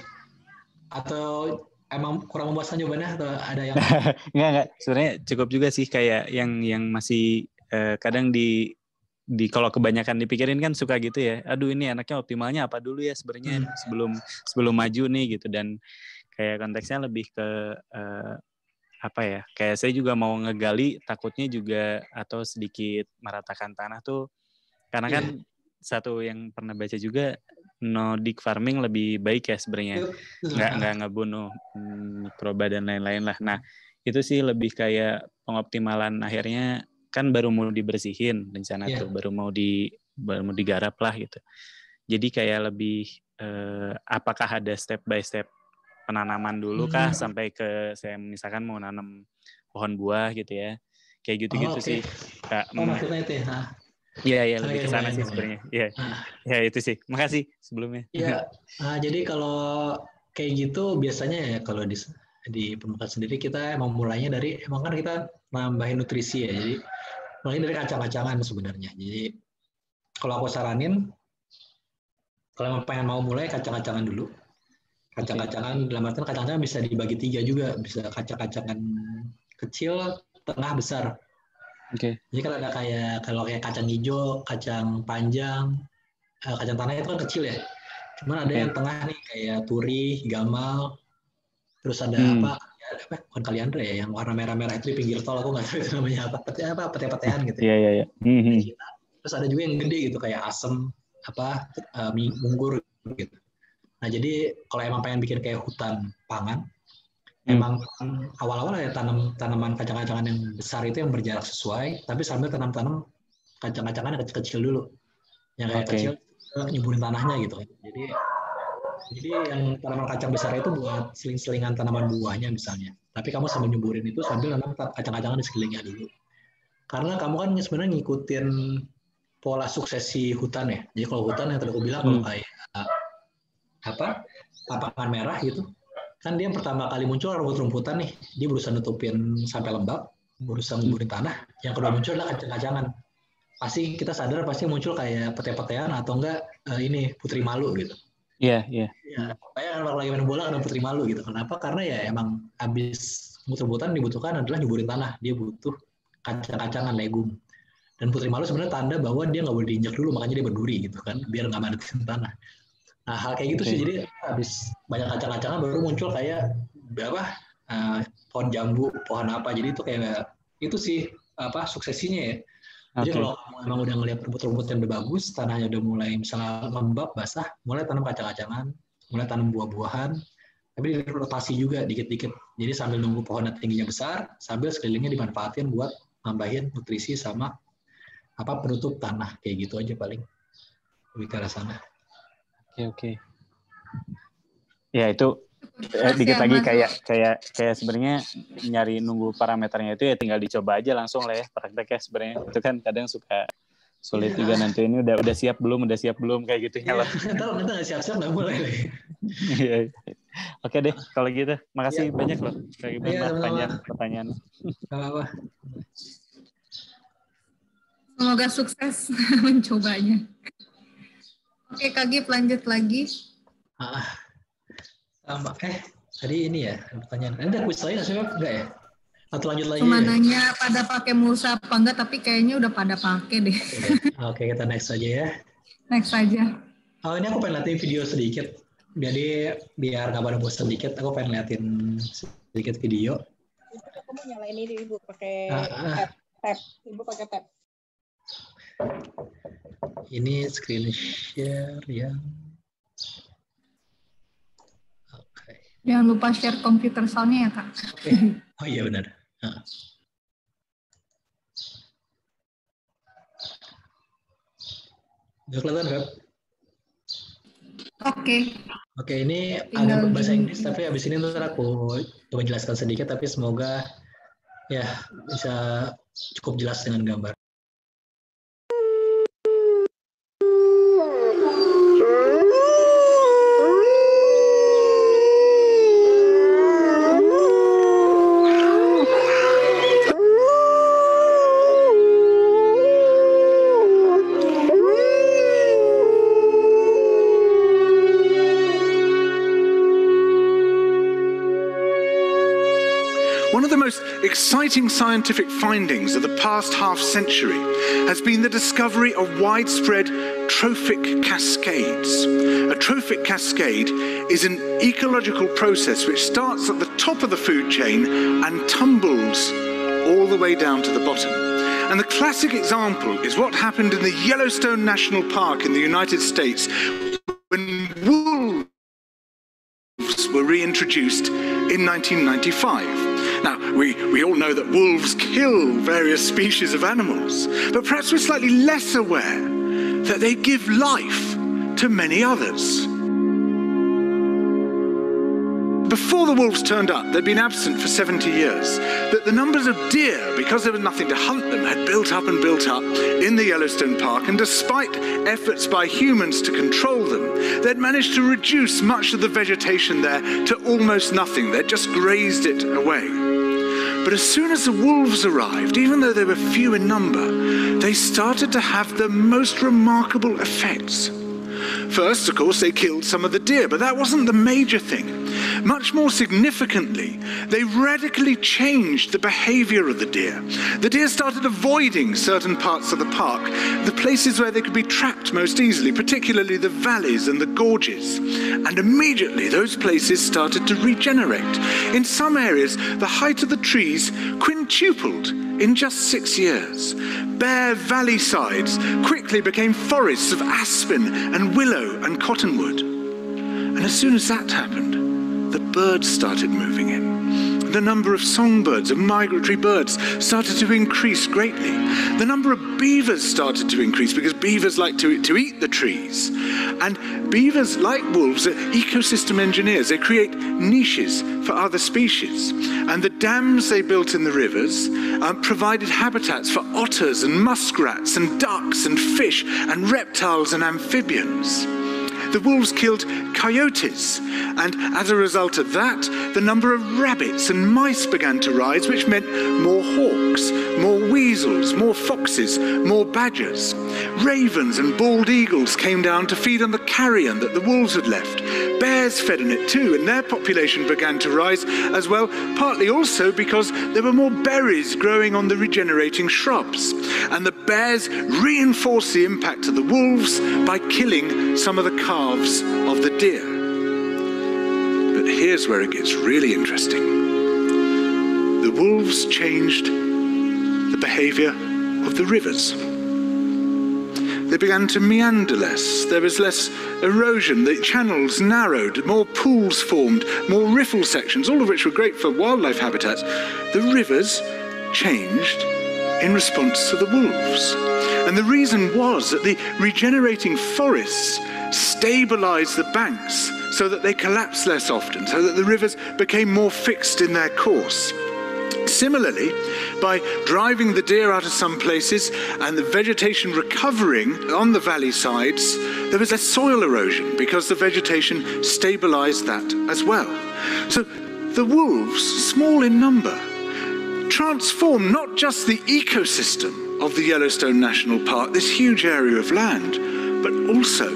B: Atau emang kurang memuaskan jawabannya atau ada yang
E: Enggak. Sebenarnya cukup juga sih kayak yang masih kadang di kalau kebanyakan dipikirin kan suka gitu ya. Aduh ini anaknya optimalnya apa dulu ya sebenarnya sebelum maju nih gitu, dan kayak konteksnya lebih ke apa ya? Kayak saya juga mau ngegali takutnya juga atau sedikit meratakan tanah tuh karena kan satu yang pernah baca juga Nordic farming lebih baik ya sebenarnya, nggak ngebunuh mikroba dan lain-lain lah. Nah itu sih lebih kayak pengoptimalan akhirnya kan baru mau dibersihin rencana tuh, baru mau digarap lah gitu. Jadi kayak lebih apakah ada step by step penanaman dulu kah sampai ke saya misalkan mau nanam pohon buah gitu ya, kayak gitu-gitu sih.
B: Maksudnya itu ya.
E: Iya lebih ke sana sih sebenarnya. Iya itu sih. Makasih sebelumnya.
B: Iya. Jadi kalau kayak gitu biasanya ya kalau di permukaan sendiri kita emang mulainya dari emang kan kita nambahin nutrisi ya. Jadi mulai dari kacang-kacangan sebenarnya. Jadi kalau aku saranin kalau pengen mau mulai kacang-kacangan dulu. Kacang-kacangan dalam artian kacang-kacangan bisa dibagi 3 juga, bisa kacang-kacangan kecil, tengah, besar. Jadi kalau ada kayak kacang hijau, kacang panjang, kacang tanah itu kan kecil ya. Cuman ada yang tengah nih kayak turi, gamal, terus ada bukan kaliandra ya, yang warna merah-merah itu di pinggir tol, aku nggak tahu itu namanya apa, pete-petean gitu.
E: Iya.
B: Terus ada juga yang gede gitu kayak asem, munggur gitu. Nah jadi kalau emang pengen bikin kayak hutan pangan, emang awal-awal ada tanaman kacang-kacangan yang besar itu yang berjarak sesuai, tapi sambil tanam kacang-kacangan yang kecil-kecil dulu. Yang kayak kecil, nyuburin tanahnya gitu kan. Jadi yang tanaman kacang besar itu buat seling-selingan tanaman buahnya misalnya. Tapi kamu sambil nyuburin itu sambil nanam kacang-kacangan di sekelilingnya dulu. Karena kamu kan sebenarnya ngikutin pola suksesi hutan ya. Jadi kalau hutan yang tadi aku bilang kalau kayak lapangan merah gitu, kan dia yang pertama kali muncul rumput-rumputan nih, dia berusaha nutupin sampai lembab, berusaha nguburin tanah. Yang kedua muncul adalah kacang-kacangan. Pasti kita sadar pasti muncul kayak pete-petean atau enggak ini putri malu gitu.
E: Iya.
B: Ya, kayak kalau lagi main bola ada putri malu gitu. Kenapa? Karena ya emang habis rumput-rumputan dibutuhkan adalah nyuburin tanah. Dia butuh kacang-kacangan legum. Dan putri malu sebenarnya tanda bahwa dia nggak boleh diinjak dulu, makanya dia berduri gitu kan, biar nggak manasin tanah. Nah, hal kayak gitu sih, jadi habis banyak kacang-kacangan baru muncul kayak pohon jambu, pohon apa. Jadi itu kayak itu sih suksesinya ya. Jadi kalau emang udah ngelihat rumput-rumput yang udah bagus, tanahnya udah mulai misalnya lembab, basah, mulai tanam kacang-kacangan, mulai tanam buah-buahan, tapi dirotasi juga dikit-dikit. Jadi sambil nunggu pohonnya tingginya besar, sambil sekelilingnya dimanfaatin buat nambahin nutrisi sama penutup tanah, kayak gitu aja paling. Lebih ke arah sana.
E: Oke. Ya itu dikit lagi kayak sebenarnya nyari nunggu parameternya itu ya tinggal dicoba aja langsung lah ya, praktek ya sebenarnya. Itu kan kadang suka sulit juga nanti ini udah siap belum kayak gitu ya loh.
B: Kalau kita nggak siap-siap nggak mulai.
E: Oke deh kalau gitu. Makasih banyak loh. Kayak banyak pertanyaan.
B: Apa?
A: Semoga sukses mencobanya. Oke, Kak Gip, lanjut lagi.
B: Tadi ini ya pertanyaan. Ada quiz lain nggak enggak ya? Atau lanjut lagi?
A: Cuma nanya pada pakai mulsa apa enggak, tapi kayaknya udah pada pakai deh.
B: Oke, kita next aja ya.
A: Next aja.
B: Oh, ini aku pengen liatin video sedikit. Jadi biar nggak pada bosan sedikit, aku pengen liatin sedikit video.
C: Kamu nyalain ini Ibu pakai tab. Ibu pakai tab.
B: Ini screen share ya. Oke.
A: Jangan lupa share komputer soundnya ya Kak.
B: Oh iya benar. Udah kelihatan Feb? Oke, ini agak bahasa Inggris tapi habis ini ntar aku coba jelaskan sedikit tapi semoga ya bisa cukup jelas dengan gambar.
F: Exciting scientific findings of the past half century has been the discovery of widespread trophic cascades. A trophic cascade is an ecological process which starts at the top of the food chain and tumbles all the way down to the bottom. And the classic example is what happened in the Yellowstone National Park in the United States when wolves were reintroduced in 1995. Now, we all know that wolves kill various species of animals, but perhaps we're slightly less aware that they give life to many others. Before the wolves turned up, they'd been absent for 70 years, that the numbers of deer, because there was nothing to hunt them, had built up and built up in the Yellowstone Park, and despite efforts by humans to control them, they'd managed to reduce much of the vegetation there to almost nothing. They'd just grazed it away. But as soon as the wolves arrived, even though they were few in number, they started to have the most remarkable effects. First, of course, they killed some of the deer, but that wasn't the major thing. Much more significantly, they radically changed the behavior of the deer. The deer started avoiding certain parts of the park, the places where they could be trapped most easily, particularly the valleys and the gorges. And immediately, those places started to regenerate. In some areas, the height of the trees quintupled in just 6 years. Bare valley sides quickly became forests of aspen and willow and cottonwood. And as soon as that happened, the birds started moving in. The number of songbirds, of migratory birds, started to increase greatly. The number of beavers started to increase because beavers like to eat the trees. And beavers, like wolves, are ecosystem engineers. They create niches for other species. And the dams they built in the rivers provided habitats for otters and muskrats and ducks and fish and reptiles and amphibians. The wolves killed coyotes, and as a result of that, the number of rabbits and mice began to rise, which meant more hawks, more weasels, more foxes, more badgers. Ravens and bald eagles came down to feed on the carrion that the wolves had left. Bears fed on it too, and their population began to rise as well, partly also because there were more berries growing on the regenerating shrubs. And the bears reinforced the impact of the wolves by killing some of the calves of the deer. But here's where it gets really interesting. The wolves changed the behavior of the rivers. They began to meander less. There was less erosion. The channels narrowed, more pools formed, more riffle sections, all of which were great for wildlife habitats. The rivers changed in response to the wolves. And the reason was that the regenerating forests stabilized the banks so that they collapsed less often, so that the rivers became more fixed in their course. Similarly, by driving the deer out of some places and the vegetation recovering on the valley sides, there was less soil erosion because the vegetation stabilized that as well. So the wolves, small in number, transformed not just the ecosystem of the Yellowstone National Park, this huge area of land, but also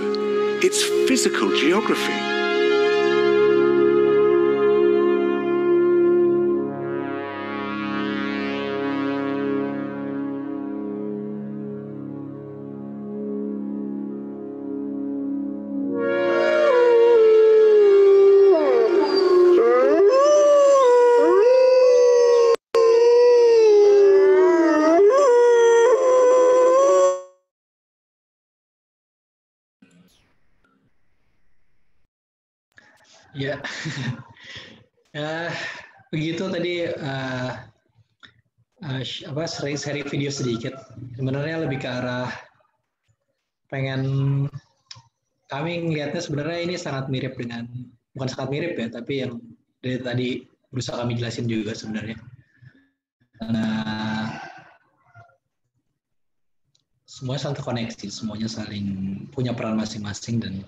F: its physical geography.
B: Ya, begitu tadi seri video sedikit. Sebenarnya lebih ke arah pengen kami ngelihatnya sebenarnya ini sangat mirip dengan, bukan sangat mirip ya, tapi yang dari tadi berusaha kami jelasin juga sebenarnya. Semuanya saling terkoneksi, semuanya saling punya peran masing-masing dan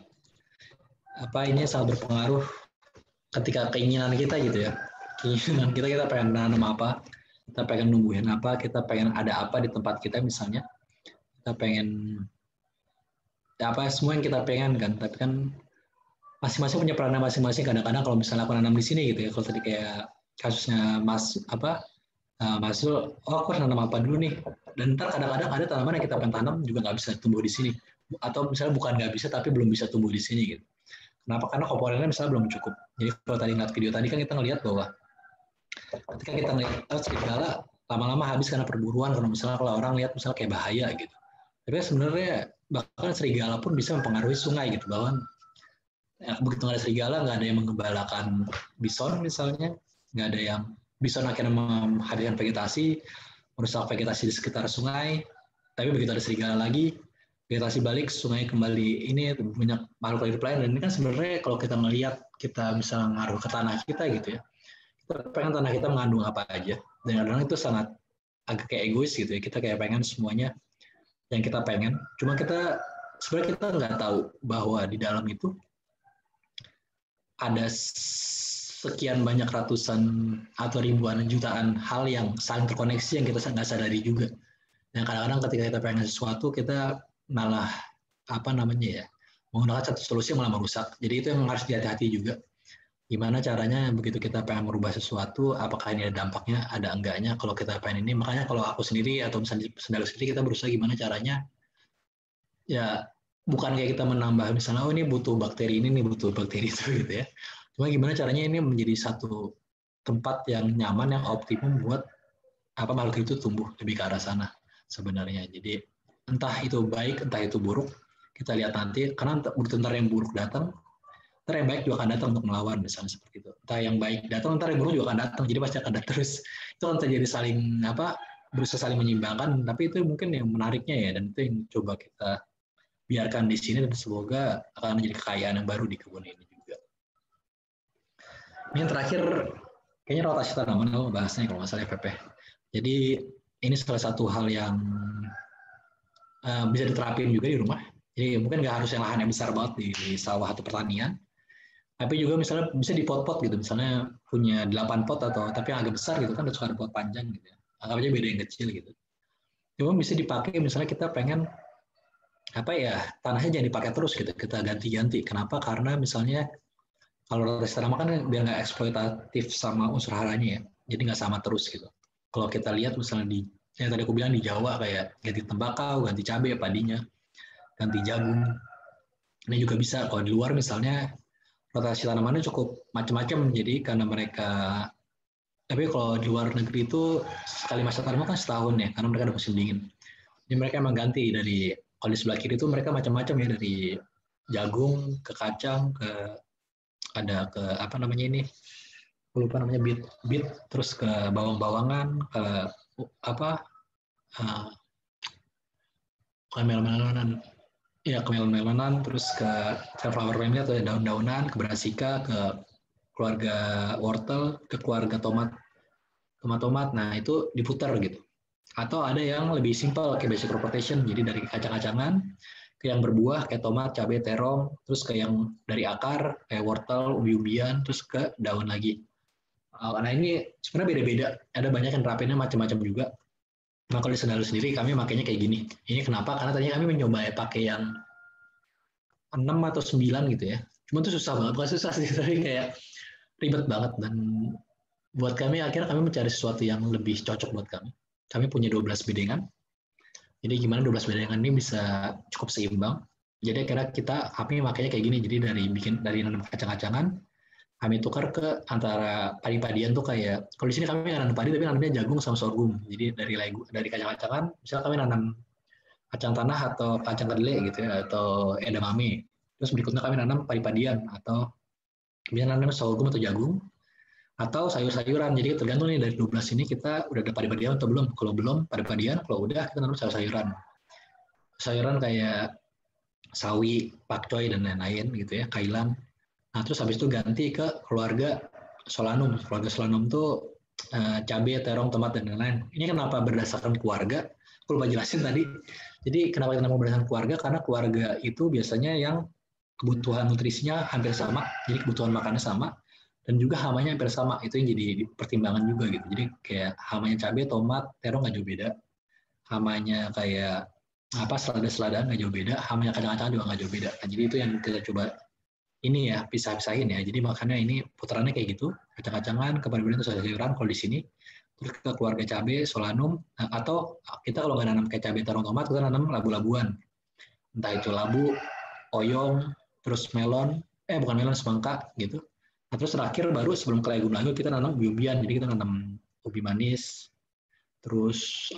B: ini sangat berpengaruh ketika keinginan kita gitu ya. Keinginan kita pengen nanam apa, kita pengen numbuhin apa, kita pengen ada apa di tempat kita misalnya. Kita pengen semua yang kita pengen kan, tapi kan masing-masing punya peran masing-masing. Kadang-kadang kalau misalnya aku nanam di sini gitu ya, kalau tadi kayak kasusnya Masul, aku harus nanam apa dulu nih, dan ntar kadang-kadang ada tanaman yang kita pengen tanam juga nggak bisa tumbuh di sini, atau misalnya bukan nggak bisa tapi belum bisa tumbuh di sini gitu. Kenapa? Karena komponennya misalnya belum cukup. Jadi kalau tadi ngeliat video tadi kan kita ngelihat bahwa ketika kita ngelihat serigala lama-lama habis karena perburuan, karena misalnya kalau orang lihat misalnya kayak bahaya gitu. Tapi sebenarnya bahkan serigala pun bisa mempengaruhi sungai gitu, bahwa begitu nggak ada serigala, nggak ada yang mengembalakan bison misalnya, nggak ada yang bison akhirnya menghadirkan vegetasi, merusak vegetasi di sekitar sungai. Tapi begitu ada serigala lagi, vegetasi balik, sungai kembali, ini banyak makhluk hidup lain. Dan ini kan sebenarnya kalau kita melihat, kita bisa ngaruh ke tanah kita gitu ya, kita pengen tanah kita mengandung apa aja. Dan kadang-kadang itu sangat agak kayak egois gitu ya, kita kayak pengen semuanya yang kita pengen. Cuma sebenarnya kita nggak tahu bahwa di dalam itu ada sekian banyak ratusan atau ribuan jutaan hal yang saling terkoneksi yang kita nggak sadari juga. Dan kadang-kadang ketika kita pengen sesuatu, kita malah menggunakan satu solusi yang malah merusak. Jadi itu yang harus dihati-hati juga. Gimana caranya begitu kita pengen merubah sesuatu, apakah ini ada dampaknya, ada enggaknya kalau kita pengen ini. Makanya kalau aku sendiri atau misalnya Sendal sendiri, kita berusaha gimana caranya, ya bukan kayak kita menambah misalnya, ini butuh bakteri ini, butuh bakteri itu gitu ya. Cuma gimana caranya ini menjadi satu tempat yang nyaman, yang optimum buat makhluk itu tumbuh lebih ke arah sana sebenarnya. Jadi entah itu baik, entah itu buruk, kita lihat nanti. Karena begitu ntar yang buruk datang, ntar yang baik juga akan datang untuk melawan, misalnya seperti itu. Entah yang baik datang, ntar yang buruk juga akan datang. Jadi pasti akan datang terus. Itu akan terjadi saling berusaha saling menyeimbangkan. Tapi itu mungkin yang menariknya ya, dan itu yang coba kita biarkan di sini, dan semoga akan menjadi kekayaan yang baru di kebun ini juga. Ini yang terakhir, kayaknya rotasi tanaman, aku bahasnya kalau nggak salah FPP. Jadi ini salah satu hal yang bisa diterapin juga di rumah. Jadi mungkin nggak harus yang lahan yang besar banget di sawah atau pertanian, tapi juga misalnya bisa di pot-pot gitu. Misalnya punya 8 pot tapi yang agak besar gitu kan, ada suka ada pot panjang gitu ya. Anggap aja beda yang kecil gitu. Cuma bisa dipakai misalnya kita pengen tanahnya jangan dipakai terus gitu, kita ganti-ganti. Kenapa? Karena misalnya kalau rotasi tanaman kan biar nggak eksploitatif sama unsur haranya ya, jadi nggak sama terus gitu. Kalau kita lihat misalnya yang tadi aku bilang di Jawa, kayak ganti tembakau, ganti cabai padinya, ganti jagung. Ini juga bisa kalau di luar misalnya rotasi tanamannya cukup macam-macam. Jadi karena mereka, tapi kalau di luar negeri itu sekali masa tanaman kan setahun ya, karena mereka ada musim dingin. Jadi mereka emang ganti dari, kalau di sebelah kiri itu mereka macam-macam ya, dari jagung ke kacang ada ke lupa namanya, beet, terus ke bawang-bawangan, ke melon-melonan, terus ke sunflower family atau daun-daunan, ke brassica, ke keluarga wortel, ke keluarga tomat. Nah itu diputar gitu. Atau ada yang lebih simpel kayak basic crop rotation, jadi dari kacang-kacangan ke yang berbuah kayak tomat, cabai, terong, terus ke yang dari akar kayak wortel, ubi-ubian, terus ke daun lagi. Nah ini sebenarnya beda-beda, ada banyak yang terapinnya macam-macam juga. Nah kalau di Sendal sendiri kami makanya kayak gini. Ini kenapa? Karena tadinya kami mencoba pakai yang 6 atau 9 gitu ya. Cuma itu susah banget, bukan susah sih, tapi kayak ribet banget. Dan buat kami akhirnya kami mencari sesuatu yang lebih cocok buat kami. Kami punya 12 bedengan. Jadi gimana 12 bedengan ini bisa cukup seimbang. Jadi akhirnya kami makanya kayak gini. Jadi dari nanam kacang-kacangan, kami tukar ke antara padi-padian tuh kayak, kalau di sini kami nggak nanam padi tapi nanamnya jagung sama sorghum. Jadi dari kacang-kacangan, misalnya kami nanam kacang tanah atau kacang kedelai gitu ya, atau edamame. Terus berikutnya kami nanam padi-padian atau bisa nanam sorghum atau jagung, atau sayur-sayuran. Jadi tergantung nih dari 12 ini kita udah ada padi-padian atau belum. Kalau belum padi-padian, kalau udah kita nanam sayur-sayuran. Sayuran kayak sawi, pakcoy dan lain-lain gitu ya, kailan. Nah terus habis itu ganti ke keluarga solanum. Keluarga solanum tuh cabai, terong, tomat dan lain-lain. Ini kenapa berdasarkan keluarga? Aku lupa jelasin tadi. Jadi kenapa kita nama berdasarkan keluarga? Karena keluarga itu biasanya yang kebutuhan nutrisinya hampir sama, jadi kebutuhan makannya sama. Dan juga hamanya hampir sama, itu yang jadi pertimbangan juga gitu. Jadi kayak hamanya cabai, tomat, terong nggak jauh beda. Hamanya kayak selada-seladaan nggak jauh beda. Hamanya kacang-kacangan juga nggak jauh beda. Nah, jadi itu yang kita coba ini ya, pisah-pisahin ya. Jadi makanya ini putarannya kayak gitu. Kacang-kacangan, kepada-kepada itu sayuran kalau di sini. Terus ke keluarga cabai, solanum. Atau kita kalau nggak nanam kayak cabai, terong, tomat, kita nanam labu-labuan. Entah itu labu, oyong, terus melon, bukan melon, semangka gitu. Nah, terus terakhir baru sebelum ke legume lagi kita nanam ubi-ubian. Jadi kita nanam ubi manis, terus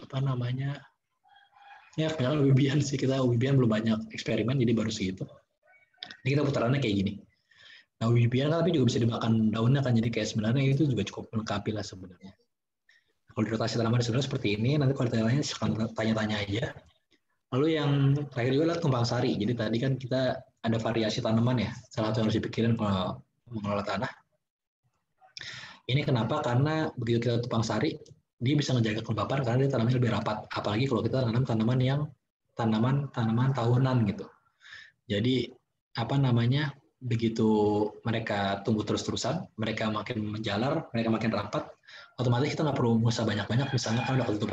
B: ya kebanyakan ubi-ubian sih, kita ubi-ubian belum banyak eksperimen, jadi baru segitu. Jadi kita putarannya kayak gini. Nah ubi-ubian kan tapi juga bisa dimakan daunnya kan, jadi kayak sebenarnya itu juga cukup melengkapi lah sebenarnya. Kalau di rotasi tanaman sebenarnya seperti ini, nanti kalau ditanya silahkan tanya-tanya aja. Lalu yang terakhir juga adalah tumpang sari. Jadi tadi kan kita ada variasi tanaman ya, salah satu yang harus dipikirin kalau mengelola tanah. Ini kenapa? Karena begitu kita tumpang sari, dia bisa menjaga kelembapan karena dia tanamnya lebih rapat. Apalagi kalau kita nanam tanaman yang tanaman tahunan gitu. Jadi begitu mereka tumbuh terus-terusan, mereka makin menjalar, mereka makin rapat, otomatis kita nggak perlu ngusah banyak-banyak. Misalnya kalau udah ketutup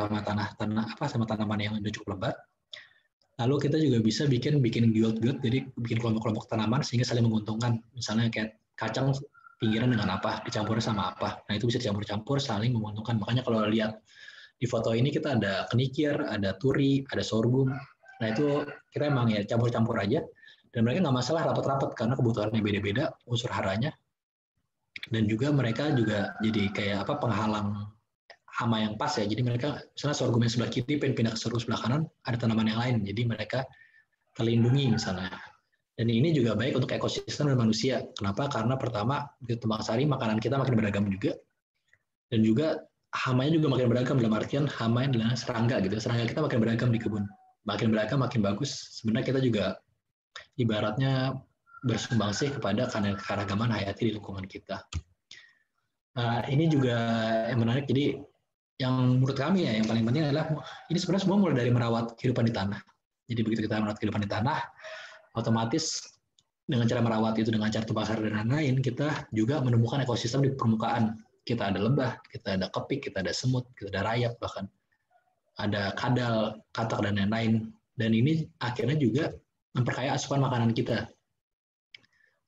B: sama tanaman yang udah cukup lebat. Lalu kita juga bisa bikin giot-giot, jadi bikin kelompok-kelompok tanaman sehingga saling menguntungkan. Misalnya kayak kacang pinggiran dengan apa, dicampur sama apa. Nah itu bisa dicampur-campur, saling menguntungkan. Makanya kalau lihat di foto ini kita ada kenikir, ada turi, ada sorghum. Nah itu kita emang ya campur-campur aja. Dan mereka nggak masalah rapat-rapat karena kebutuhannya beda-beda, unsur haranya. Dan juga mereka juga jadi kayak penghalang hama yang pas ya. Jadi mereka misalnya sorghum yang sebelah kiri pindah ke sorghum sebelah kanan, ada tanaman yang lain. Jadi mereka terlindungi misalnya. Dan ini juga baik untuk ekosistem dan manusia. Kenapa? Karena pertama, di tumpang sari makanan kita makin beragam juga. Dan juga hamanya juga makin beragam, dalam artian hama adalah serangga gitu. Serangga kita makin beragam di kebun. Makin beragam, makin bagus. Sebenarnya kita juga ibaratnya bersumbangsi kepada keragaman hayati di lingkungan kita. Nah, ini juga yang menarik. Jadi yang menurut kami ya, yang paling penting adalah ini sebenarnya semua mulai dari merawat kehidupan di tanah. Jadi begitu kita merawat kehidupan di tanah, otomatis dengan cara merawat itu, dengan cara tumpang sari dan lain-lain, kita juga menemukan ekosistem di permukaan. Kita ada lembah, kita ada kepik, kita ada semut, kita ada rayap, bahkan ada kadal, katak, dan lain-lain. Dan ini akhirnya juga memperkaya asupan makanan kita.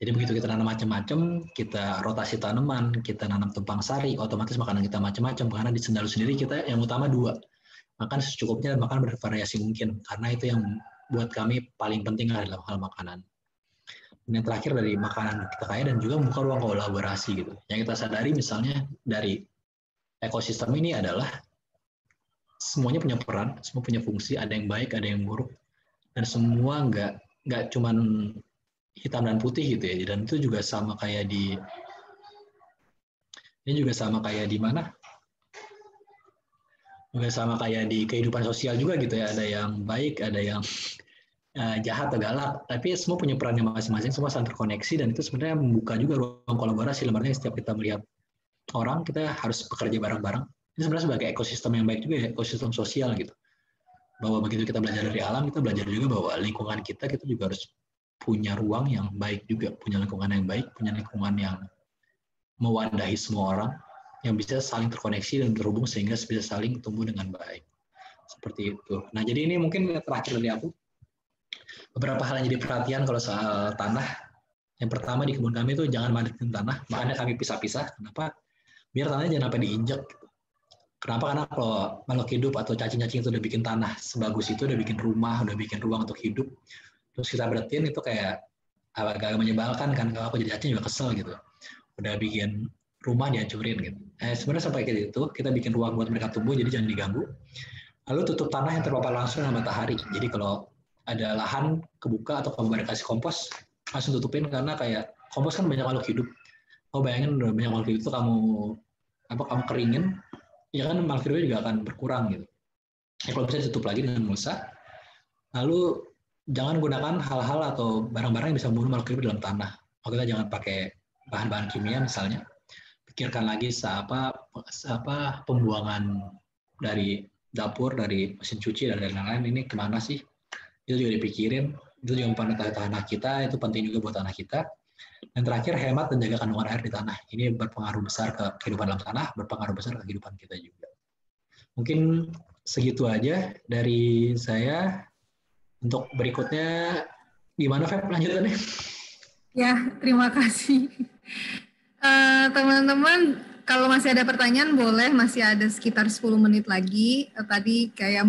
B: Jadi begitu kita nanam macam-macam, kita rotasi tanaman, kita nanam tumpang sari, otomatis makanan kita macam-macam. Karena di Sendalu sendiri kita yang utama 2, makan secukupnya dan makan bervariasi mungkin. Karena itu yang buat kami paling penting adalah hal makanan. Dan yang terakhir dari makanan kita kaya dan juga membuka ruang kolaborasi gitu. Yang kita sadari misalnya dari ekosistem ini adalah semuanya punya peran, semua punya fungsi, ada yang baik, ada yang buruk, dan semua nggak cuman hitam dan putih gitu ya. Dan itu juga sama kayak di mana? Juga sama kayak di kehidupan sosial juga gitu ya. Ada yang baik, ada yang jahat atau galak, tapi semua punya perannya masing-masing, semua saling terkoneksi, dan itu sebenarnya membuka juga ruang kolaborasi. Lembarnya setiap kita melihat orang, kita harus bekerja bareng-bareng. Ini sebenarnya sebagai ekosistem yang baik juga ya, ekosistem sosial gitu. Bahwa begitu kita belajar dari alam, kita belajar juga bahwa lingkungan kita juga harus punya ruang yang baik juga, punya lingkungan yang baik, punya lingkungan yang mewadahi semua orang, yang bisa saling terkoneksi dan terhubung sehingga bisa saling tumbuh dengan baik. Seperti itu. Nah, jadi ini mungkin terakhir dari aku. Beberapa hal yang jadi perhatian kalau soal tanah. Yang pertama di kebun kami itu jangan madatin tanah, makanya kami pisah-pisah. Kenapa? Biar tanahnya jangan sampai diinjak. Kenapa? Karena kalau makhluk hidup atau cacing-cacing itu udah bikin tanah sebagus itu, udah bikin rumah, udah bikin ruang untuk hidup, terus kita beratin itu kayak agak menyebalkan kan. Kalau aku jadi cacing juga kesel gitu. Udah bikin rumah dihancurin gitu. Sebenarnya sampai kayak gitu, kita bikin ruang buat mereka tumbuh, jadi jangan diganggu. Lalu tutup tanah yang terpapar langsung dengan matahari. Jadi kalau ada lahan kebuka atau kamu kasih kompos, langsung tutupin, karena kayak kompos kan banyak makhluk hidup. Oh bayangin udah banyak makhluk itu kamu keringin, ya kan makhluk juga akan berkurang gitu. Kalau bisa ditutup lagi dengan mulsa, lalu jangan gunakan hal-hal atau barang-barang yang bisa membunuh makhluk dalam tanah. Kita jangan pakai bahan-bahan kimia misalnya. Pikirkan lagi pembuangan dari dapur, dari mesin cuci, dan lain-lain ini kemana sih? Itu juga dipikirin. Itu juga mempengaruhi tanah kita, itu penting juga buat tanah kita. Dan terakhir, hemat dan jaga kandungan air di tanah. Ini berpengaruh besar ke kehidupan dalam tanah, berpengaruh besar ke kehidupan kita juga. Mungkin segitu aja dari saya. Untuk berikutnya, gimana Feb lanjutannya?
A: Ya, terima kasih. Teman-teman, kalau masih ada pertanyaan boleh, masih ada sekitar 10 menit lagi. Tadi kayak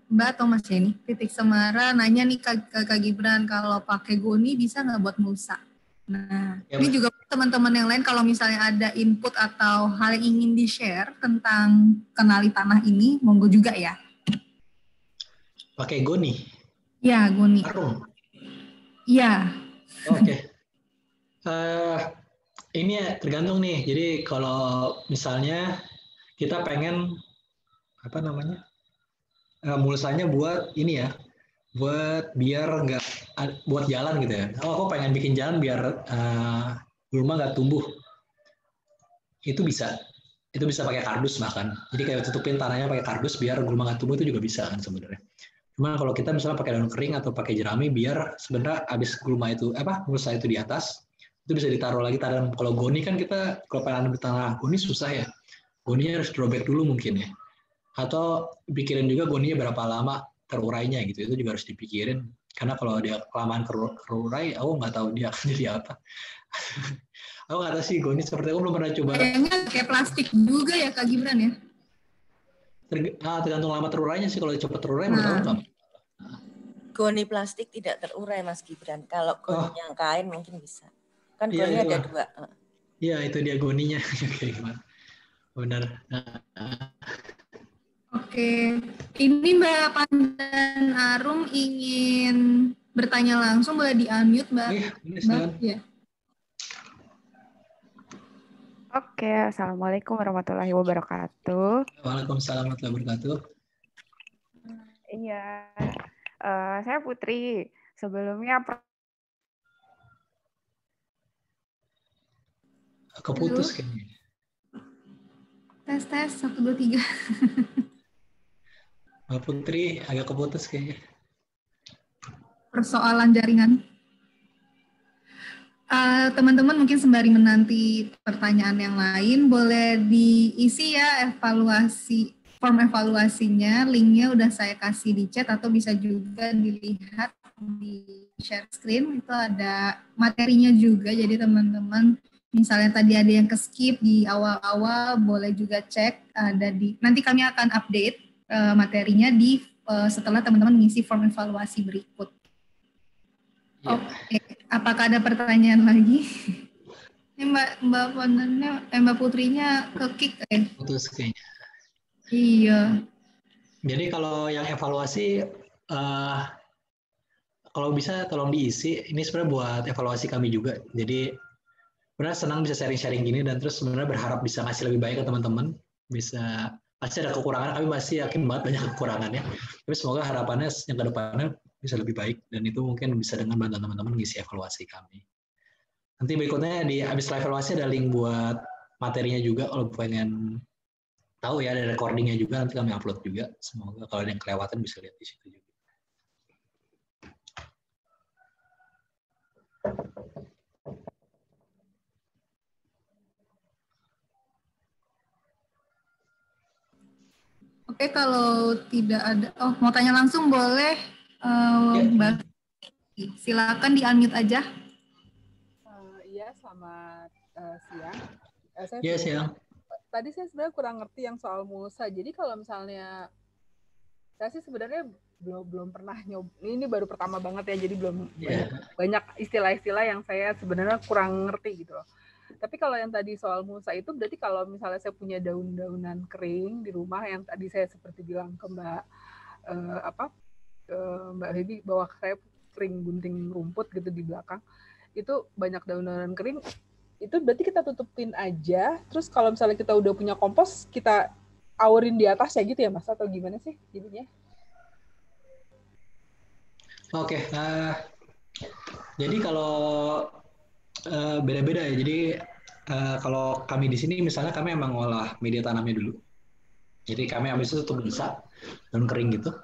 A: Mbak atau Mas Yeni, Titik Semara nanya nih ke Kak Gibran, kalau pakai goni bisa nggak buat mulsa? Nah, ya, ini juga teman-teman yang lain kalau misalnya ada input atau hal yang ingin di-share tentang kenali tanah ini, monggo juga ya.
B: Pakai goni?
A: Ya, goni.
B: Karung?
A: Iya.
B: Oke. Ini ya tergantung nih. Jadi kalau misalnya kita pengen mulsanya buat ini ya, biar nggak buat jalan gitu ya. Aku pengen bikin jalan biar gulma nggak tumbuh. Itu bisa pakai kardus bahkan. Jadi kayak tutupin tanahnya pakai kardus biar gulma nggak tumbuh, itu juga bisa kan sebenarnya. Cuma kalau kita misalnya pakai daun kering atau pakai jerami, biar sebenarnya abis gulma itu mulsa itu di atas, itu bisa ditaruh lagi tanam. Kalau goni kan kita kalau pengen tanah goni susah ya. Goninya harus drawback dulu mungkin ya. Atau pikirin juga goninya berapa lama terurainya gitu. Itu juga harus dipikirin. Karena kalau dia kelamaan terurai, aku nggak tahu dia akan jadi apa. Aku nggak tahu sih goni seperti aku belum pernah coba.
A: Kayaknya kayak plastik juga ya Kak Gibran ya?
B: Tergantung lama terurainya sih. Kalau cepat terurai menurut aku nggak.
G: Goni plastik tidak terurai Mas Gibran. Kalau goni yang kain mungkin bisa. Kan goni ada 2.
B: Iya, itu dia goninya. Benar.
A: Oke, ini Mbak Pandan Arum ingin bertanya langsung, boleh di-unmute Mbak?
B: Mbak,
A: ya.
H: Oke, Assalamualaikum warahmatullahi wabarakatuh.
B: Waalaikumsalam warahmatullahi wabarakatuh.
H: Iya, saya Putri. Sebelumnya
B: keputus kayaknya.
A: Tes 1, 2, 3.
B: Mbak Putri agak keputus kayaknya.
A: Persoalan jaringan. Teman-teman mungkin sembari menanti pertanyaan yang lain, boleh diisi ya form evaluasinya, linknya udah saya kasih di chat atau bisa juga dilihat di share screen, itu ada materinya juga, jadi teman-teman misalnya tadi ada yang ke-skip di awal-awal, boleh juga cek, nanti kami akan update materinya setelah teman-teman mengisi form evaluasi berikut. Ya. Oke, apakah ada pertanyaan lagi? Ini Mbak Putrinya ke-kick
B: Putus kayaknya.
A: Iya.
B: Jadi kalau yang evaluasi, kalau bisa tolong diisi. Ini sebenarnya buat evaluasi kami juga. Jadi sebenarnya senang bisa sharing-sharing gini, dan terus sebenarnya berharap bisa ngasih lebih baik ke teman-teman. Pasti ada kekurangan, kami masih yakin banget banyak kekurangannya. Tapi semoga harapannya yang ke depannya bisa lebih baik, dan itu mungkin bisa dengan bantuan teman-teman ngisi evaluasi kami. Nanti berikutnya habis live evaluasi ada link buat materinya juga, kalau pengen tahu ya, ada recordingnya juga, nanti kami upload juga. Semoga kalau ada yang kelewatan bisa lihat di situ juga.
A: Oke, kalau tidak ada, mau tanya langsung boleh, Mbak. Silakan di-unmute aja.
I: Iya, selamat siang.
B: Iya, siang.
I: Tadi saya sebenarnya kurang ngerti yang soal mulsa. Jadi kalau misalnya, saya sih sebenarnya belum pernah nyoba. Ini baru pertama banget ya, jadi belum banyak istilah-istilah yang saya sebenarnya kurang ngerti gitu loh. Tapi kalau yang tadi soal mulsa itu berarti kalau misalnya saya punya daun-daunan kering di rumah, yang tadi saya seperti bilang ke Mbak Mbak Hebi bahwa saya kering gunting rumput gitu di belakang, itu banyak daun-daunan kering, itu berarti kita tutupin aja, terus kalau misalnya kita udah punya kompos, kita aurin di atas ya gitu ya Mas, atau gimana sih jadinya?
B: Oke, jadi kalau beda-beda ya. Jadi kalau kami di sini misalnya kami emang ngolah media tanamnya dulu. Jadi kami habis itu tutup mulsa dan kering gitu.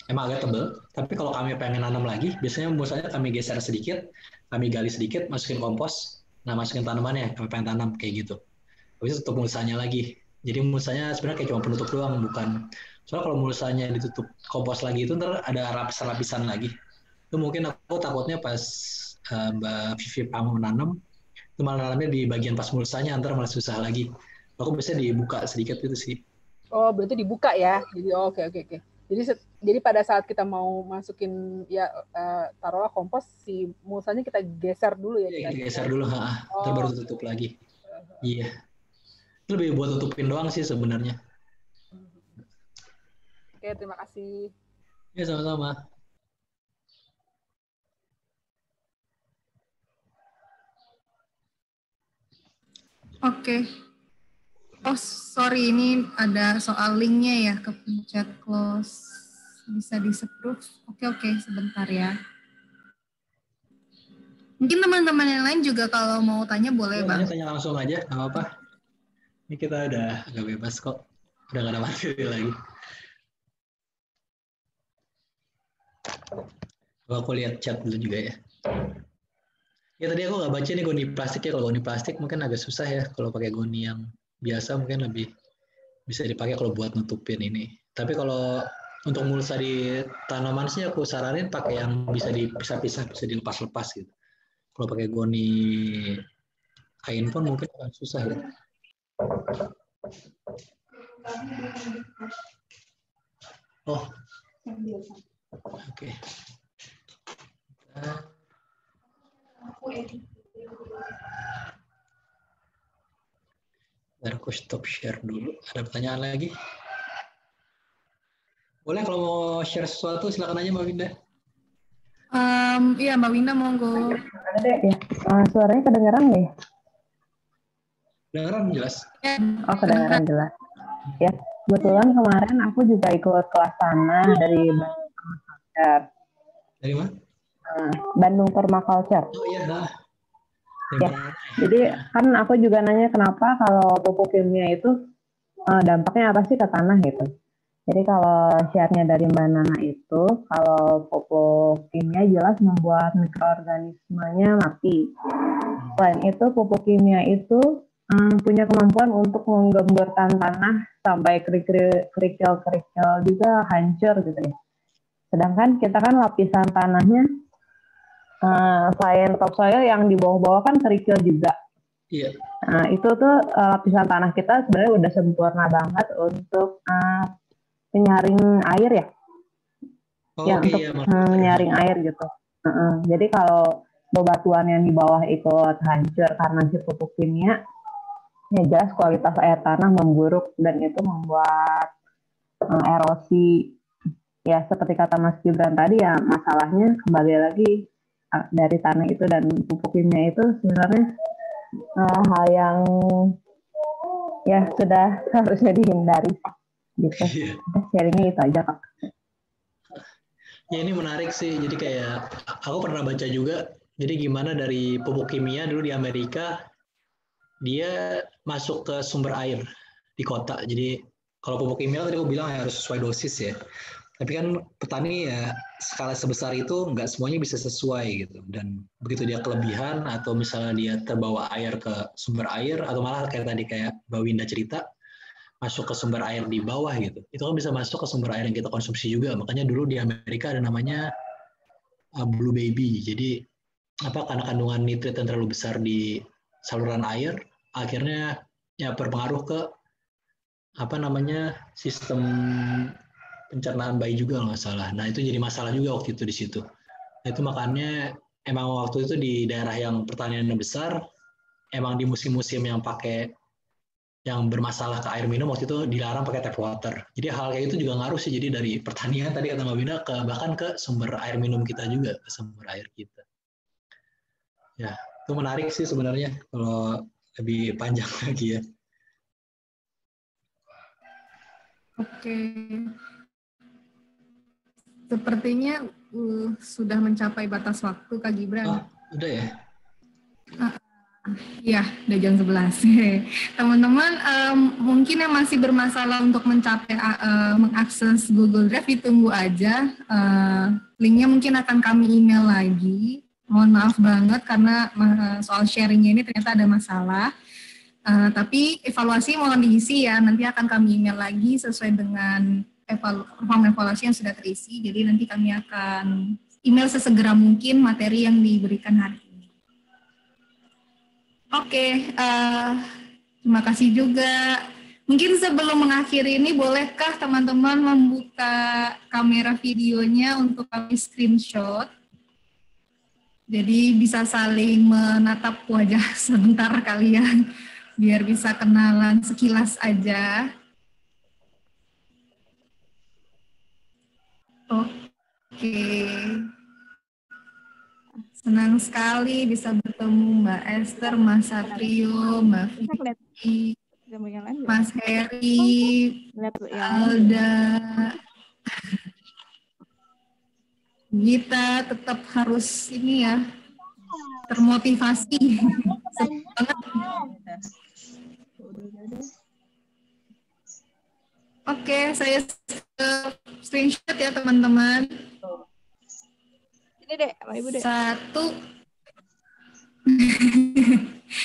B: Emang agak tebal. Tapi kalau kami pengen nanam lagi, biasanya mulsanya kami geser sedikit, kami gali sedikit, masukin kompos. Nah, masukin tanamannya, kami pengen tanam kayak gitu. Habis itu tutup mulsanya lagi. Jadi mulsanya sebenarnya kayak cuma penutup doang, bukan. Soalnya kalau mulsanya ditutup kompos lagi itu ntar ada lapisan lagi. Itu mungkin aku takutnya pas Mbak Vivi mau menanam, itu malah nanamnya di bagian pas mulsanya, ntar malah susah lagi. Aku biasanya dibuka sedikit gitu sih.
I: Oh, berarti dibuka ya. Jadi oke. Jadi pada saat kita mau masukin ya taruhlah kompos, si mulsanya kita geser dulu ya.
B: Iya, kita geser dulu, ntar baru tutup lagi. Iya. Itu lebih buat tutupin doang sih sebenarnya.
I: Oke, terima kasih.
B: Ya, sama-sama.
A: Oke. Oh, sorry, ini ada soal linknya ya, kepencet close. Bisa di-approve. Oke, sebentar ya. Mungkin teman-teman yang lain juga kalau mau tanya boleh, Bang.
B: Tanya langsung aja, nggak apa-apa. Ini kita udah agak bebas kok. Udah nggak ada materi lagi. Aku lihat chat dulu juga ya. Ya tadi aku nggak baca nih goni plastik ya. Kalau goni plastik mungkin agak susah ya. Kalau pakai goni yang biasa mungkin lebih bisa dipakai kalau buat nutupin ini. Tapi kalau untuk mulsa di tanaman sih aku saranin pakai yang bisa dipisah-pisah, bisa dilepas-lepas gitu. Kalau pakai goni kain pun mungkin akan susah ya. Oh, oke. Aku stop share dulu. Ada pertanyaan lagi? Boleh kalau mau share sesuatu silakan aja Mbak Winda.
A: Iya Mbak Winda monggo.
J: Ada deh ya. Suaranya kedengeran nggak ya?
B: Kedengeran jelas.
J: Oh kedengeran jelas. Ya kebetulan kemarin aku juga ikut kelas tanah dari Bandung Permaculture.
B: Dari mana?
J: Bandung Permaculture.
B: Oh iya.
J: Ya, jadi kan aku juga nanya kenapa kalau pupuk kimia itu dampaknya apa sih ke tanah gitu. Jadi kalau share-nya dari Mbak Nana itu, kalau pupuk kimia jelas membuat mikroorganismenya mati. Selain itu pupuk kimia itu punya kemampuan untuk menggemburkan tanah sampai kerikil-kerikil juga hancur gitu ya. Sedangkan kita kan lapisan tanahnya selain topsoil yang di bawah-bawah kan kerikil juga.
B: Iya.
J: Nah, itu tuh lapisan tanah kita sebenarnya udah sempurna banget untuk penyaring air ya. Untuk menyaring air gitu. Jadi kalau bebatuan yang di bawah ikut hancur karena si pupuk kimia, ya jelas kualitas air tanah memburuk dan itu membuat erosi. Ya seperti kata Mas Gibran tadi ya masalahnya kembali lagi dari tanah itu dan pupuk kimia itu sebenarnya hal yang ya sudah harusnya dihindari gitu. Sharingnya itu aja Kak.
B: Ya ini menarik sih. Jadi kayak aku pernah baca juga. Jadi gimana dari pupuk kimia dulu di Amerika dia masuk ke sumber air di kota. Jadi kalau pupuk kimia tadi aku bilang harus sesuai dosis ya. Tapi kan petani ya skala sebesar itu nggak semuanya bisa sesuai gitu. Dan begitu dia kelebihan atau misalnya dia terbawa air ke sumber air atau malah kayak tadi kayak Mbak Winda cerita masuk ke sumber air di bawah gitu. Itu kan bisa masuk ke sumber air yang kita konsumsi juga. Makanya dulu di Amerika ada namanya blue baby. Jadi karena kandungan nitrit yang terlalu besar di saluran air akhirnya ya berpengaruh ke sistem pencernaan bayi juga nggak salah. Nah itu jadi masalah juga waktu itu di situ. Nah, itu makanya emang waktu itu di daerah yang pertaniannya besar, emang di musim-musim yang bermasalah ke air minum waktu itu dilarang pakai tap water. Jadi hal kayak itu juga ngaruh sih. Jadi dari pertanian tadi kata Mbak Bina bahkan ke sumber air minum kita juga, ke sumber air kita. Ya Itu menarik sih sebenarnya kalau lebih panjang lagi ya.
A: Oke. Sepertinya sudah mencapai batas waktu, Kak Gibran.
B: Oh, udah ya?
A: Iya, udah jam 11. Teman-teman, mungkin yang masih bermasalah untuk mencapai mengakses Google Drive, ditunggu aja. Linknya mungkin akan kami email lagi. Mohon maaf banget karena soal sharingnya ini ternyata ada masalah. Tapi evaluasi mohon diisi ya, nanti akan kami email lagi sesuai dengan form evaluasi yang sudah terisi. Jadi nanti kami akan email sesegera mungkin materi yang diberikan hari ini. Oke, terima kasih juga. Mungkin sebelum mengakhiri ini, bolehkah teman-teman membuka kamera videonya untuk kami screenshot? Jadi bisa saling menatap wajah sebentar kalian, biar bisa kenalan sekilas aja. Oke. Senang sekali bisa bertemu Mbak Esther, Mas Satrio, Mbak Vicky, Mas Heri, Alda. Kita tetap harus ini ya, termotivasi. Oke, saya screenshot ya teman-teman.
C: Ini deh, sama Ibu deh.
A: 1,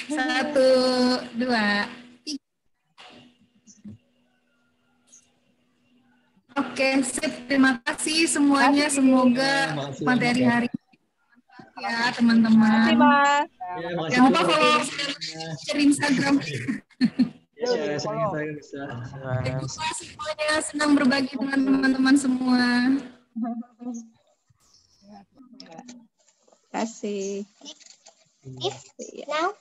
A: 1, 2, 3. Oke, sip. Terima kasih semuanya. Semoga materi hari ini ya teman-teman. Jangan lupa follow share Instagram.
B: Ya, saya bisa.
A: Terima kasih semuanya. Senang berbagi dengan teman-teman semua.
C: Terima kasih.
K: Now